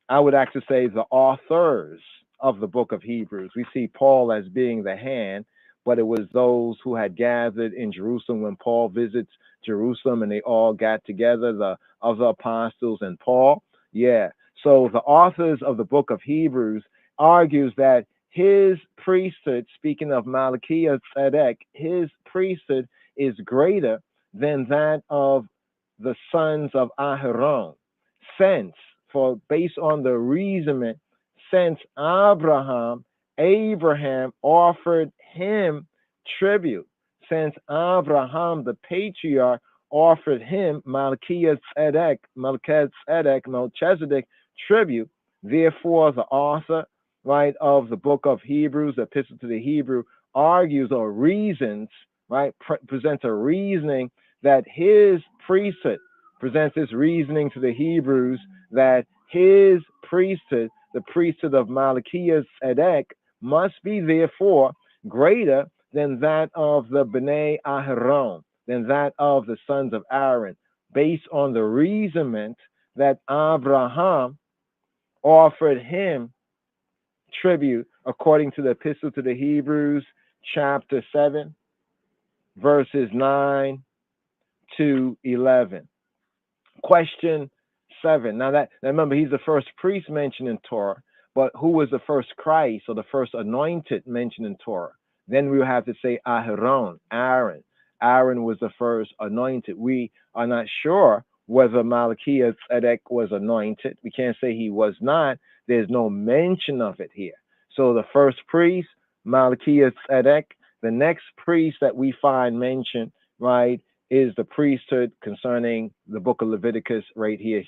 F: I would actually say the authors of the book of Hebrews. We see Paul as being the hand, but it was those who had gathered in Jerusalem when Paul visits Jerusalem and they all got together, the other apostles and Paul. Yeah. So the authors of the book of Hebrews argues that his priesthood, speaking of Malachi Tzedek, his priesthood is greater than that of the sons of Aharon, based on the reasoning, since Abraham offered him tribute, since Abraham, the patriarch, offered him Melchizedek tribute. Therefore, the author, right, of the book of Hebrews, the epistle to the Hebrew, argues or reasons right, presents a reasoning that his priesthood presents this reasoning to the Hebrews that his priesthood, the priesthood of Malachias Edek, must be therefore greater than that of the Bnei Aharon, than that of the sons of Aaron, based on the reasonment that Abraham offered him tribute according to the Epistle to the Hebrews, chapter 7, verses 9 to 11. Question 7. Now remember, he's the first priest mentioned in Torah, but who was the first Christ or the first anointed mentioned in Torah? Then we will have to say Aharon, Aaron. Aaron was the first anointed. We are not sure whether Malachias Edek was anointed. We can't say he was not. There's no mention of it here. So the first priest, Malachias Edek. The next priest that we find mentioned, right, is the priesthood concerning the book of Leviticus right here.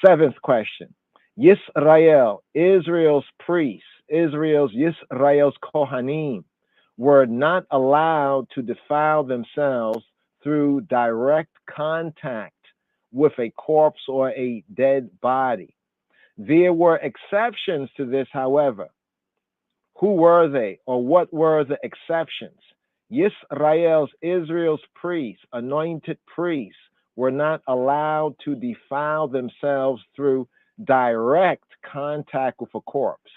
F: 7th question. Yisrael, Israel's priests, Yisrael's Kohanim, were not allowed to defile themselves through direct contact with a corpse or a dead body. There were exceptions to this, however. Who were they, or what were the exceptions? Israel's priests, anointed priests, were not allowed to defile themselves through direct contact with a corpse.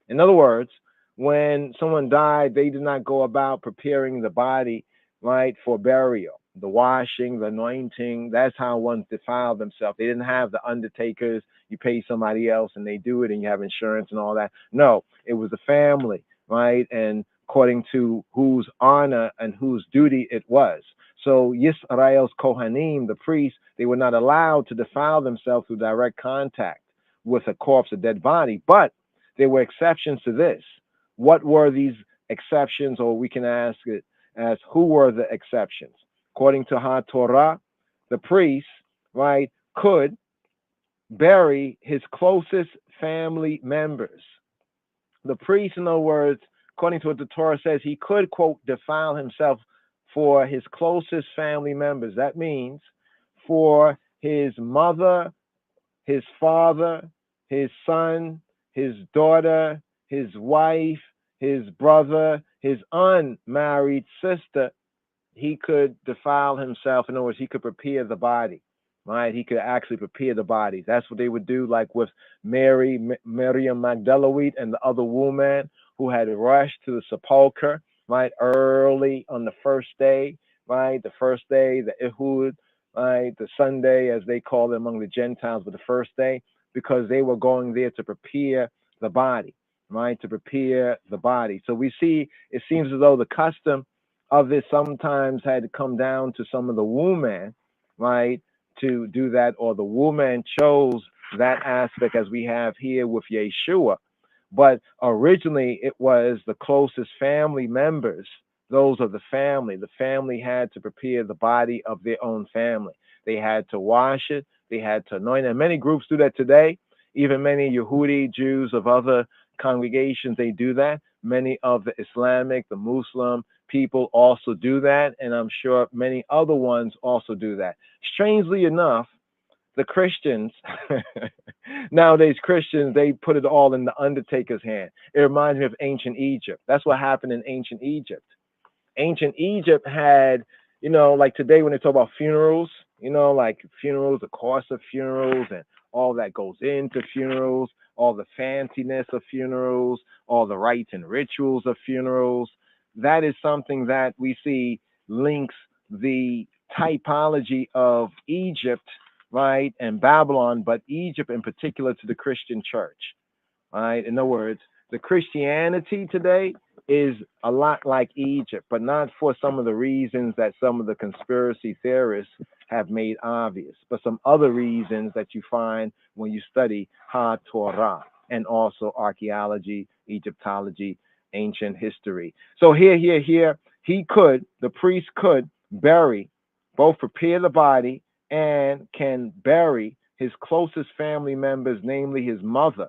F: In other words, when someone died, they did not go about preparing the body, right, for burial. The washing, the anointing, that's how one defiled themselves. They didn't have the undertakers. You pay somebody else and they do it and you have insurance and all that. No, it was the family, right? And according to whose honor and whose duty it was. So Yisrael's Kohanim, the priests, they were not allowed to defile themselves through direct contact with a corpse, a dead body. But there were exceptions to this. What were these exceptions? Or we can ask it as, who were the exceptions? According to HaTorah, the priest, right, could bury his closest family members. The priest, in other words, according to what the Torah says, he could, quote, defile himself for his closest family members. That means for his mother, his father, his son, his daughter, his wife, his brother, his unmarried sister, he could defile himself. In other words, he could prepare the body, right? He could actually prepare the body. That's what they would do, like with Miriam Magdalene and the other woman who had rushed to the sepulcher, right, early on the first day, right? The first day, the Ehud, right? The Sunday, as they call it among the Gentiles, but the first day, because they were going there to prepare the body, right? To prepare the body. So we see, it seems as though the custom of this sometimes had to come down to some of the women, right, to do that, or the woman chose that aspect, as we have here with Yeshua. But originally it was the closest family members, those of the family. The family had to prepare the body of their own family. They had to wash it, they had to anoint it. And many groups do that today. Even many Yehudi Jews of other congregations, they do that. Many of the Islamic, the Muslim people also do that, and I'm sure many other ones also do that. Strangely enough, the Christians, nowadays Christians, they put it all in the undertaker's hand. It reminds me of ancient Egypt. That's what happened in ancient Egypt. Ancient Egypt had, like today when they talk about funerals, like funerals, the cost of funerals and all that goes into funerals, all the fanciness of funerals, all the rites and rituals of funerals. That is something that we see links the typology of Egypt, right, and Babylon, but Egypt in particular to the Christian church, right? In other words, the Christianity today is a lot like Egypt, but not for some of the reasons that some of the conspiracy theorists have made obvious, but some other reasons that you find when you study HaTorah and also archaeology, Egyptology, ancient history. So here, the priest could bury, both prepare the body and can bury his closest family members, namely his mother,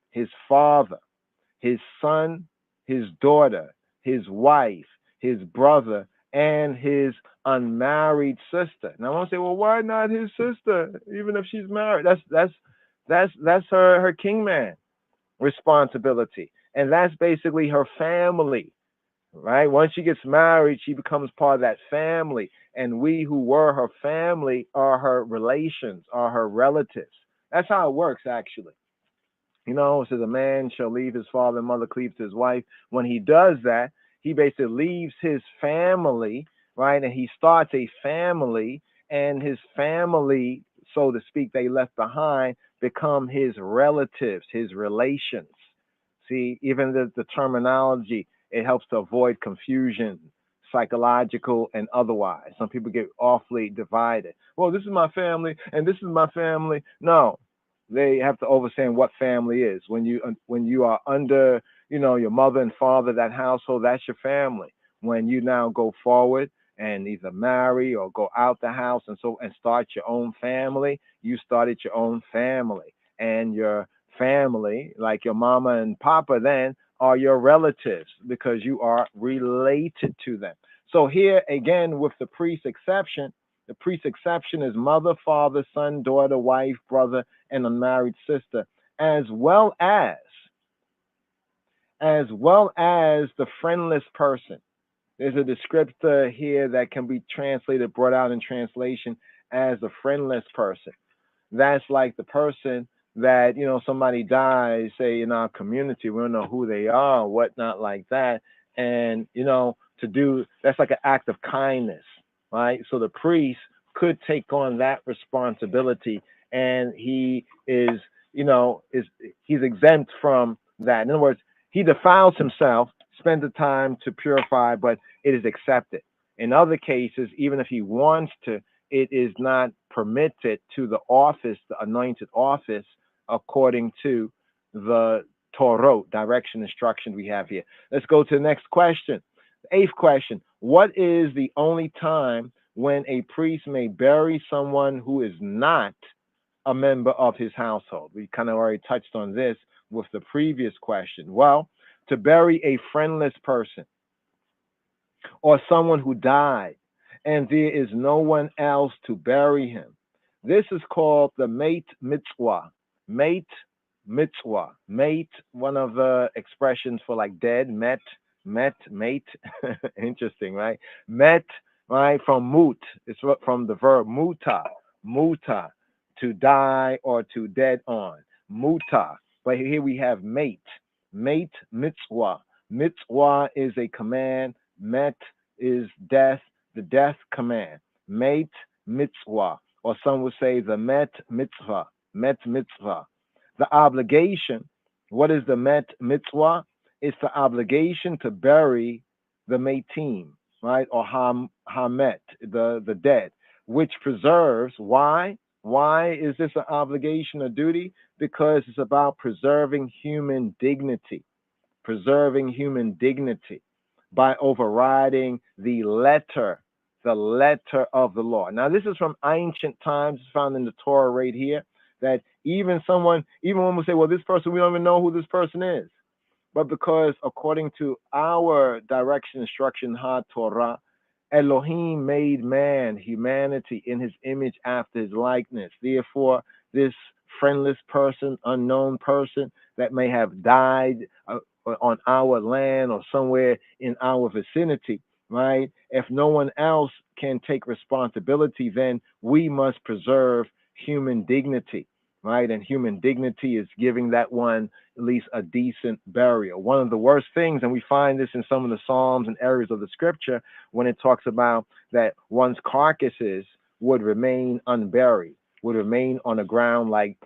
F: his father, his son, his daughter, his wife, his brother, and his unmarried sister. Now I want to say, well, why not his sister, even if she's married? That's her kingman responsibility, and that's basically her family, right? Once she gets married, she becomes part of that family, and we who were her family are her relations, are her relatives. That's how it works, actually. It says a man shall leave his father and mother, cleave to his wife. When he does that, he basically leaves his family, right? And he starts a family, and his family, so to speak, they left behind become his relatives, his relations. See, even the terminology, it helps to avoid confusion, psychological and otherwise. Some people get awfully divided. Well, this is my family and this is my family. No, they have to understand what family is. When you are under, your mother and father, that household, that's your family. When you now go forward and either marry or go out the house and start your own family, you started your own family, and your family, like your mama and papa, then are your relatives because you are related to them. So here again, with the priest exception, the priest exception is mother, father, son, daughter, wife, brother, and unmarried sister, as well as the friendless person. There's a descriptor here that can be translated, brought out in translation as a friendless person. That's like the person that, somebody dies, say in our community, we don't know who they are or whatnot like that. And, that's like an act of kindness, right? So the priest could take on that responsibility, and he is, he's exempt from that. In other words, he defiles himself, spends the time to purify, but it is accepted. In other cases, even if he wants to, it is not permitted to the office, the anointed office, according to the Torah, direction, instruction we have here. Let's go to the next question. The 8th question. What is the only time when a priest may bury someone who is not a member of his household? We kind of already touched on this with the previous question. Well, to bury a friendless person or someone who died and there is no one else to bury him. This is called the mate mitzvah. Mate mitzvah. Mate, one of the expressions for like dead, mate. Interesting, right? Met, right, from mut. It's from the verb muta, to die or to dead on. Muta. But here we have mate mitzvah. Mitzvah is a command. Met is death, the death command. Mate mitzvah, or some would say the met mitzvah. The obligation. What is the met mitzvah? It's the obligation to bury the metim, right, or hamet, the dead, which preserves. Why? Why is this an obligation or duty? Because it's about preserving human dignity. By overriding the letter of the law. Now, this is from ancient times, found in the Torah right here, that even when we say, well, this person, we don't even know who this person is. But because according to our direction, instruction, Ha-Torah, Elohim made man, humanity, in his image after his likeness. Therefore, this friendless person, unknown person that may have died on our land or somewhere in our vicinity, right? If no one else can take responsibility, then we must preserve human dignity, right? And human dignity is giving that one at least a decent burial. One of the worst things, and we find this in some of the Psalms and areas of the scripture, when it talks about that one's carcasses would remain unburied, would remain on the ground like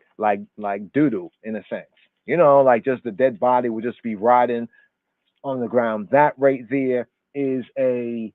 F: doo-doo in a sense. Like just the dead body would just be rotting on the ground. That right there is a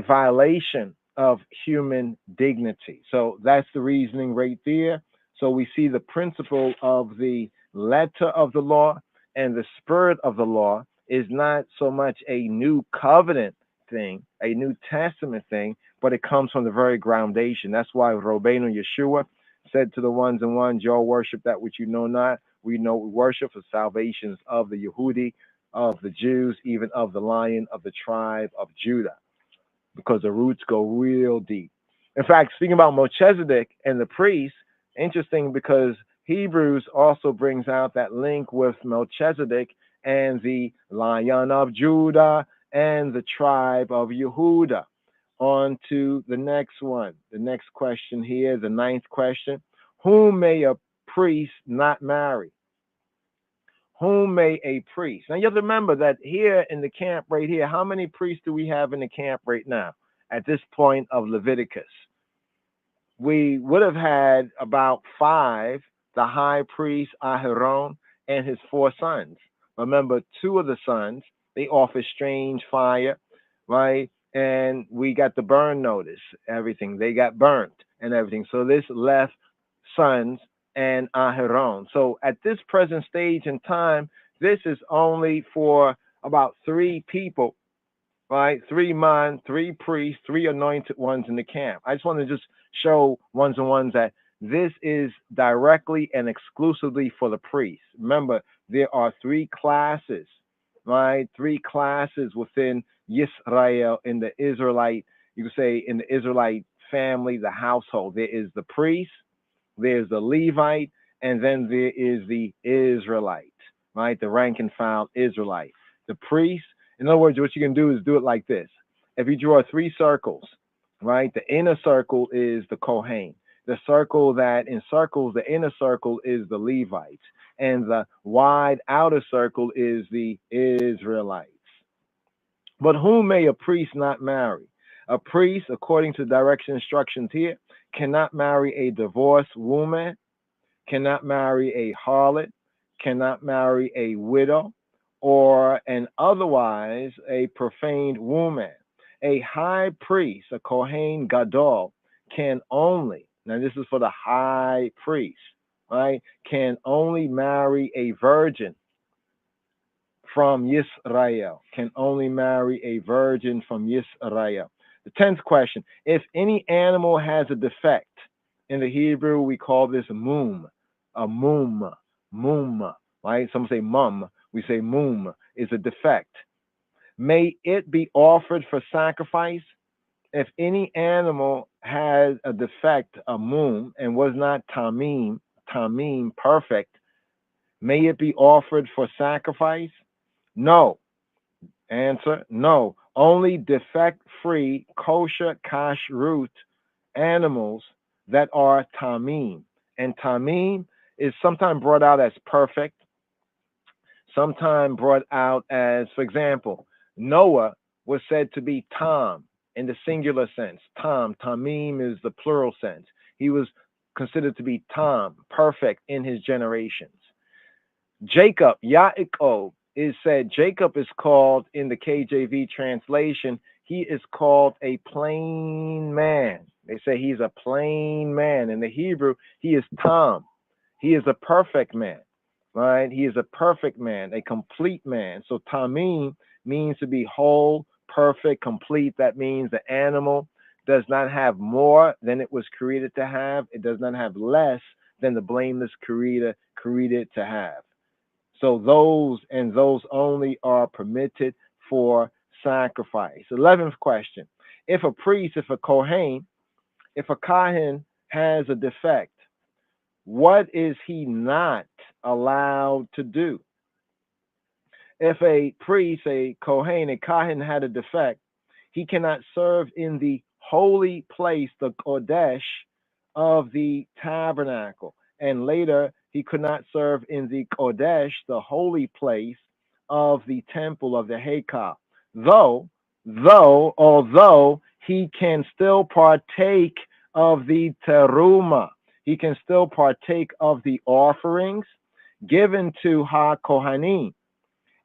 F: violation of human dignity. So that's the reasoning right there. So we see the principle of the letter of the law and the spirit of the law is not so much a new covenant thing, a New Testament thing, but it comes from the very groundation. That's why Rabbeinu Yeshua said to the ones and ones, y'all worship that which you know not. We know we worship for salvations of the Yehudi, of the Jews, even of the Lion of the tribe of Judah, because the roots go real deep. In fact, speaking about Melchizedek and the priest, interesting because Hebrews also brings out that link with Melchizedek and the Lion of Judah and the tribe of Yehuda. On to the next one. The next question here, the ninth question. Whom may a priest not marry? Whom may a priest? Now you have to remember that here in the camp right here, how many priests do we have in the camp right now at this point of Leviticus? We would have had about 5, the high priest Aharon and his 4 sons. Remember, 2 of the sons, they offered strange fire, right? And we got the burn notice, everything. They got burnt and everything. So this left sons and Aharon. So at this present stage in time, this is only for about 3 people, right? 3 men, 3 priests, 3 anointed ones in the camp. I just want to just show ones and ones that this is directly and exclusively for the priests. Remember, there are 3 classes, right? 3 classes within Yisrael in the Israelite, you could say in the Israelite family, the household. There is the priest, there's the Levite, and then there is the Israelite, right? The rank and file Israelite. The priest, in other words, what you can do is do it like this. If you draw 3 circles, right? The inner circle is the Kohen. The circle that encircles the inner circle is the Levites. And the wide outer circle is the Israelites. But whom may a priest not marry? A priest, according to direction instructions here, cannot marry a divorced woman, cannot marry a harlot, cannot marry a widow, or an otherwise a profaned woman. A high priest, a Kohen Gadol, can only, now this is for the high priest, right, can only marry a virgin from Yisrael, can only marry a virgin from Yisrael. The 10th question, if any animal has a defect, in the Hebrew we call this mum, a mum, right? Some say mum, we say mum is a defect. May it be offered for sacrifice? If any animal has a defect, a mum, and was not tamim, perfect, may it be offered for sacrifice? No. Answer, no. Only defect-free, kosher, kashrut animals that are tamim. And tamim is sometimes brought out as perfect, sometimes brought out as, for example, Noah was said to be tam in the singular sense. Tamim is the plural sense. He was considered to be tam, perfect in his generations. Jacob, Yaakov, is said, Jacob is called in the KJV translation, he is called a plain man. They say he's a plain man. In the Hebrew, he is tam. He is a perfect man, right? He is a perfect man, a complete man. So tamim means to be whole, perfect, complete. That means the animal does not have more than it was created to have. It does not have less than the blameless creator created to have. So those and those only are permitted for sacrifice. 11th question. If a priest, if a Kohen has a defect, what is he not allowed to do? If a priest, a Kohen had a defect, he cannot serve in the holy place, the Kodesh of the tabernacle. And later, he could not serve in the Kodesh, the holy place of the temple of the Hekal. Although he can still partake of the teruma, he can still partake of the offerings given to Ha-Kohanim,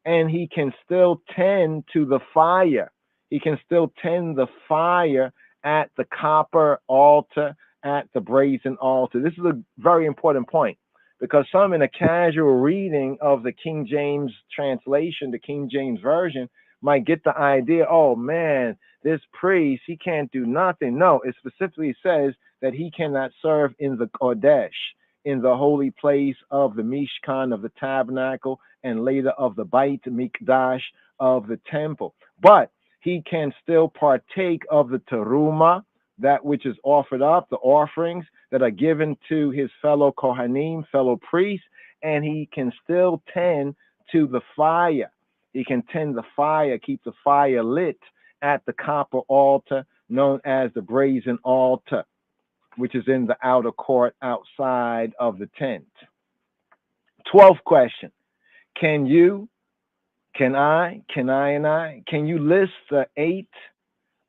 F: and he can still tend to the fire. He can still tend the fire at the copper altar, at the brazen altar. This is a very important point, because some in a casual reading of the King James translation, the King James Version, might get the idea, oh man, this priest, he can't do nothing. No, it specifically says that he cannot serve in the Kodesh, in the holy place of the Mishkan, of the tabernacle, and later of the Beit Mikdash of the temple. But he can still partake of the teruma, that which is offered up, the offerings that are given to his fellow Kohanim, fellow priests, and he can still tend to the fire. He can tend the fire, keep the fire lit at the copper altar known as the brazen altar, which is in the outer court outside of the tent. 12th question. Can you list the 8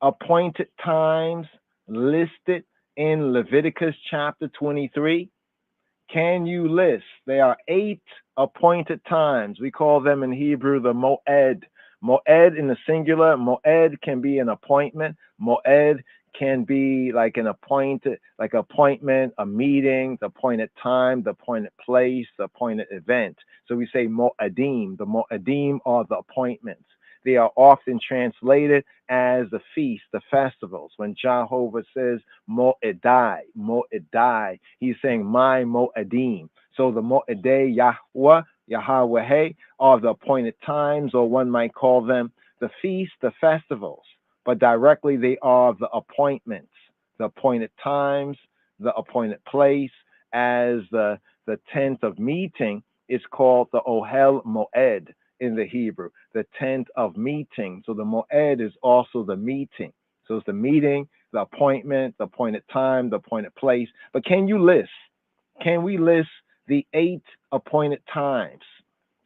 F: appointed times listed in Leviticus chapter 23? Can you list? There are 8 appointed times. We call them in Hebrew the Moed. Moed in the singular. Moed can be an appointment. Moed can be like an appointed, like appointment, a meeting, the appointed time, the appointed place, the appointed event. So we say Mo'adim. The Mo'adim are the appointments. They are often translated as the feast, the festivals. When Jehovah says Mo'edai, Mo'edai, he's saying my Mo'adim. So the Mo'edai Yahweh are the appointed times, or one might call them the feast, the festivals. But directly they are the appointments, the appointed times, the appointed place, as the tent of meeting is called the Ohel Moed in the Hebrew, the tent of meeting. So the Moed is also the meeting. So it's the meeting, the appointment, the appointed time, the appointed place. But can we list the 8 appointed times?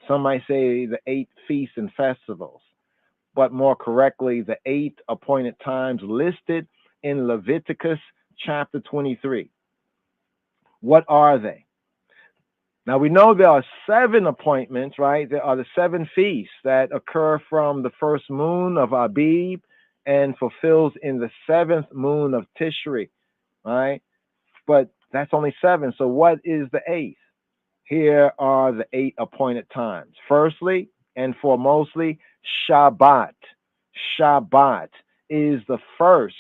F: Some might say the 8 feasts and festivals, but more correctly, the 8 appointed times listed in Leviticus chapter 23. What are they? Now we know there are 7 appointments, right? There are the 7 feasts that occur from the first moon of Abib and fulfills in the 7th moon of Tishri, right? But that's only 7. So what is the 8th? Here are the 8 appointed times. Firstly and foremostly, Shabbat. Shabbat is the first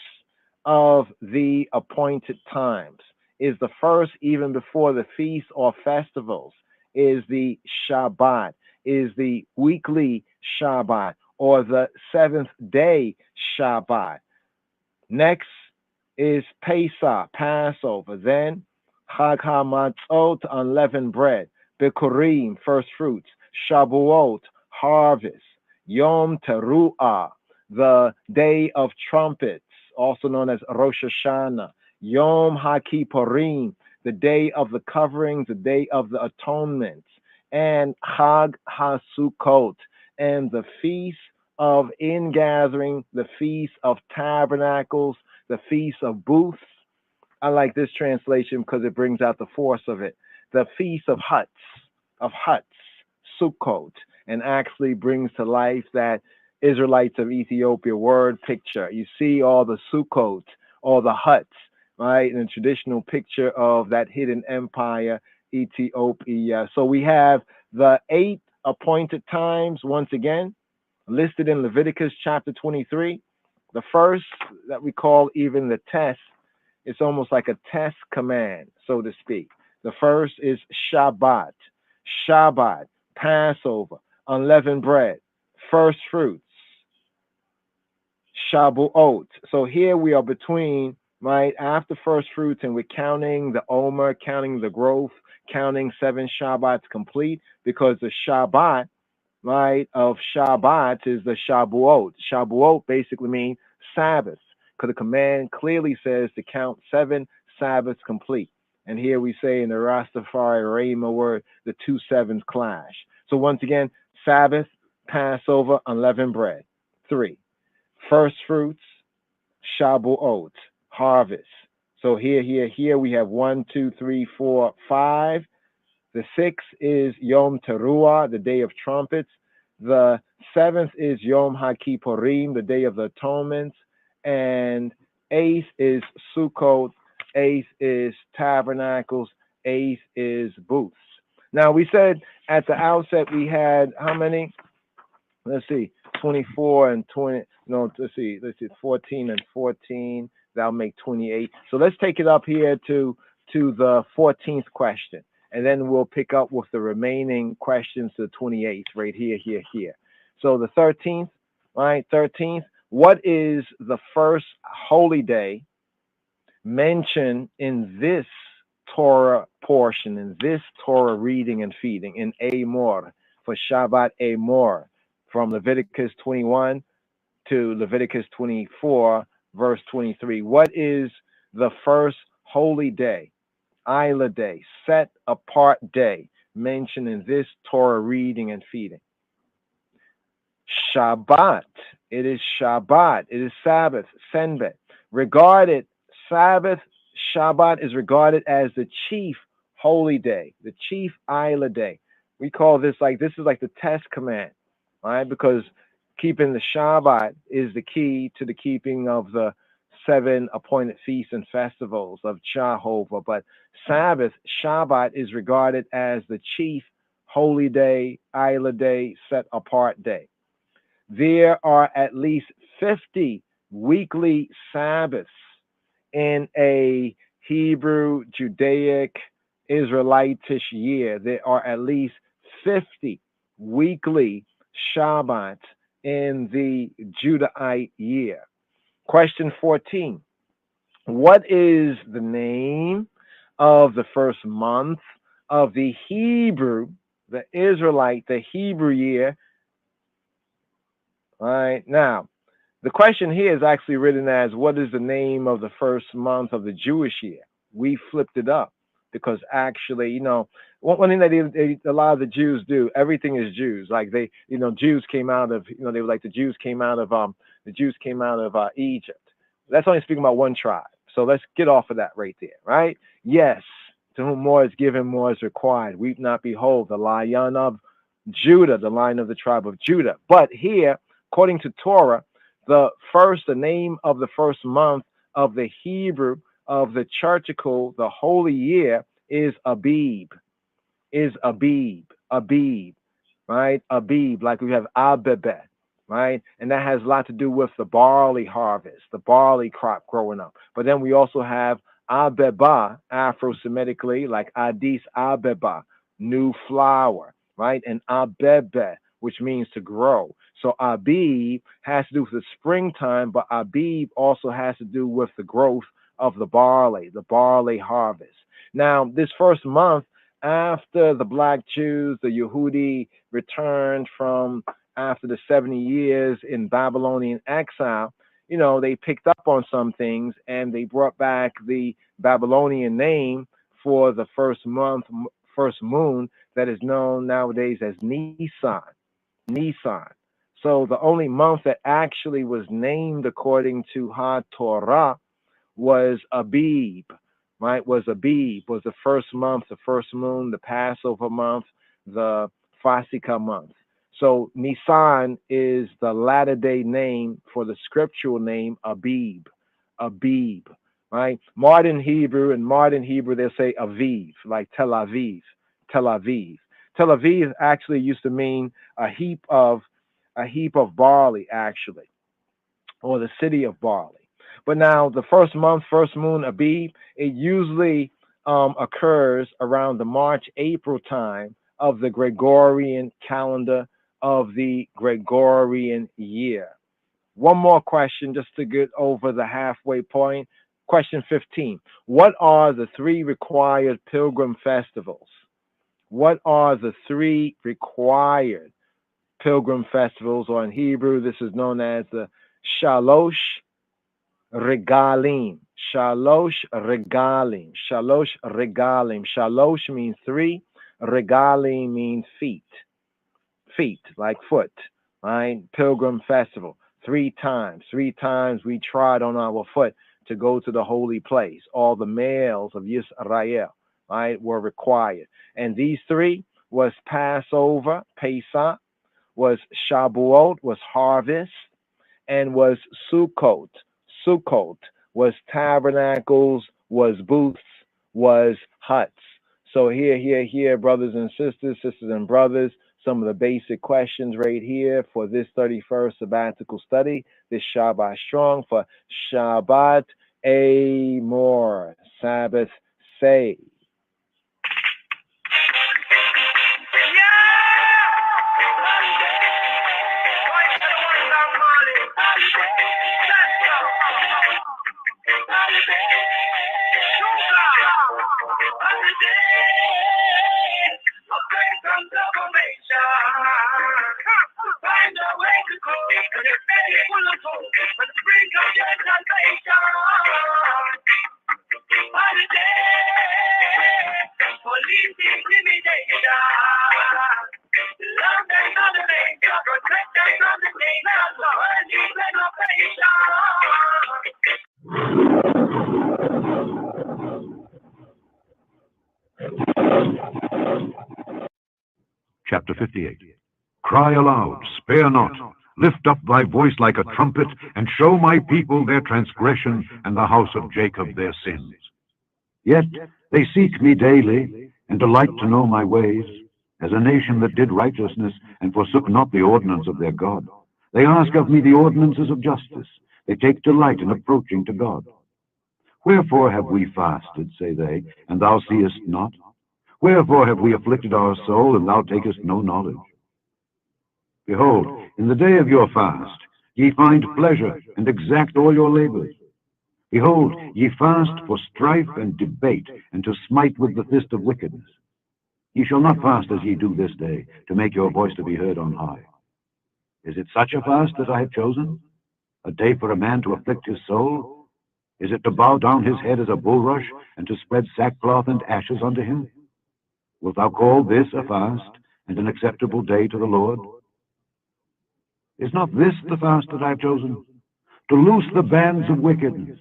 F: of the appointed times, is the first even before the feasts or festivals, is the Shabbat, is the weekly Shabbat, or the 7th day Shabbat. Next is Pesach, Passover. Then Chag HaMatzot, unleavened bread. Bikurim, first fruits. Shavuot, harvest. Yom Teruah, the day of trumpets, also known as Rosh Hashanah. Yom HaKippurim, the day of the coverings, the day of the atonements. And Chag HaSukkot, and the feast of ingathering, the feast of tabernacles, the feast of booths. I like this translation because it brings out the force of it. The feast of huts, Sukkot, and actually brings to life that Israelites of Ethiopia word picture. You see all the Sukkot, all the huts, right? And a traditional picture of that hidden empire, Ethiopia. So we have the 8 appointed times, once again, listed in Leviticus chapter 23. The first that we call even the test, it's almost like a test command, so to speak. The first is Shabbat. Shabbat, Passover, unleavened bread, first fruits, Shavuot. So here we are between, right, after first fruits, and we're counting the Omer, counting the growth, counting 7 Shabbats complete, because the Shabbat, right, of Shabbat is the Shavuot. Shavuot basically means Sabbath, because the command clearly says to count 7 Sabbaths complete. And here we say in the Rastafari Rhema word, the 2 sevens clash. So once again, Sabbath, Passover, unleavened bread. 3. First fruits, Shavuot, harvest. So here we have 1, 2, 3, 4, 5. The 6th is Yom Teruah, the day of trumpets. The 7th is Yom HaKippurim, the day of the atonements. And 8th is Sukkot. 8th is tabernacles. 8th is booths. Now we said at the outset we had how many? Let's see, 24 and 20. No, let's see, 14 and 14. That'll make 28. So let's take it up here to the 14th question. and then we'll pick up with the remaining questions to the 28th right here. So the 13th, right? 13th. What is the first holy day mentioned in this Torah portion, in this Torah reading and feeding, in Amor, for Shabbat Amor, from Leviticus 21 to Leviticus 24, verse 23. What is the first holy day, Isla day, set apart day, mentioned in this Torah reading and feeding? Shabbat. It is Shabbat. It is Sabbath, Senbet. Regarded, Sabbath, Shabbat is regarded as the chief holy day, the chief Isla day. We call this this is like the test command, right? Because keeping the Shabbat is the key to the keeping of the 7 appointed feasts and festivals of Jehovah. But Sabbath, Shabbat, is regarded as the chief holy day, Isla day, set apart day. There are at least 50 weekly Sabbaths in a Hebrew, Judaic, Israelitish year. There are at least 50 weekly Shabbats in the Judahite year. Question 14. What is the name of the first month of the Hebrew, the Israelite, the Hebrew year? All right. Now, the question here is actually written as, what is the name of the first month of the Jewish year? We flipped it up because actually, one thing that a lot of the Jews do, everything is Jews. Like Jews came out of, they were like the Jews came out of Egypt. That's only speaking about one tribe. So let's get off of that right there, right? Yes, to whom more is given, more is required. Weep not, behold, the Lion of Judah, the Lion of the tribe of Judah. But here, according to Torah, the name of the first month of the Hebrew, of the Churchical, the holy year, is Abib. Abib, right? Abib, like we have Abebe, right? And that has a lot to do with the barley harvest, the barley crop growing up. But then we also have Abeba, Afro-Semitically, like Addis Abeba, new flower, right? And Abebe, which means to grow. So Abib has to do with the springtime, but Abib also has to do with the growth of the barley harvest. Now, this first month, after the black Jews, the Yehudi, returned from after the 70 years in Babylonian exile, they picked up on some things and they brought back the Babylonian name for the first month, first moon, that is known nowadays as Nisan. So the only month that actually was named according to HaTorah was Abib, right? Was the first month, the first moon, the Passover month, the Fasika month. So Nisan is the latter day name for the scriptural name Abib, right? Modern Hebrew, they'll say Aviv, like Tel Aviv. Tel Aviv actually used to mean a heap of barley, actually, or the city of barley. But now the first month, first moon, Abib, it usually occurs around the March-April time of the Gregorian calendar of the Gregorian year. One more question just to get over the halfway point. Question 15. What are the 3 required pilgrim festivals? What are the 3 required pilgrim festivals? Or in Hebrew, this is known as the Shalosh Regalim. Shalosh Regalim. Shalosh Regalim. Shalosh means 3. Regalim means feet. Feet, like foot. Right? Pilgrim festival. 3 times. 3 times we trod on our foot to go to the holy place. All the males of Yisrael, right, were required. And these 3 was Passover, Pesach, was Shabuot, was harvest, and was Sukkot. Sukkot was tabernacles, was booths, was huts. So here, brothers and sisters and brothers, some of the basic questions right here for this 31st sabbatical study, this Shabbat Strong, for Shabbat Amor, Sabbath say.
G: Chapter 58. Cry aloud, spare not, lift up thy voice like a trumpet, and show my people their transgression, and the house of Jacob their sins. Yet they seek me daily, and delight to know my ways, as a nation that did righteousness, and forsook not the ordinance of their God. They ask of me the ordinances of justice. They take delight in approaching to God. Wherefore have we fasted, say they, and thou seest not? Wherefore have we afflicted our soul, and thou takest no knowledge? Behold, in the day of your fast, ye find pleasure, and exact all your labors. Behold, ye fast for strife and debate, and to smite with the fist of wickedness. Ye shall not fast as ye do this day, to make your voice to be heard on high. Is it such a fast that I have chosen? A day for a man to afflict his soul? Is it to bow down his head as a bulrush, and to spread sackcloth and ashes unto him? Wilt thou call this a fast, and an acceptable day to the Lord? Is not this the fast that I have chosen? To loose the bands of wickedness,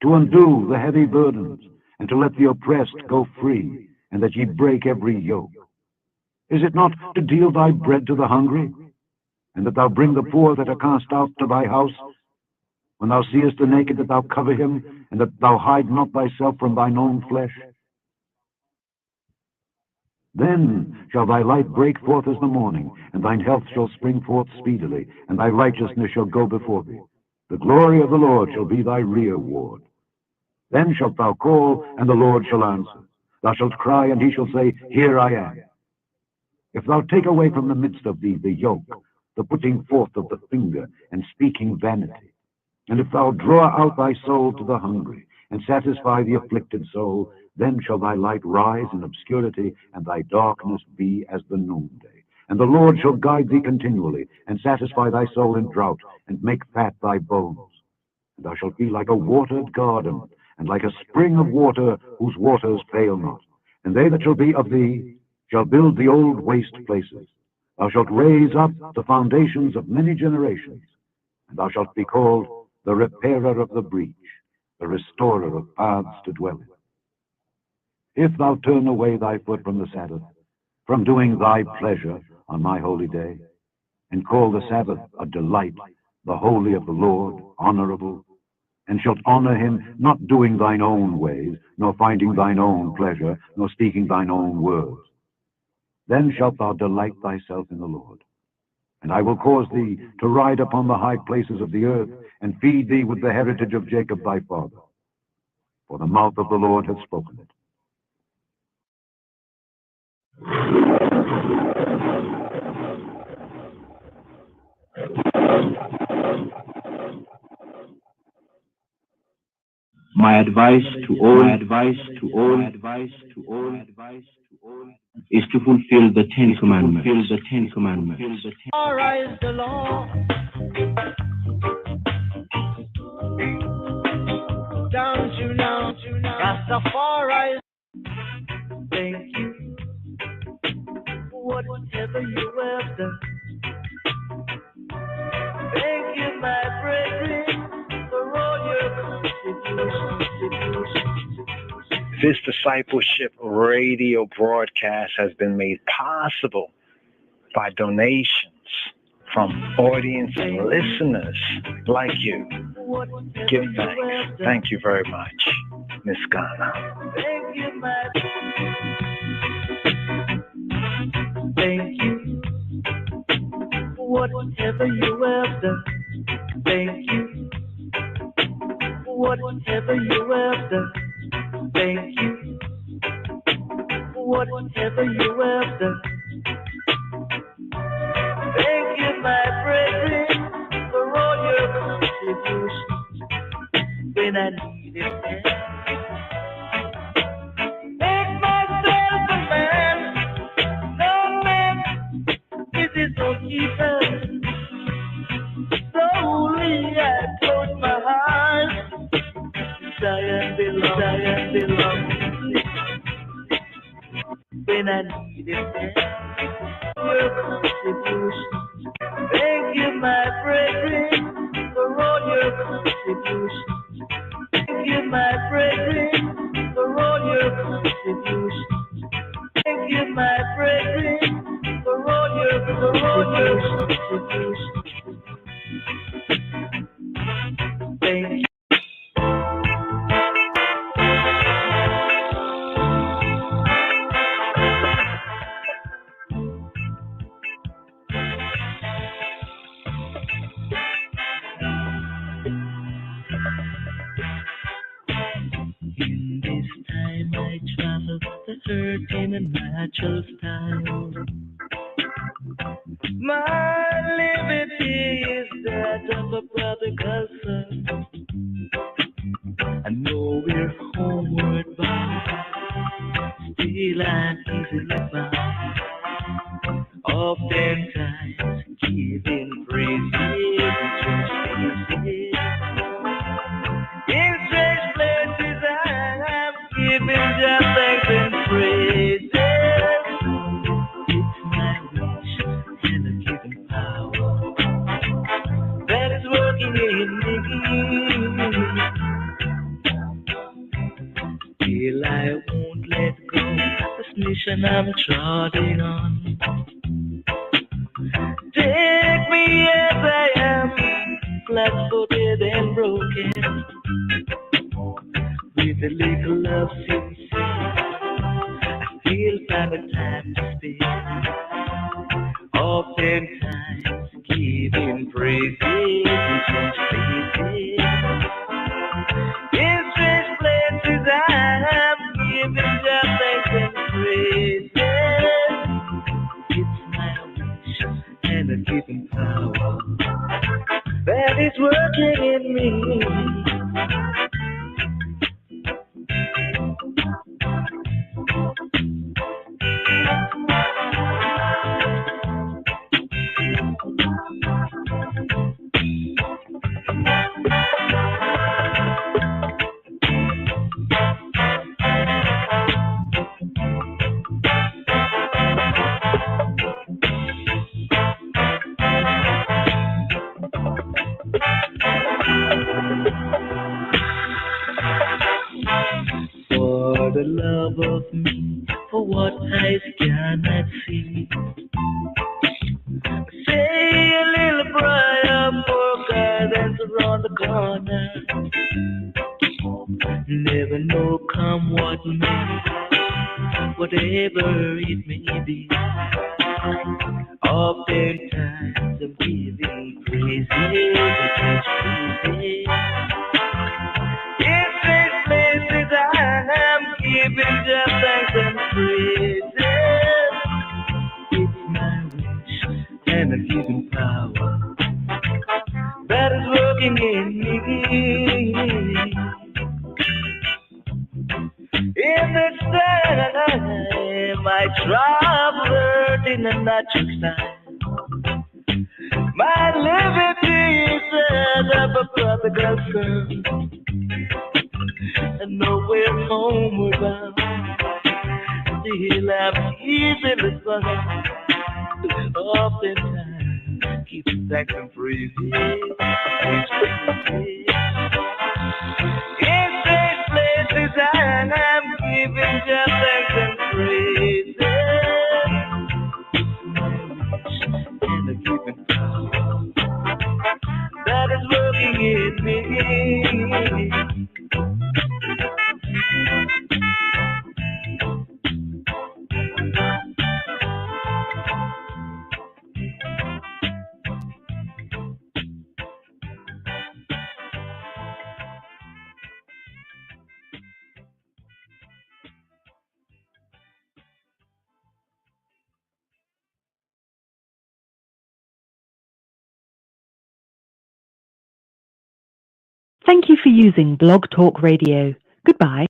G: to undo the heavy burdens, and to let the oppressed go free, and that ye break every yoke. Is it not to deal thy bread to the hungry, and that thou bring the poor that are cast out to thy house? When thou seest the naked, that thou cover him, and that thou hide not thyself from thine own flesh? Then shall thy light break forth as the morning, and thine health shall spring forth speedily, and thy righteousness shall go before thee. The glory of the Lord shall be thy reward. Then shalt thou call, and the Lord shall answer. Thou shalt cry, and he shall say, Here I am. If thou take away from the midst of thee the yoke, the putting forth of the finger, and speaking vanity, and if thou draw out thy soul to the hungry, and satisfy the afflicted soul, then shall thy light rise in obscurity, and thy darkness be as the noonday. And the Lord shall guide thee continually, and satisfy thy soul in drought, and make fat thy bones. And thou shalt be like a watered garden, and like a spring of water whose waters fail not. And they that shall be of thee shall build the old waste places. Thou shalt raise up the foundations of many generations, and thou shalt be called the repairer of the breach, the restorer of paths to dwell in. If thou turn away thy foot from the Sabbath, from doing thy pleasure on my holy day, and call the Sabbath a delight, the holy of the Lord, honorable, and shalt honor him, not doing thine own ways, nor finding thine own pleasure, nor speaking thine own words, then shalt thou delight thyself in the Lord. And I will cause thee to ride upon the high places of the earth, and feed thee with the heritage of Jacob thy father. For the mouth of the Lord hath spoken it.
V: My advice to all is to fulfill the Ten Commandments.
M: Rastafari is the law. Don't you know? Rastafari. Thank you. Whatever you have done. Thank you, my brethren, for all your contributions.
L: This Discipleship radio broadcast has been made possible by donations from audience and listeners like you. Give thanks. Thank you very much, Miss Ghana.
M: Thank you, my thank you. Whatever you have done. Thank you. Whatever you have done. Thank you. Whatever you have done. Thank you, my brethren, for all your contributions when I needed help. Make myself a man, no man is his own keeper. Slowly I close my eyes. Zion belongs when I needed help. Your contribution. Thank you, my brethren, for all your your contribution. Thank you, my brethren, for all your contribution. Thank you, my brethren, for all your contribution. Thank you. In this time I travel the earth in a natural style. My liberty is that of a prodigal son. I know we're homeward bound, still I'm easily found. Oftentimes giving praises in strange places I'm giving just thanks and praises. It's my wish and a given power that is working in me. Still I won't let go this mission I'm trotting on. Take me as I am, flat-footed and broken, with a little of sin. I still find the time to spend, oftentimes giving praises in such places. In strange places I'm giving just thanks and praises. It's my wish and a given power that is working in me. For the love of me, for what eyes cannot see. Say a little prayer for guidance around the corner. Never know come what may, whatever it may be. Oftentimes I'm giving praises in strange places I'm giving just thanks and praises. It's my wish and a given power that is working in me. In this time I traveled in a natural style. My liberty is that of a prodigal son. And nowhere homeward bound, still I'm easily found. Oftentimes keep thanks and praises. In strange places I'm giving just thanks and praises. And a given power that is working in me.
A: Thank you for using Blog Talk Radio. Goodbye.